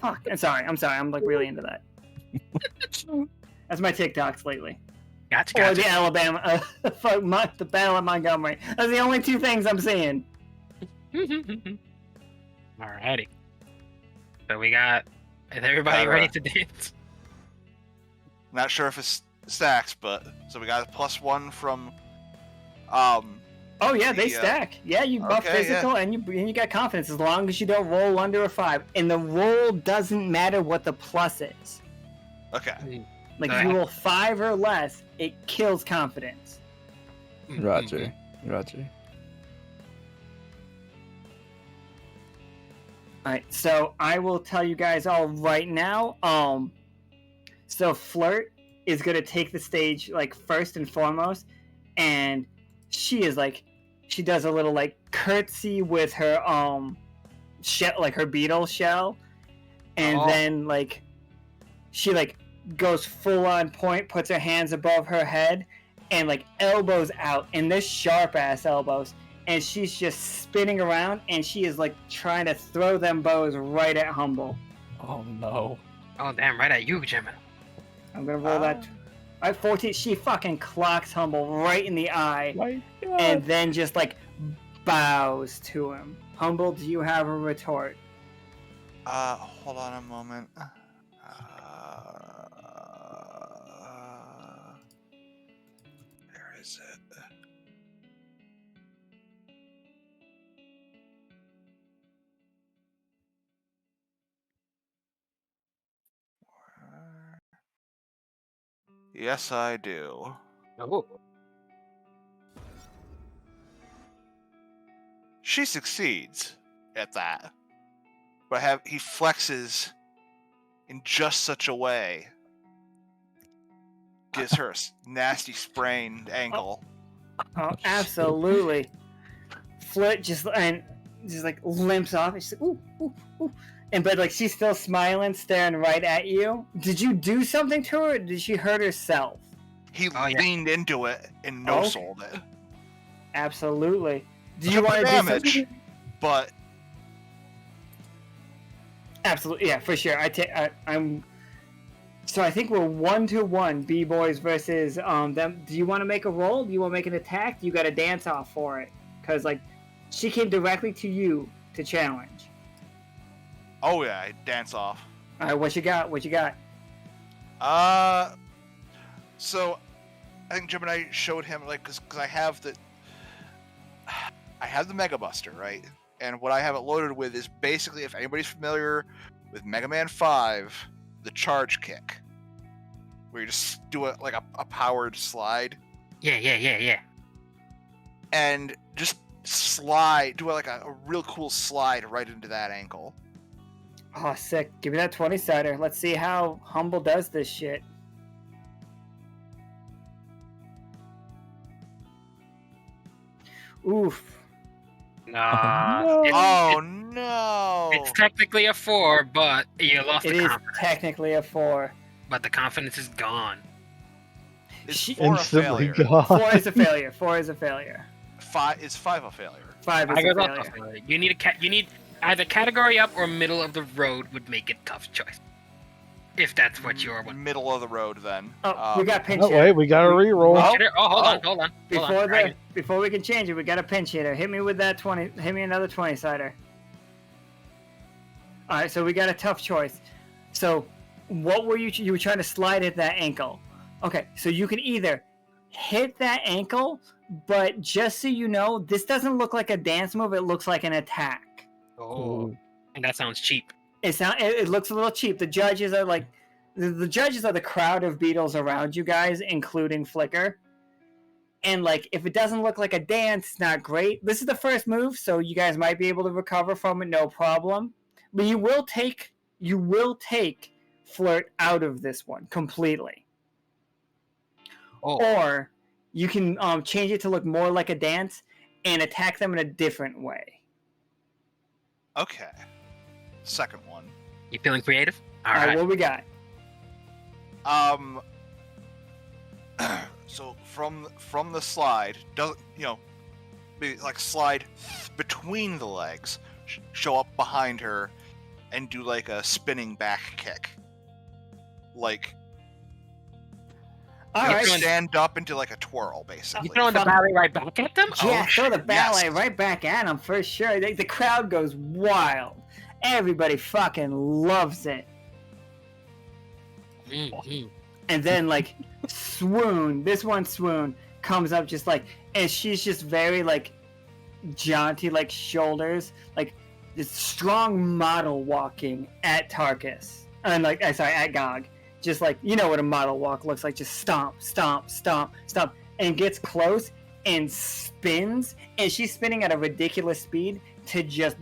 Fuck, I'm sorry, I'm like really into that. That's my TikToks lately. Gotcha. Or the Alabama, the Battle of Montgomery. That's the only two things I'm seeing. Alrighty. So we got. Is everybody ready to dance? Not sure if it's stacks, but so we got a +1 from. Oh yeah, they stack. Yeah, you buff physical and you got confidence as long as you don't roll under a 5. And the roll doesn't matter what the plus is. Okay. Like if you roll 5 or less, it kills confidence. Roger. Alright, so I will tell you guys all right now. So Flirt is gonna take the stage like first and foremost, and she does a little like curtsy with her shell, like her beetle shell, and then like she like goes full on point, puts her hands above her head, and like elbows out, and this sharp ass elbows, and she's just spinning around, and she is like trying to throw them bows right at Humble. Oh no. Oh damn! Right at you, Gemini. I'm gonna roll that. 14. She fucking clocks Humble right in the eye, and then just like bows to him. Humble, do you have a retort? Hold on a moment. is it? Yes, I do. Oh. She succeeds at that, but he flexes in just such a way, gives her a nasty sprained ankle. Oh, absolutely. Flirt just like limps off. And she's like, ooh, ooh, ooh. And but like she's still smiling, staring right at you. Did you do something to her, or did she hurt herself? He leaned into it and no-sold it. Absolutely. Do you want to do damage? something? But absolutely, yeah, for sure. I'm. So I think we're 1-1, B-boys versus them. Do you want to make a roll? Do you want to make an attack? You got to dance off for it, because like she came directly to you to challenge. Oh yeah, dance off. All right, what you got? What you got? So I think Gemini showed him like because I have the Mega Buster, right? And what I have it loaded with is basically, if anybody's familiar with Mega Man 5, the charge kick, where you just do it like a powered slide. Yeah. And just do like a real cool slide right into that ankle. Oh, sick. Give me that 20-sider. Let's see how Humble does this shit. Oof. Nah. No. Oh no! It's technically a 4, but you lost It the is confidence. technically a 4. But the confidence is gone. It's She- 4 a Instantly failure. gone. 4 is a failure. 4 is a failure. 5 is 5 a failure. 5 is I a goes failure. also failure. You need either category up or middle of the road would make it tough choice. If that's what you're wanting. Middle of the road then. Oh, we got pinch Oh, hitter. wait, we got a reroll. Well, Hold on. Before we can change it, we got a pinch hitter. Hit me with that 20. Hit me another 20-sider. All right, so we got a tough choice. So, what were you were trying to slide at that ankle? Okay, so you can either hit that ankle, but just so you know, this doesn't look like a dance move. It looks like an attack. Oh, and that sounds cheap. It looks a little cheap. The judges are like, the judges are the crowd of beetles around you guys, including Flicker. And like, if it doesn't look like a dance, it's not great. This is the first move, so you guys might be able to recover from it, no problem. But you will take Flirt out of this one completely. Oh. Or you can change it to look more like a dance and attack them in a different way. Okay. Second one. You feeling creative? All right, what we got? So from the slide, doesn't maybe like slide between the legs, show up behind her, and do like a spinning back kick. Like All right. stand up into like a twirl, basically. You throwing the ballet right back at them? Yeah, throw the shit, ballet yes. right back at him for sure. The crowd goes wild. Everybody fucking loves it. Mm-hmm. And then like Swoon, this one Swoon comes up just like, and she's just very like jaunty, like shoulders, like this strong model walking at Tarkus, and like at Gog, just like, you know what a model walk looks like, just stomp, stomp, stomp, stomp, and gets close and spins, and she's spinning at a ridiculous speed to just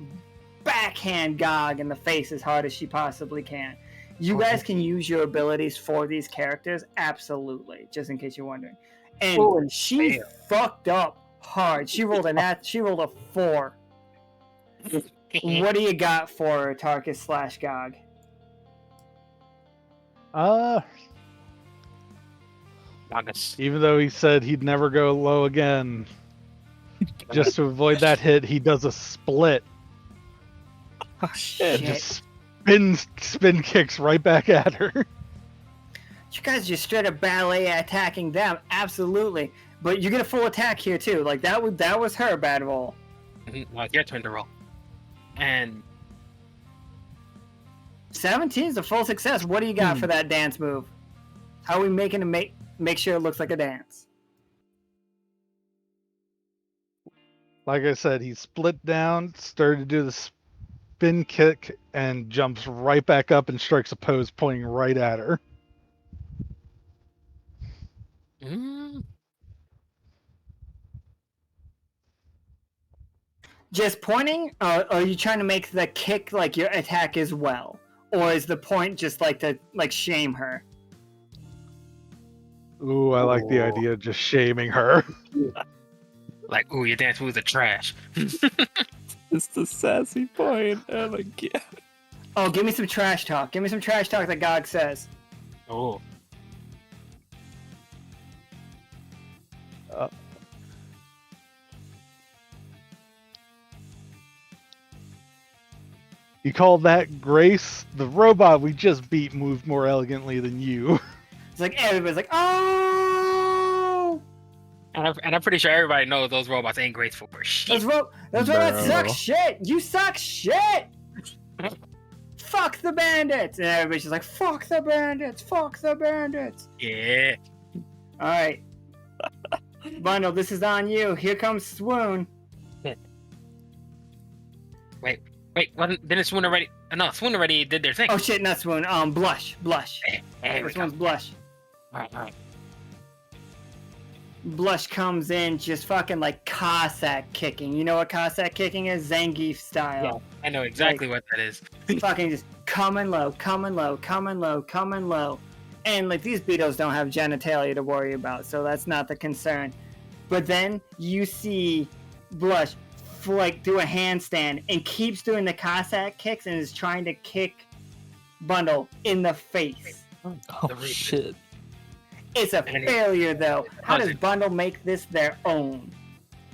backhand Gog in the face as hard as she possibly can. You guys can use your abilities for these characters, absolutely, just in case you're wondering. And she fucked up hard. She rolled a 4. What do you got for her, Tarkus / Gog? Even though he said he'd never go low again, just to avoid that hit, he does a split. Oh, shit. Just spin kicks right back at her. You guys just straight up ballet attacking them, absolutely. But you get a full attack here too. Like that was her bad roll. Well, it's your turn to roll. And 17 is a full success. What do you got for that dance move? How are we making to make sure it looks like a dance? Like I said, he split down, started to do the spin kick, and jumps right back up and strikes a pose pointing right at her. Mm. Just pointing, or are you trying to make the kick like your attack as well? Or is the point just like to like shame her? Ooh, I like the idea of just shaming her. Like, ooh, your dance moves are trash. It's the sassy point. Oh my god. Oh, give me some trash talk. Give me some trash talk that Gog says. Oh. You call that grace? The robot we just beat moved more elegantly than you. It's like everybody's like, oh! And I'm pretty sure everybody knows those robots ain't graceful for shit. Those robots suck Bro. shit! You suck shit! Fuck the bandits! And everybody's just like, fuck the bandits! Fuck the bandits! Yeah. Alright. Bundle, this is on you. Here comes Swoon. Wait, didn't Swoon already? No, Swoon already did their thing. Oh shit, not Swoon. Blush. Hey, we This go. one's Blush. Alright. Blush comes in just fucking like Cossack kicking. You know what Cossack kicking is? Zangief Yeah, style. I know exactly what that is. Fucking just coming low, coming low, coming low, coming low. And like these beetles don't have genitalia to worry about, so that's not the concern. But then you see Blush like do a handstand and keeps doing the Cossack kicks and is trying to kick Bundle in the face. Oh The reason. shit. It's a And he- failure though. How does Does it? Bundle make this their own?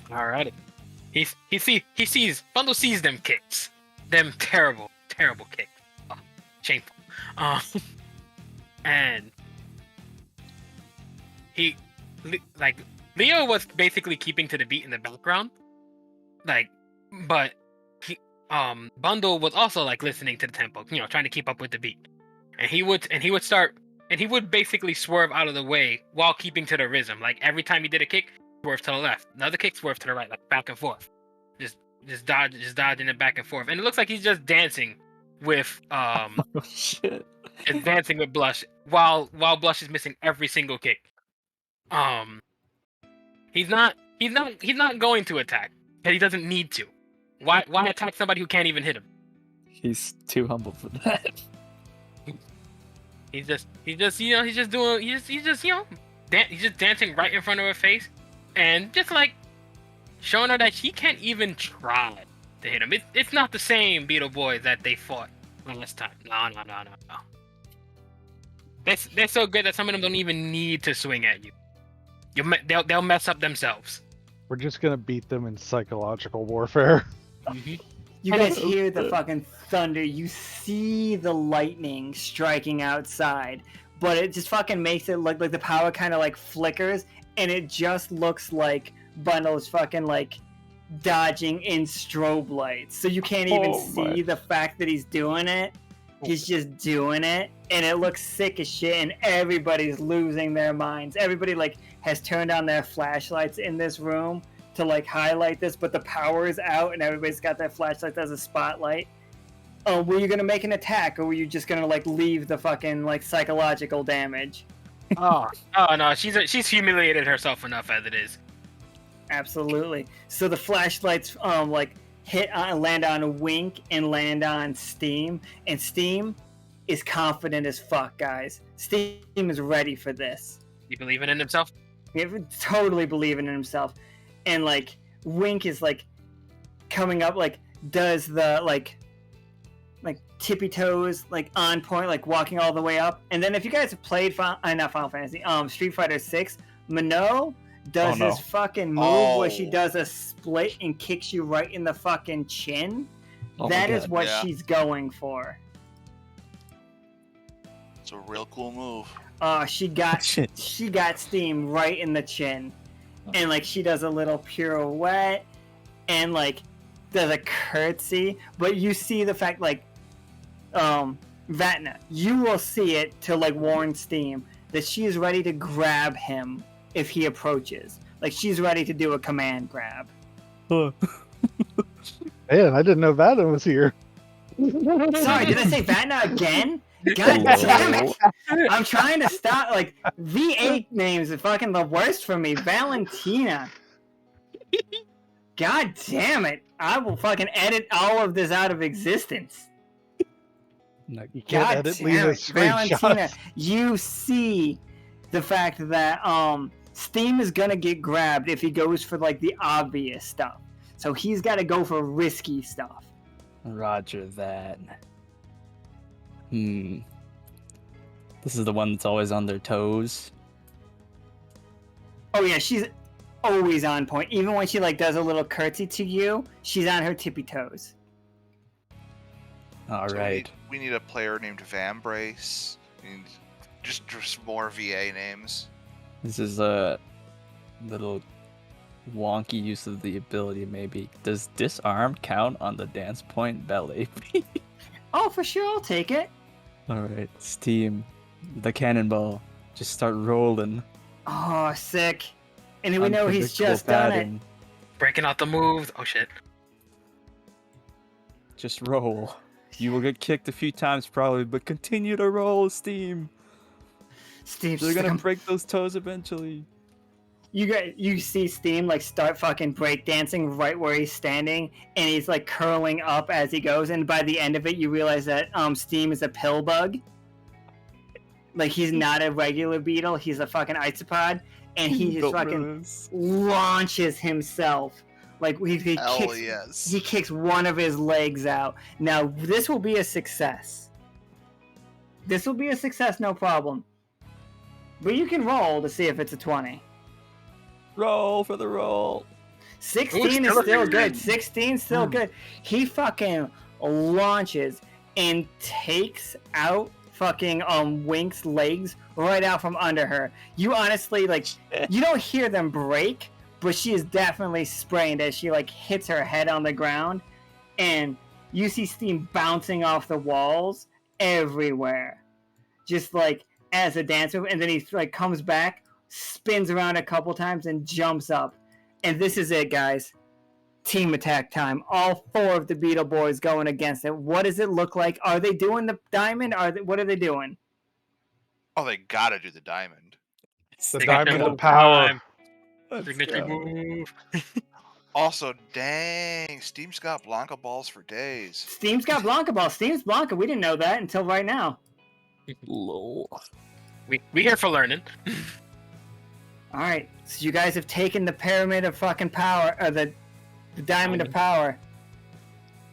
Alrighty. He sees Bundle sees them kicks. Them terrible kicks. Oh, shameful. And like Leo was basically keeping to the beat in the background. Like, but Bundle was also like listening to the tempo, trying to keep up with the beat. And he would basically swerve out of the way while keeping to the rhythm. Like every time he did a kick, swerve to the left. Another kick, swerve to the right, like back and forth. Just dodging it back and forth. And it looks like he's just dancing with Oh shit. advancing with Blush while Blush is missing every single kick. He's not going to attack, because he doesn't need to. Why attack somebody who can't even hit him? He's too humble for that. He's just dancing right in front of her face, and just like showing her that he can't even try to hit him. It's not the same Beetle Boys that they fought last time. No. They're so good that some of them don't even need to swing at you. They'll mess up themselves. We're just gonna beat them in psychological warfare. You guys hear the fucking thunder. You see the lightning striking outside, but it just fucking makes it look like the power kind of like flickers, and it just looks like Bundle's fucking like dodging in strobe lights. So you can't even see the fact that he's doing it. He's just doing it, and it looks sick as shit, and everybody's losing their minds. Everybody like has turned on their flashlights in this room to like highlight this, but the power is out, and everybody's got their flashlight as a spotlight. Were you gonna make an attack, or were you just gonna like leave the fucking like psychological damage? Oh no, she's humiliated herself enough as it is. Absolutely. So the flashlights like hit on, land on Wink and land on Steam, and Steam is confident as fuck, guys. Steam is ready for this. You believing in himself? He totally believing in himself, and like Wink is like coming up, like does the like tippy toes, like on point, like walking all the way up. And then if you guys have played not Final Fantasy, Street Fighter 6, Minot does this fucking move where she does a split and kicks you right in the fucking chin. Oh That my is God. what Yeah. she's going for. It's a real cool move. She got Steam right in the chin, and like she does a little pirouette and like does a curtsy. But you see the fact, like Vatna, you will see it to like warn Steam that she is ready to grab him if he approaches. Like she's ready to do a command grab. Huh. Man, I didn't know Vaden was here. Sorry, did I say Vatna again? God damn it! I'm trying to stop. Like, V8 names are fucking the worst for me. Valentina. God damn it! I will fucking edit all of this out of existence. You can't God edit damn Lena's it, Valentina! screenshots. You see the fact that Steam is gonna get grabbed if he goes for like the obvious stuff. So he's got to go for risky stuff. Roger that. This is the one that's always on their toes. Oh yeah, she's always on point. Even when she like does a little curtsy to you, she's on her tippy toes. All So right. we need a player named Vambrace. We need just more VA names. This is a little wonky use of the ability, maybe. Does disarm count on the dance point ballet? Oh, for sure, I'll take it. Alright, Steam, the cannonball. Just start rolling. Oh, sick. And we know he's Unpredictable just done it. pattern. Breaking out the moves. Oh shit. Just roll. You will get kicked a few times probably, but continue to roll, Steam. Steve's They're gonna like, break those toes eventually. you see Steam like start fucking breakdancing right where he's standing, and he's like curling up as he goes. And by the end of it, you realize that Steam is a pill bug. Like he's not a regular beetle; he's a fucking isopod, and he just Don't fucking realize. launches himself. Like he Hell kicks, yes. he kicks one of his legs out. Now this will be a success. This will be a success, no problem. But you can roll to see if it's a 20. Roll for the roll. 16 is still good. 16 still good. He fucking launches and takes out fucking Wink's legs right out from under her. You honestly like you don't hear them break, but she is definitely sprained as she like hits her head on the ground, and you see steam bouncing off the walls everywhere. Just like as a dance move, and then he like comes back, spins around a couple times, and jumps up. And this is it, guys. Team attack time. All four of the Beetle Boys going against it. What does it look like? Are they doing the diamond? What are they doing? Oh, they gotta do the diamond. The They got diamond their of power. time. Let's Signature go. move. Also, dang, Steam's got Blanca balls for days. Steam's got Blanca Ball. Steam's Blanca. We didn't know that until right now. Lol. We here for learning. All right. So you guys have taken the pyramid of fucking power, or the diamond of power.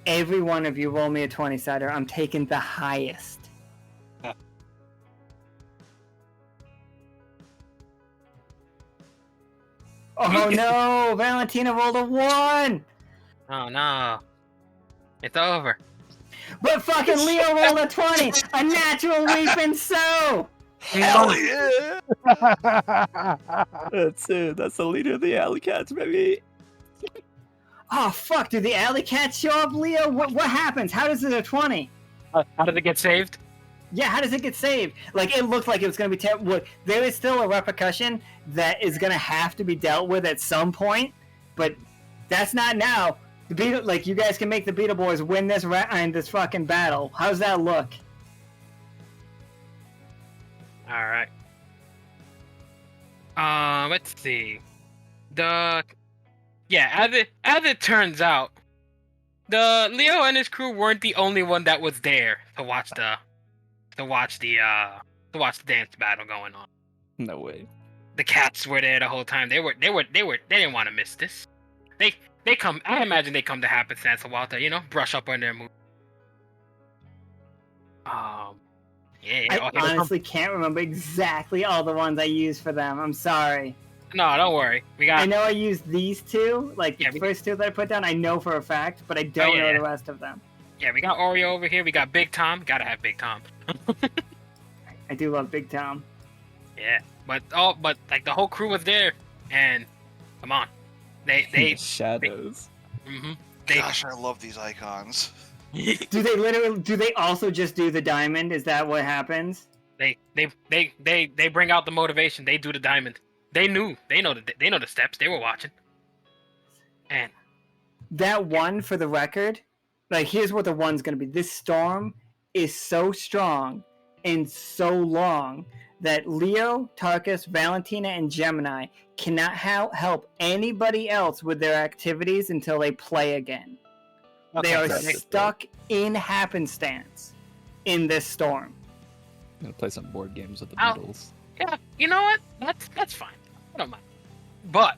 Every one of you roll me a 20-sider. I'm taking the highest. Oh no! Valentina rolled a 1! Oh no. It's over. But fucking Leo rolled a 20! A natural reap and sow! Hell yeah! That's it. That's the leader of the Alley Cats, baby. Oh fuck, did the alley cat show up, Leo? What happens? How does it a 20? How did it get saved? Yeah, how does it get saved? Like, it looked like it was going to be terrible. There is still a repercussion that is going to have to be dealt with at some point, but that's not now. The Beetle, like, you guys can make the Beetle Boys win this this fucking battle. How's that look? All right. Let's see. As it turns out, the Leo and his crew weren't the only one that was there to watch the dance battle going on. No way. The cats were there the whole time. They didn't want to miss this. They come. I imagine they come to happenstance a while to brush up on their move. Yeah. I honestly can't remember exactly all the ones I used for them. I'm sorry. No, don't worry. I know I used these two, like the Yeah, first two that I put down. I know for a fact, but I don't know the rest of them. Yeah, we got Oreo over here. We got Big Tom. Gotta have Big Tom. I do love Big Tom. Yeah, but like the whole crew was there, and come on, they shadows. Gosh, I love these icons. Do they also just do the diamond? Is that what happens? They bring out the motivation. They do the diamond. They know the steps. They were watching. And that one, for the record, like, here's what the one's going to be. This storm is so strong and so long that Leo, Tarkus, Valentina, and Gemini cannot help anybody else with their activities until they play again. They are stuck in happenstance in this storm. I'm gonna play some board games with the Beatles. Yeah, you know what? That's fine. I don't mind. But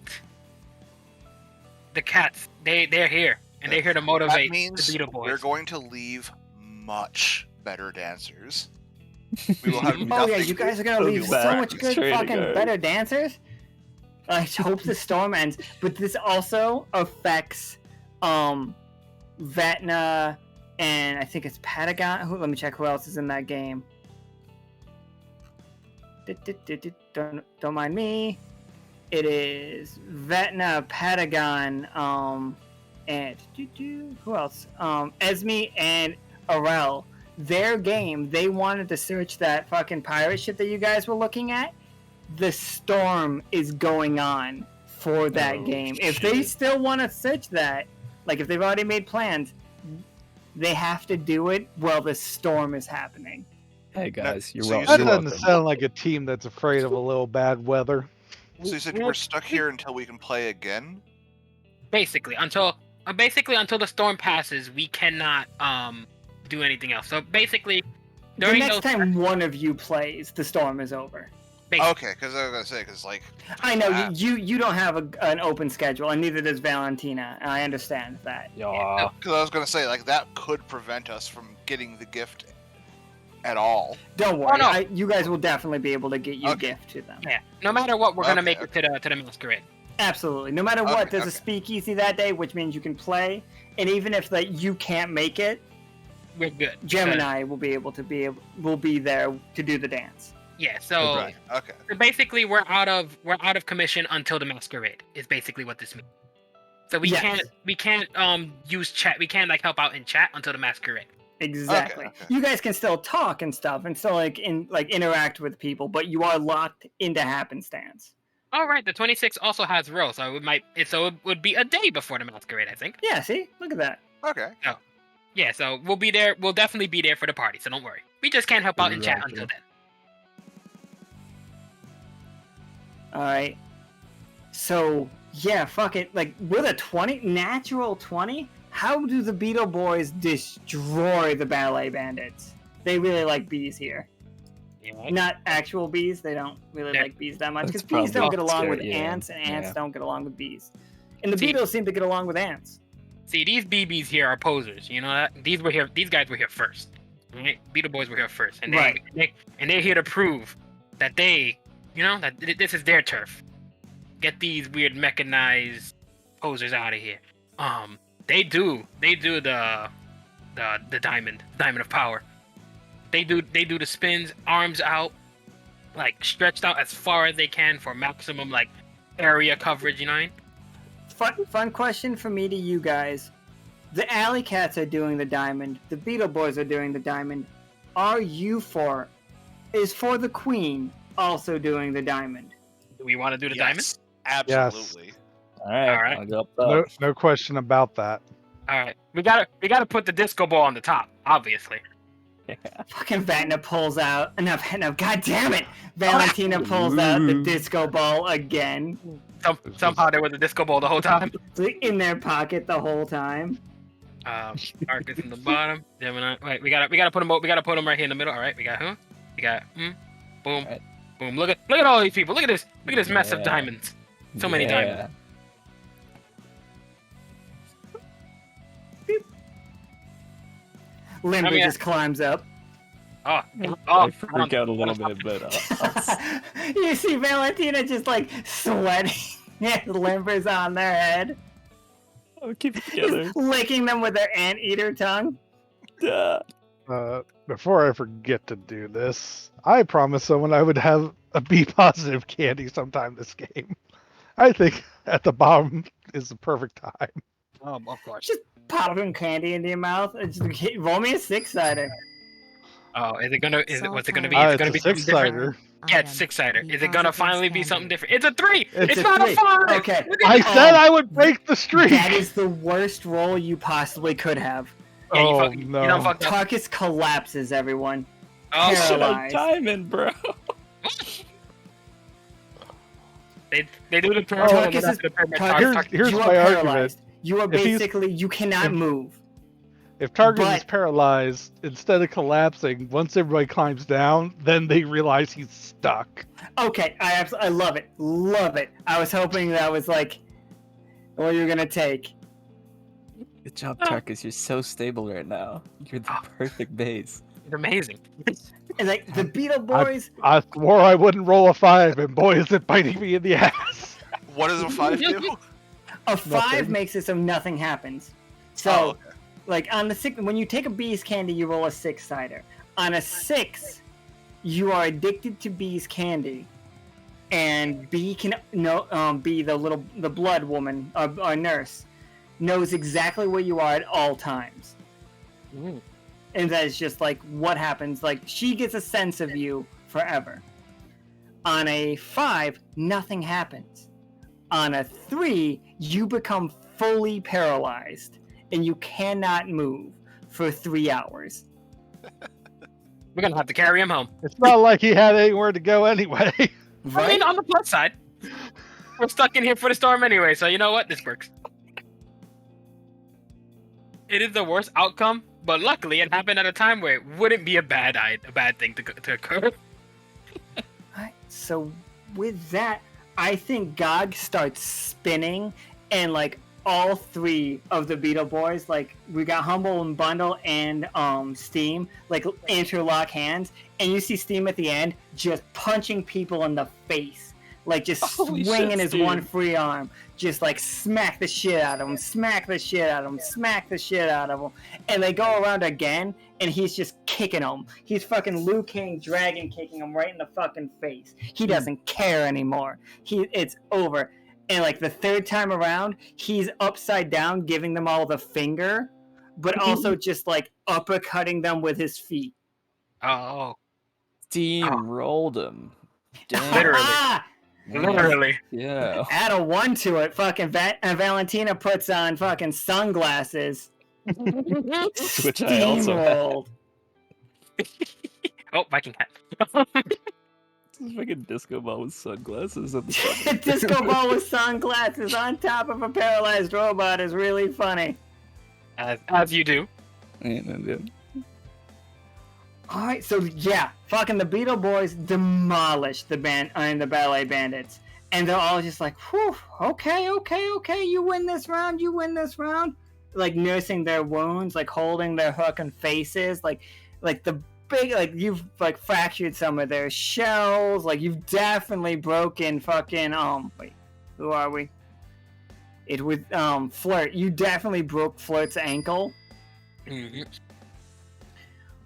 the cats, they're here, and they're here to motivate That means the Beetle Boys. we're going to leave much better dancers. We will have Oh yeah, you guys are gonna leave so much good Straight fucking to go. better dancers. I hope the storm ends, but this also affects Vetna and I think it's Patagon. Let me check who else is in that game. Don't mind me. It is Vetna, Patagon, and who else? Esme and Arel. Their game, they wanted to search that fucking pirate ship that you guys were looking at. The storm is going on for that game. If they still want to search that, like if they've already made plans, they have to do it while the storm is happening. Hey guys, you're So welcome. you That said- doesn't welcome. sound like a team that's afraid of a little bad weather. So you said we're stuck here until we can play again? Basically, until the storm passes, we cannot do anything else. So basically, The during next those time one of you plays, the storm is over. basically, Okay, because I was gonna say, because like, I know you don't have an open schedule, and neither does Valentina, and I understand that. Yeah. because I was gonna say like that could prevent us from getting the gift at all. Don't worry, no. you guys will definitely be able to get your Okay. gift to them. yeah. No matter what, we're gonna Okay, make it to the masquerade. Absolutely. No matter what, Okay, there's a okay. speakeasy that day, which means you can play. And even if like you can't make it, We're good. Gemini will be there to do the dance. Yeah. So, Right. Okay. so basically, we're out of commission until the masquerade. Is basically what this means. So we Yes. can't use chat. We can't like help out in chat until the masquerade. Exactly. Okay. You guys can still talk and stuff, and still interact with people, but you are locked into happenstance. All right. The 26th also has row, so it would be a day before the masquerade, I think. Yeah. See, look at that. Okay. Yeah. So we'll be there. We'll definitely be there for the party. So don't worry. We just can't help out in chat Roger. until then. All right. So yeah, fuck it. Like with a natural 20, how do the Beetle Boys destroy the ballet bandits? They really like bees here. Yeah. Not actual bees. They don't really Yeah. like bees that much That's because bees don't probably get along with scary, yeah. ants, and ants Yeah. don't get along with bees. And the See- beetles seem to get along with ants. See, these BBs here are posers. You know that these guys were here first. Right? Beetle Boys were here first, and Right. they're here to prove that this is their turf. Get these weird mechanized posers out of here. They do the diamond of power. They do the spins, arms out, like stretched out as far as they can for maximum like area coverage. You know what I mean? Fun question for me to you guys. The alley cats are doing the diamond. The Beetle Boys are doing the diamond. Is for the Queen also doing the diamond? Do we want to do the diamond? Yes, absolutely. All right. All right. I'll go up No question about that. All right, we gotta put the disco ball on the top, obviously. Fucking Valentina pulls out. No, god damn it! Valentina pulls out the disco ball again. Somehow there was a disco ball the whole time. It's like in their pocket the whole time. Arcus in the bottom. Gemini. Wait, we gotta put him right here in the middle. All right, we got who? We got boom, Alright. boom. Look at all these people. Look at this mess of Yeah. diamonds. So many diamonds. Limber I mean, just climbs up. Oh, I freak out a little bit, but You see Valentina just like sweating. Limber's on their head, I'll keep it together. just licking them with their anteater tongue. Duh. Before I forget to do this, I promised someone I would have a B positive candy sometime this game. I think at the bottom is the perfect time. of course. Just pop some candy into your mouth. Roll me a 6-sider. Oh, is it gonna? What's it gonna be? Ah, Is it it's gonna a be something different? six-sider. Yeah, it's six-sider. Is it gonna finally be something different? It's a 3. It's a not a 5. Okay. Look at I this. said I would break the streak. That is the worst roll you possibly could have. Yeah, you Oh fuck- no! You don't fuck up. Tarkus collapses, everyone. Oh, Paralyzed. Shut up, timing, bro. they do the turn. Tarkus is- Tarkus, Here's you are my argument. paralyzed. You are If he's- basically, you cannot if- move. If Target is But- paralyzed, instead of collapsing, once everybody climbs down, then they realize he's stuck. Okay, I love it. Love it. I was hoping that was like what you're gonna take. Good job, Tarkus. You're so stable right now. You're the perfect base. It's amazing. And like the Beetle Boys, I swore I wouldn't roll a 5, and boy, is it biting me in the ass. What does a 5 do? a 5 Nothing. makes it so nothing happens. So, Oh, okay. like on the 6, when you take a bee's candy, you roll a 6-sider. On a 6, you are addicted to bee's candy, and bee can be the blood woman, our nurse, knows exactly where you are at all times. Mm. And that is just like what happens. Like she gets a sense of you forever. On a 5, nothing happens. On a 3, you become fully paralyzed and you cannot move for 3 hours. We're gonna have to carry him home. It's not like he had anywhere to go anyway. I Right? mean, on the plus side, we're stuck in here for the storm anyway. So you know what? This works. It is the worst outcome, but luckily it happened at a time where it wouldn't be a bad thing to occur. Alright, so with that, I think Gog starts spinning, and like all 3 of the Beetle Boys, like we got Humble and Bundle and Steam, like interlock hands, and you see Steam at the end just punching people in the face, like just Holy swinging shit, his Steam. one free arm, just like smack the shit out of him, smack the shit out of him, smack the shit out of him, and they go around again, and he's just kicking them. He's fucking Liu Kang dragon kicking him right in the fucking face. He doesn't care anymore. It's over. And like the 3rd time around, he's upside down, giving them all the finger, but also just like uppercutting them with his feet. Oh, Steam rolled him. Damn. Literally. Ah! literally. Yeah. Add a 1 to it. Fucking Valentina puts on fucking sunglasses. Which I also have. Steamrolled. Oh, Viking hat. This fucking disco ball with sunglasses at the top. Disco ball with sunglasses on top of a paralyzed robot is really funny. As you do. Yeah. Alright, so yeah, fucking the Beetle Boys demolished the ballet bandits. And they're all just like, whew, okay, you win this round. Like nursing their wounds, like holding their fucking faces, like the big, like you've like fractured some of their shells, like you've definitely broken fucking wait, who are we? It was Flirt. You definitely broke Flirt's ankle. Mm-hmm.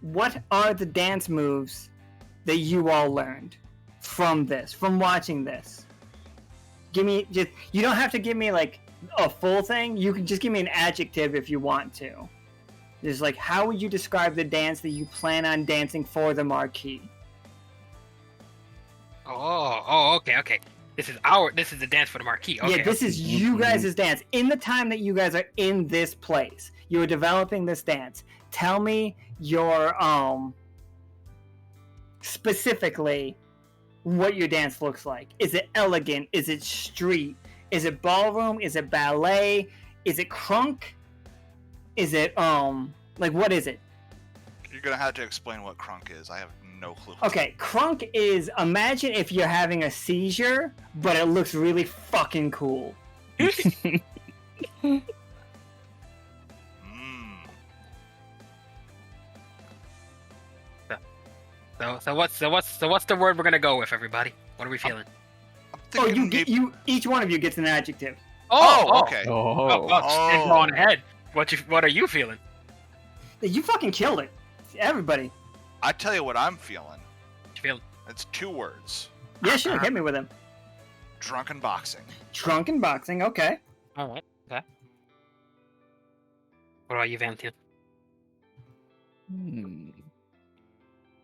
What are the dance moves that you all learned from watching this? You don't have to give me like a full thing. You can just give me an adjective if you want to. Just like, how would you describe the dance that you plan on dancing for the marquee? Okay. This is the dance for the marquee. Okay. Yeah, this is you guys' dance. In the time that you guys are in this place, you are developing this dance. Tell me your specifically what your dance looks like. Is it elegant? Is it street? Is it ballroom? Is it ballet? Is it crunk? Is it like what is it? You're gonna have to explain what crunk is. I have no clue. Okay, crunk is, imagine if you're having a seizure, but it looks really fucking cool. Mm. So what's the word we're gonna go with, everybody? What are we feeling? I'm Oh, thinking each one of you gets an adjective. okay. Oh. Go on ahead. What are you feeling? You fucking killed it. Everybody. I tell you what I'm feeling. What you feeling? It's 2 words. Yeah, sure, hit me with him. Drunken boxing. Drunken boxing, okay. All right. Okay. What about you, Valentina?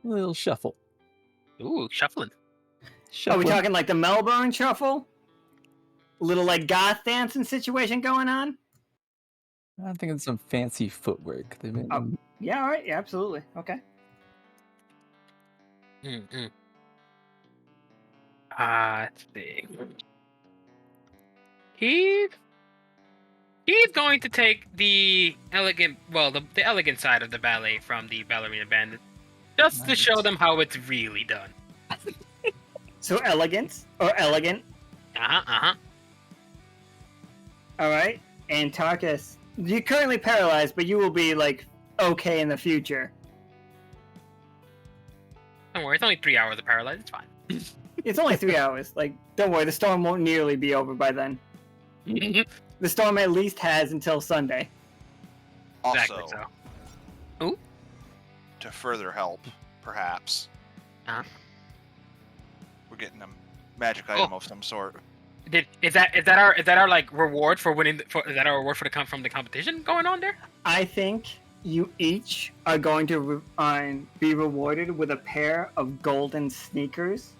A little shuffle. Ooh, shuffling. Are Shuffling. we talking like the Melbourne Shuffle? Little like goth dancing situation going on? I'm thinking some fancy footwork. They may- Oh. Yeah, all right. Yeah, absolutely. Okay. Mm-mm. Let's see. He's going to take the elegant, well, the elegant side of the ballet from the ballerina bandit, just to show Nice. them how it's really done. So elegant or elegant. All right. And Tarkus, you're currently paralyzed, but you will be like okay in the future. Don't worry, it's only 3 hours of paralyzed. It's fine. It's only 3 hours. Like, don't worry, the storm won't nearly be over by then. The storm at least has until Sunday. Also, Exactly so. to further help, perhaps, Uh-huh. we're getting a magic item of some sort. Is that our like reward for winning? Is that our reward for from the competition going on there? I think you each are going to be rewarded with a pair of golden sneakers.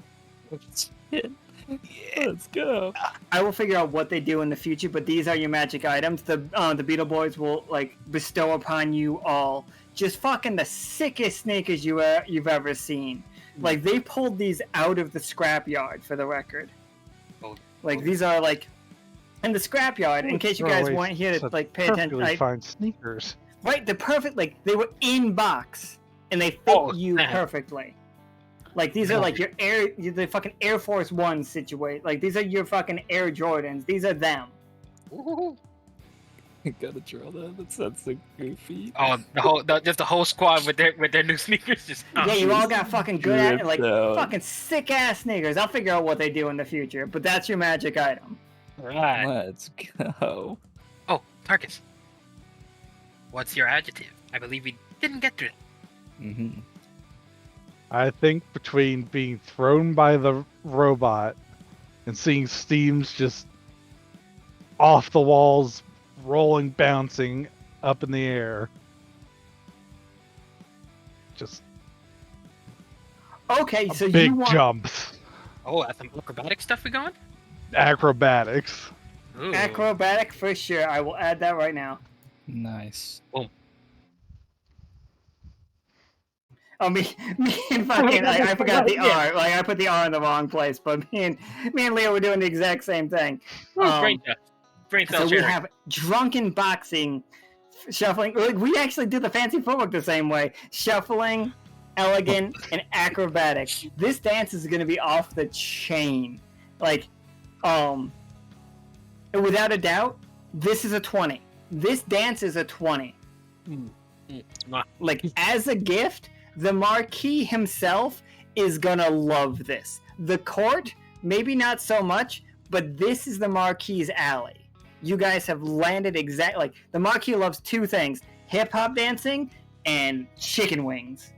Let's go. I will figure out what they do in the future, but these are your magic items. The Beetle Boys will like bestow upon you all just fucking the sickest sneakers you've ever seen. Like they pulled these out of the scrapyard, for the record. Oh. Like these are like in the scrapyard. In case you guys weren't here to Such like pay attention, perfectly fine sneakers. right? They're perfect. Like they were in box and they fit you snap. perfectly. Like these are like the fucking Air Force One situation. Like these are your fucking Air Jordans. These are them. Ooh. I gotta draw that. That sounds so goofy. Oh, just the whole squad with their new sneakers. Just Yeah, you all got fucking good at it, like Dripped out. fucking sick ass sneakers. I'll figure out what they do in the future, but that's your magic item. right. Let's go. Oh, Tarkus. What's your adjective? I believe we didn't get to it. Mm-hmm. I think between being thrown by the robot and seeing steams just off the walls, rolling, bouncing up in the air, just Okay, so big you want jumps, Oh, that's some acrobatic stuff we going? acrobatics. Ooh. acrobatic for sure. I will add that right now. Nice. Oh, me and fucking I forgot the R. Like I put the R in the wrong place, but me and Leo were doing the exact same thing. Great job. Great So job, we Jerry. have drunken boxing, shuffling. Like, we actually did the fancy footwork the same way: shuffling, elegant, and acrobatic. This dance is going to be off the chain. Like, without a doubt, this is a 20. This dance is a 20. Like, as a gift, the Marquis himself is gonna love this. The court, maybe not so much, but this is the Marquis's alley. You guys have landed exactly. Like, the Marquis loves two things: hip hop dancing and chicken wings.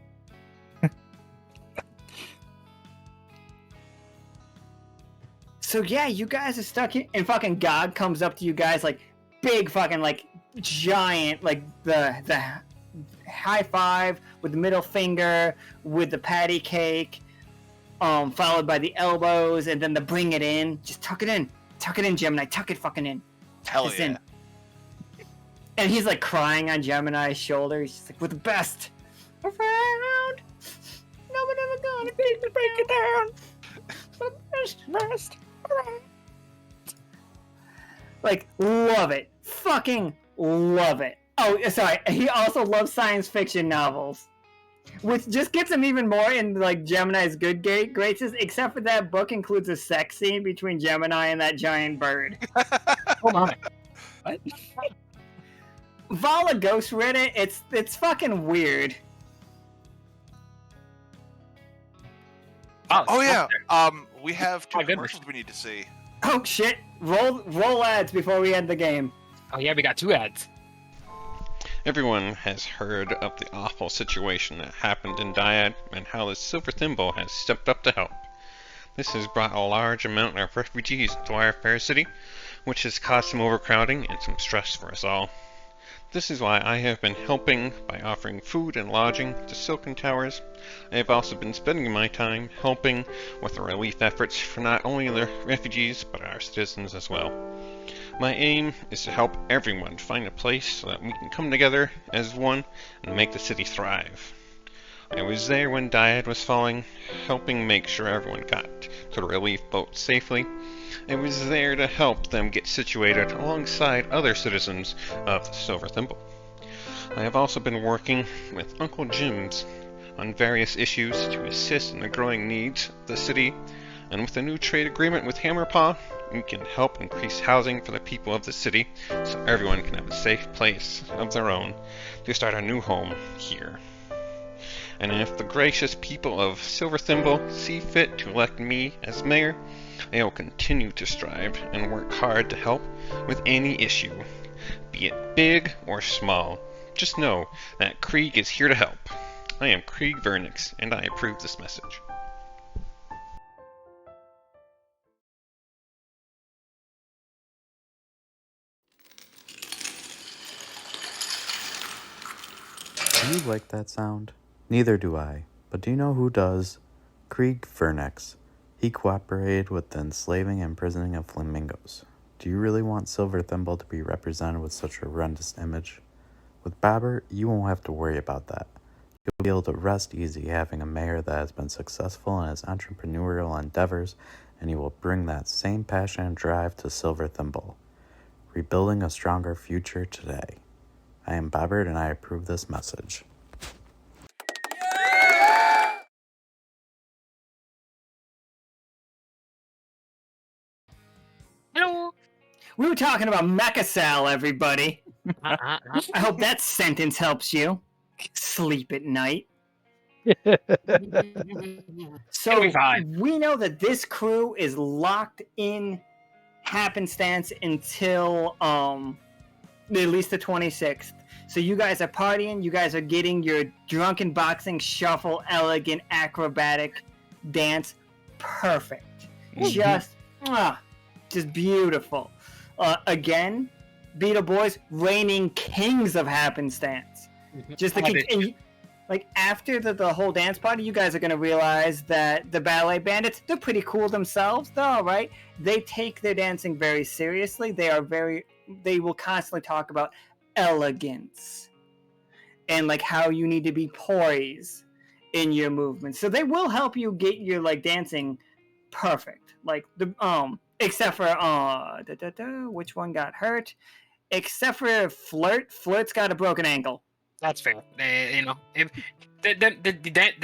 So yeah, you guys are stuck in, and fucking God comes up to you guys like big fucking like giant, like the high five with the middle finger, with the patty cake, followed by the elbows, and then the bring it in. Just tuck it in, Gemini, tuck it fucking in. Hell Tuck this yeah. in. And he's like crying on Gemini's shoulder. He's just like, "We're the best around. No one ever gonna break it down. The best around." Like, love it. Fucking love it. Oh, sorry. He also loves science fiction novels, which just gets him even more in like Gemini's good graces. Except for that book includes a sex scene between Gemini and that giant bird. Hold on. What? Vala ghost read it. It's fucking weird. Oh yeah. We have two My goodness. commercials we need to see. Oh shit! Roll ads before we end the game. Oh yeah, we got 2 ads. Everyone has heard of the awful situation that happened in Dyad and how the Silver Thimble has stepped up to help. This has brought a large amount of refugees to our fair city, which has caused some overcrowding and some stress for us all. This is why I have been helping by offering food and lodging to Silken Towers, I have also been spending my time helping with the relief efforts for not only the refugees, but our citizens as well. My aim is to help everyone find a place so that we can come together as one and make the city thrive. I was there when Dyad was falling, helping make sure everyone got to the relief boat safely. I was there to help them get situated alongside other citizens of the Silver Thimble. I have also been working with Uncle Jim's on various issues to assist in the growing needs of the city, and with a new trade agreement with Hammerpaw, we can help increase housing for the people of the city so everyone can have a safe place of their own to start a new home here. And if the gracious people of Silver Thimble see fit to elect me as mayor, I will continue to strive and work hard to help with any issue, be it big or small. Just know that Krieg is here to help. I am Krieg Vernix, and I approve this message. Do you like that sound? Neither do I, but do you know who does? Krieg Vernix. He cooperated with the enslaving and imprisoning of flamingos. Do you really want Silver Thimble to be represented with such a horrendous image? With Bobber, you won't have to worry about that. You'll be able to rest easy having a mayor that has been successful in his entrepreneurial endeavors, and he will bring that same passion and drive to Silver Thimble. Rebuilding a stronger future today. I am Bobbert and I approve this message. Hello. We were talking about Mecasal, everybody. I hope that sentence helps you sleep at night. So It'll be fine. we know that this crew is locked in happenstance until at least the 26th. So you guys are partying, you guys are getting your drunken boxing, shuffle, elegant, acrobatic dance perfect. Just beautiful. Again, Beetle Boys, reigning kings of happenstance. Just the like after the whole dance party, you guys are gonna realize that the ballet bandits, they're pretty cool themselves. They're all right. They take their dancing very seriously. They will constantly talk about elegance and like how you need to be poised in your movements. So they will help you get your like dancing perfect. Like the except for which one got hurt? Except for Flirt. Flirt's got a broken ankle. That's fair. The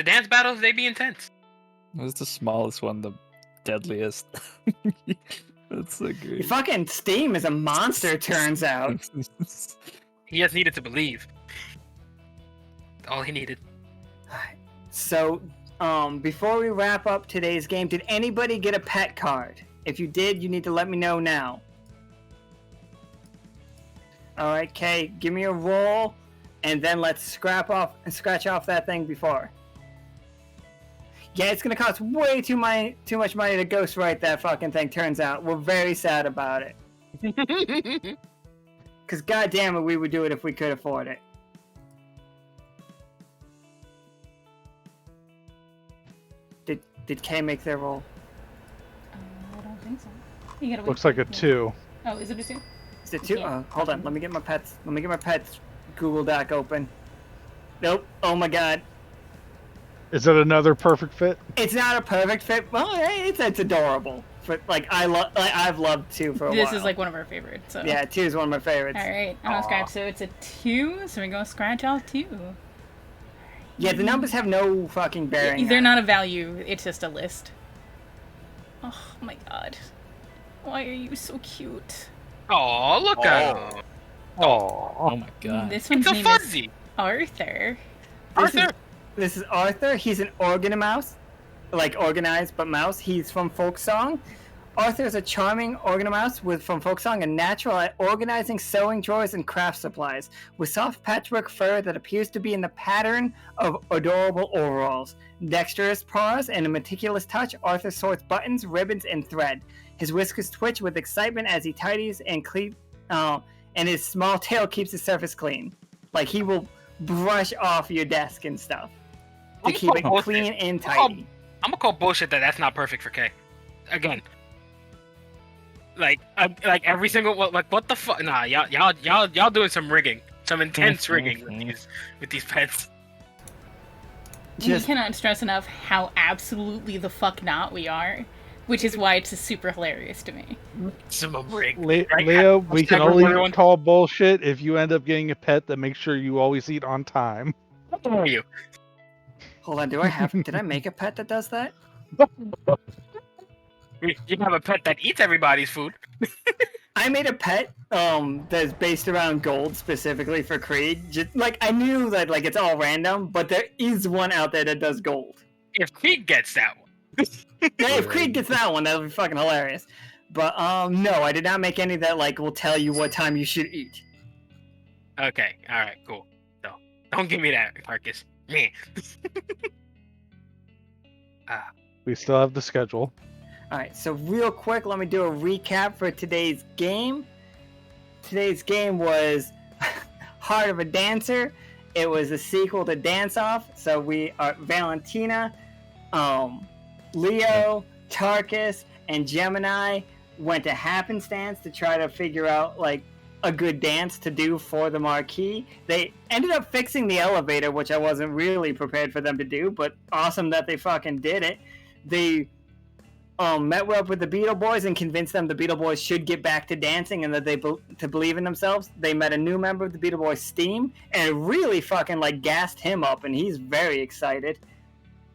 dance battles, they be intense. Who's the smallest one, the deadliest? That's so great. Fucking Steam is a monster, turns out. He just needed to believe. All he needed. So, before we wrap up today's game, did anybody get a pet card? If you did, you need to let me know now. Alright, Kay, give me a roll, and then let's scratch off that thing before. Yeah, it's gonna cost way too much money to ghostwrite that fucking thing, turns out. We're very sad about it. Because goddamn it, we would do it if we could afford it. Did Kay make their roll? I don't think so. You gotta wait. Looks like a 2. Oh, is it a 2? Is it 2? Yeah. Hold on, let me get my pets Google Doc open. Nope. Oh my god. Is it another perfect fit? It's not a perfect fit. Well, it's adorable. But like I've loved 2 for a while. This is like one of our favorites. So. Yeah, 2 is one of my favorites. All right, I'm gonna scratch. So it's a 2. So we're gonna scratch off 2. Yeah, the numbers have no fucking bearing. They're not a value. It's just a list. Oh my god. Why are you so cute? Oh, look at him. Oh my god. This one's It's a name fuzzy. is Arthur. This is Arthur. He's an organomouse, like organized but mouse. He's from Folksong. Arthur is a charming organomouse from Folksong, a natural at organizing sewing drawers and craft supplies, with soft patchwork fur that appears to be in the pattern of adorable overalls. Dexterous paws and a meticulous touch, Arthur sorts buttons, ribbons, and thread. His whiskers twitch with excitement as he tidies and his small tail keeps the surface clean. Like he will brush off your desk and stuff. to keep it clean and tidy. I'm gonna call bullshit that's not perfect for K. Again. Like every single what the fuck? Nah, y'all doing some rigging, some intense rigging with these pets. We cannot stress enough how absolutely the fuck not we are, which is why it's super hilarious to me. Some rig. Leo, we can only call bullshit if you end up getting a pet that makes sure you always eat on time. What are you? Hold on, did I make a pet that does that? You have a pet that eats everybody's food. I made a pet that's based around gold specifically for Krieg. Just, like, I knew that like it's all random, but there is one out there that does gold. If Krieg gets that one. Yeah, if Krieg gets that one, that'll be fucking hilarious. But no, I did not make any that like will tell you what time you should eat. Okay, alright, cool. No. Don't give me that, Marcus. Man. We still have the schedule. Alright, so real quick, let me do a recap for today's game. Today's game was Heart of a Dancer. It was a sequel to Dance Off. So we are Valentina, Leo, Tarkus, and Gemini went to Happenstance to try to figure out like a good dance to do for the marquee. They ended up fixing the elevator, which I wasn't really prepared for them to do, but awesome that they fucking did it. They met up with the Beetle Boys and convinced them the Beetle Boys should get back to dancing and that they to believe in themselves. They met a new member of the Beetle Boys, Steam, and it really fucking like gassed him up, and he's very excited.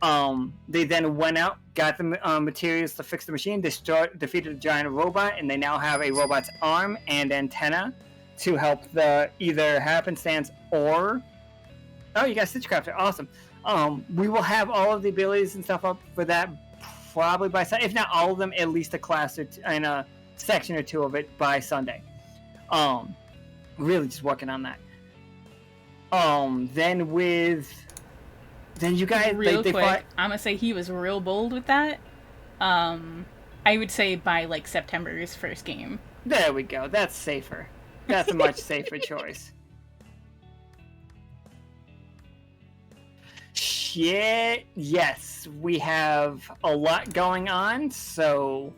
They then went out, got the materials to fix the machine, defeated a giant robot, and they now have a robot's arm and antenna to help the either Happenstance or... Oh, you got Stitchcrafter. Awesome. We will have all of the abilities and stuff up for that probably by Sunday. If not all of them, at least a class or and a section or two of it by Sunday. Really just working on that. Then you guys... Real quick, I'm gonna say he was real bold with that. I would say by like September's first game. There we go. That's safer. That's a much safer choice. Shit. Yes, we have a lot going on. So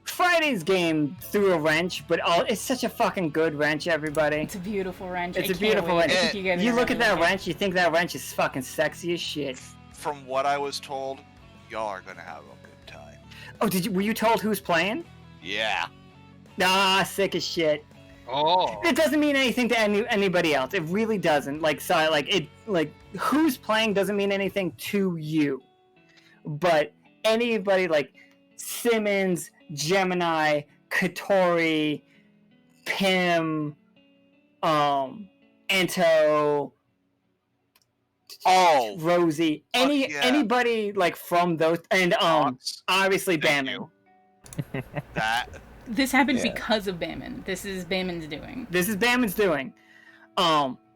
Friday's game threw a wrench, but it's such a fucking good wrench, everybody. It's a beautiful wrench. It's a beautiful wrench. You look at that wrench, you think that wrench is fucking sexy as shit. From what I was told, y'all are gonna have a good time. Oh, were you told who's playing? Yeah. Nah, sick as shit. Oh. It doesn't mean anything to anybody else. It really doesn't. Who's playing doesn't mean anything to you. But anybody like Simmons, Gemini, Katori, Pim, Anto, Rosie, anybody like from those, and obviously Bamu. That. This happened because of Baman. This is Baman's doing.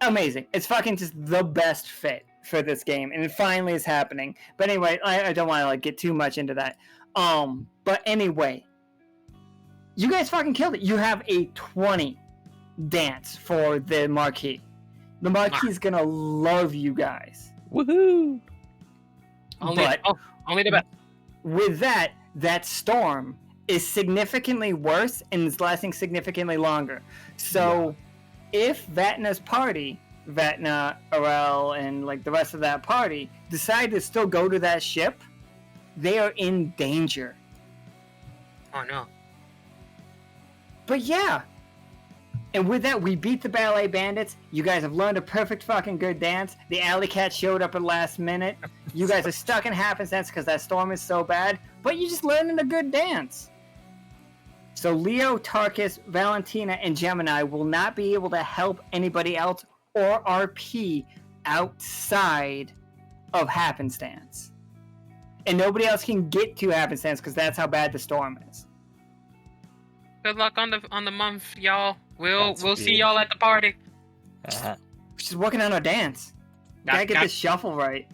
Amazing. It's fucking just the best fit for this game, and it finally is happening. But anyway, I don't want to like get too much into that. But anyway, you guys fucking killed it. You have a 20 dance for the marquee. The marquee's gonna love you guys. Woohoo! Only the best. With that storm is significantly worse and is lasting significantly longer. So if Vatna's party, Vatna, Arel, and like the rest of that party decide to still go to that ship, they are in danger. Oh no. But yeah. And with that, we beat the ballet bandits. You guys have learned a perfect fucking good dance. The alley cat showed up at last minute. You guys are stuck in Happenstance because that storm is so bad, but you just learned a good dance. So Leo, Tarkus, Valentina, and Gemini will not be able to help anybody else or RP outside of Happenstance. And nobody else can get to Happenstance because that's how bad the storm is. Good luck on the month, y'all. We'll see y'all at the party. We're just working on our dance. Gotta get this shuffle right.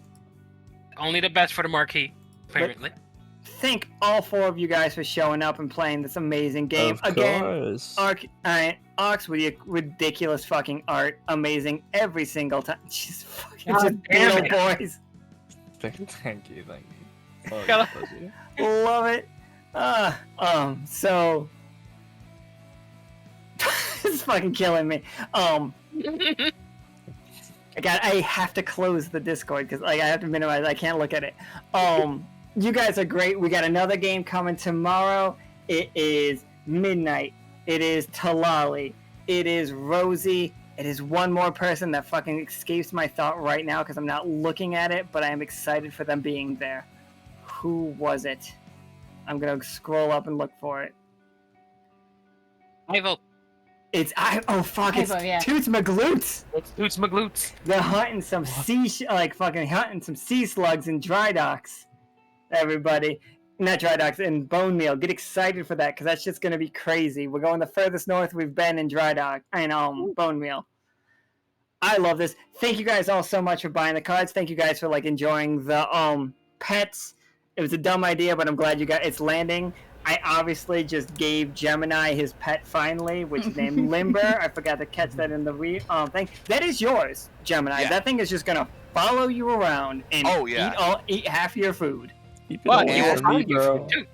Only the best for the marquee, apparently. Thank all four of you guys for showing up and playing this amazing game. Of course. Awks with your ridiculous fucking art. Amazing every single time. Just fucking God just Beetle Boys. Thank you. Oh, Gotta- pleasure. Love it. So this is fucking killing me. I have to close the Discord because I have to minimize. I can't look at it. You guys are great. We got another game coming tomorrow. It is Midnight. It is Talali. It is Rosie. It is one more person that fucking escapes my thought right now because I'm not looking at it, but I am excited for them being there. Who was it? I'm gonna scroll up and look for it. I vote. It's yeah. Toots McGloots. It's Toots McGloots. They're hunting some hunting some sea slugs in dry docks. Everybody, not dry docks, in bone meal. Get excited for that because that's just gonna be crazy. We're going the furthest north we've been in dry dock. Bone meal. I love this. Thank you guys all so much for buying the cards. Thank you guys for enjoying the pets. It was a dumb idea, but I'm glad you got it's landing. I obviously just gave Gemini his pet finally, which is named Limber. I forgot to catch that in the thing. That is yours, Gemini. Yeah. That thing is just gonna follow you around and eat half your food. But Keep you it will find away from me, you too.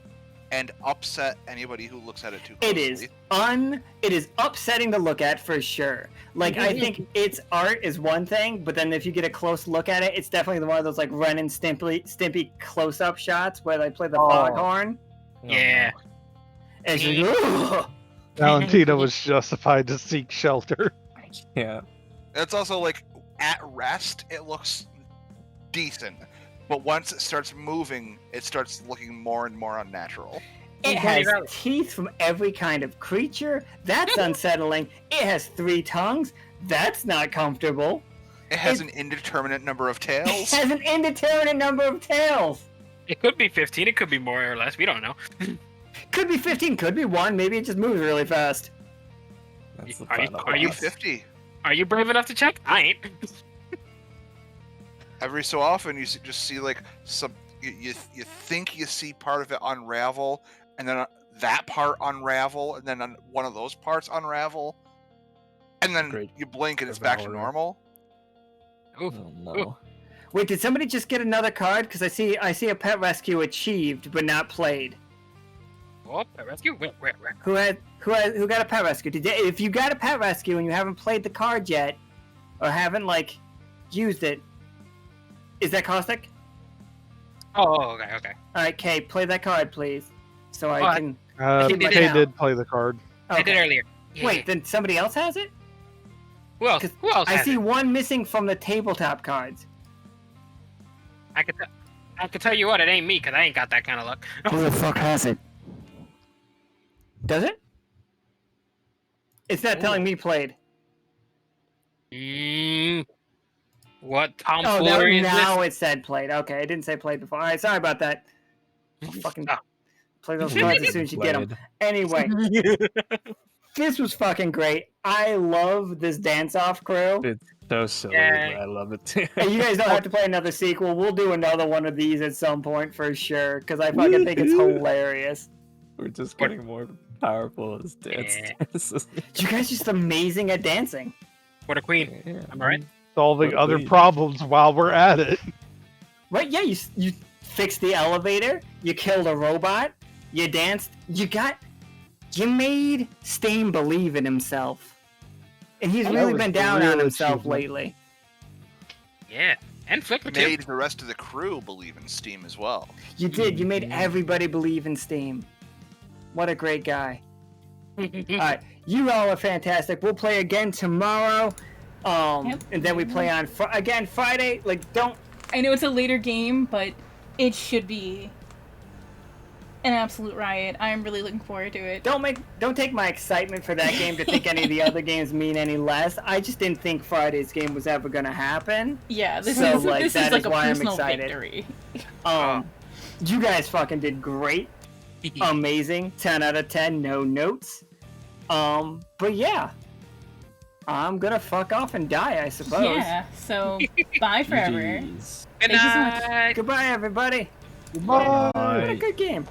And upset anybody who looks at it too It closely. it is upsetting to look at for sure. I think its art is one thing, but then if you get a close look at it, it's definitely one of those Ren and Stimpy close-up shots where they play the foghorn. Yeah. And it's just, "Ugh." Valentina was justified to seek shelter. Yeah. It's also at rest, it looks decent. But once it starts moving, it starts looking more and more unnatural. It has teeth from every kind of creature. That's unsettling. It has 3 tongues. That's not comfortable. It has an indeterminate number of It tails. has an indeterminate number of tails. It could be 15. It could be more or less. We don't know. Could be 15, could be 1. Maybe it just moves really fast. That's the Are you- final are you boss. 50. Are you brave enough to check? I ain't. Every so often, you just see some. You think you see part of it unravel, and then that part unravel, and then one of those parts unravel, and then Great. you blink and it's back to Devourer. normal. Oof. Oh, no. Wait, did somebody just get another card? Because I see a pet rescue achieved but not played. Oh, pet rescue? Where? Who got a pet rescue? If you got a pet rescue and you haven't played the card yet, or haven't used it, is that Caustic? Oh, okay. All right, Kay, play that card, please, so I can. He did Kay it. did play the card. I did earlier. Yeah. Wait, then somebody else has it? Who else? 'Cause Who else I has see it? one missing from the tabletop cards. I could tell you what, it ain't me, because I ain't got that kind of luck. Who the fuck has it? Does it? It's not telling me played. What Oh, tomfoolery is now it said played. Okay, it didn't say played before. All right, sorry about that. I'll fucking Oh. play those cards as soon as you get them. Played. Anyway, this was fucking great. I love this dance-off crew. It's so silly, Yeah. but I love it too. And you guys don't have to play another sequel. We'll do another one of these at some point for sure, because I fucking think it's hilarious. We're just getting more powerful as dance. Yeah. You guys are just amazing at dancing. What a queen. Yeah. Am I right? Solving What a other queen. problems while we're at it. Right, yeah, you fixed the elevator, you killed a robot, you danced, you made Stain believe in himself. And he's That really was been a down real on himself achievement. lately. Yeah. And Flicker too. Made the rest of the crew believe in Steam as well. You did, you made everybody believe in Steam. What a great guy. Alright, you all are fantastic. We'll play again tomorrow. Yep. And then we play on again Friday. Don't I know it's a later game, but it should be an absolute riot. I'm really looking forward to it. don't take my excitement for that game to think any of the other games mean any less. I just didn't think Friday's game was ever gonna happen. Yeah, this So, is this that is like is a why I'm personal excited. victory. You guys fucking did great. Amazing. 10 out of 10, no notes. But yeah. I'm gonna fuck off and die, I suppose. Yeah, so bye forever. GGs. Good Thank you so much. night. Goodbye, everybody. Bye. What a good game.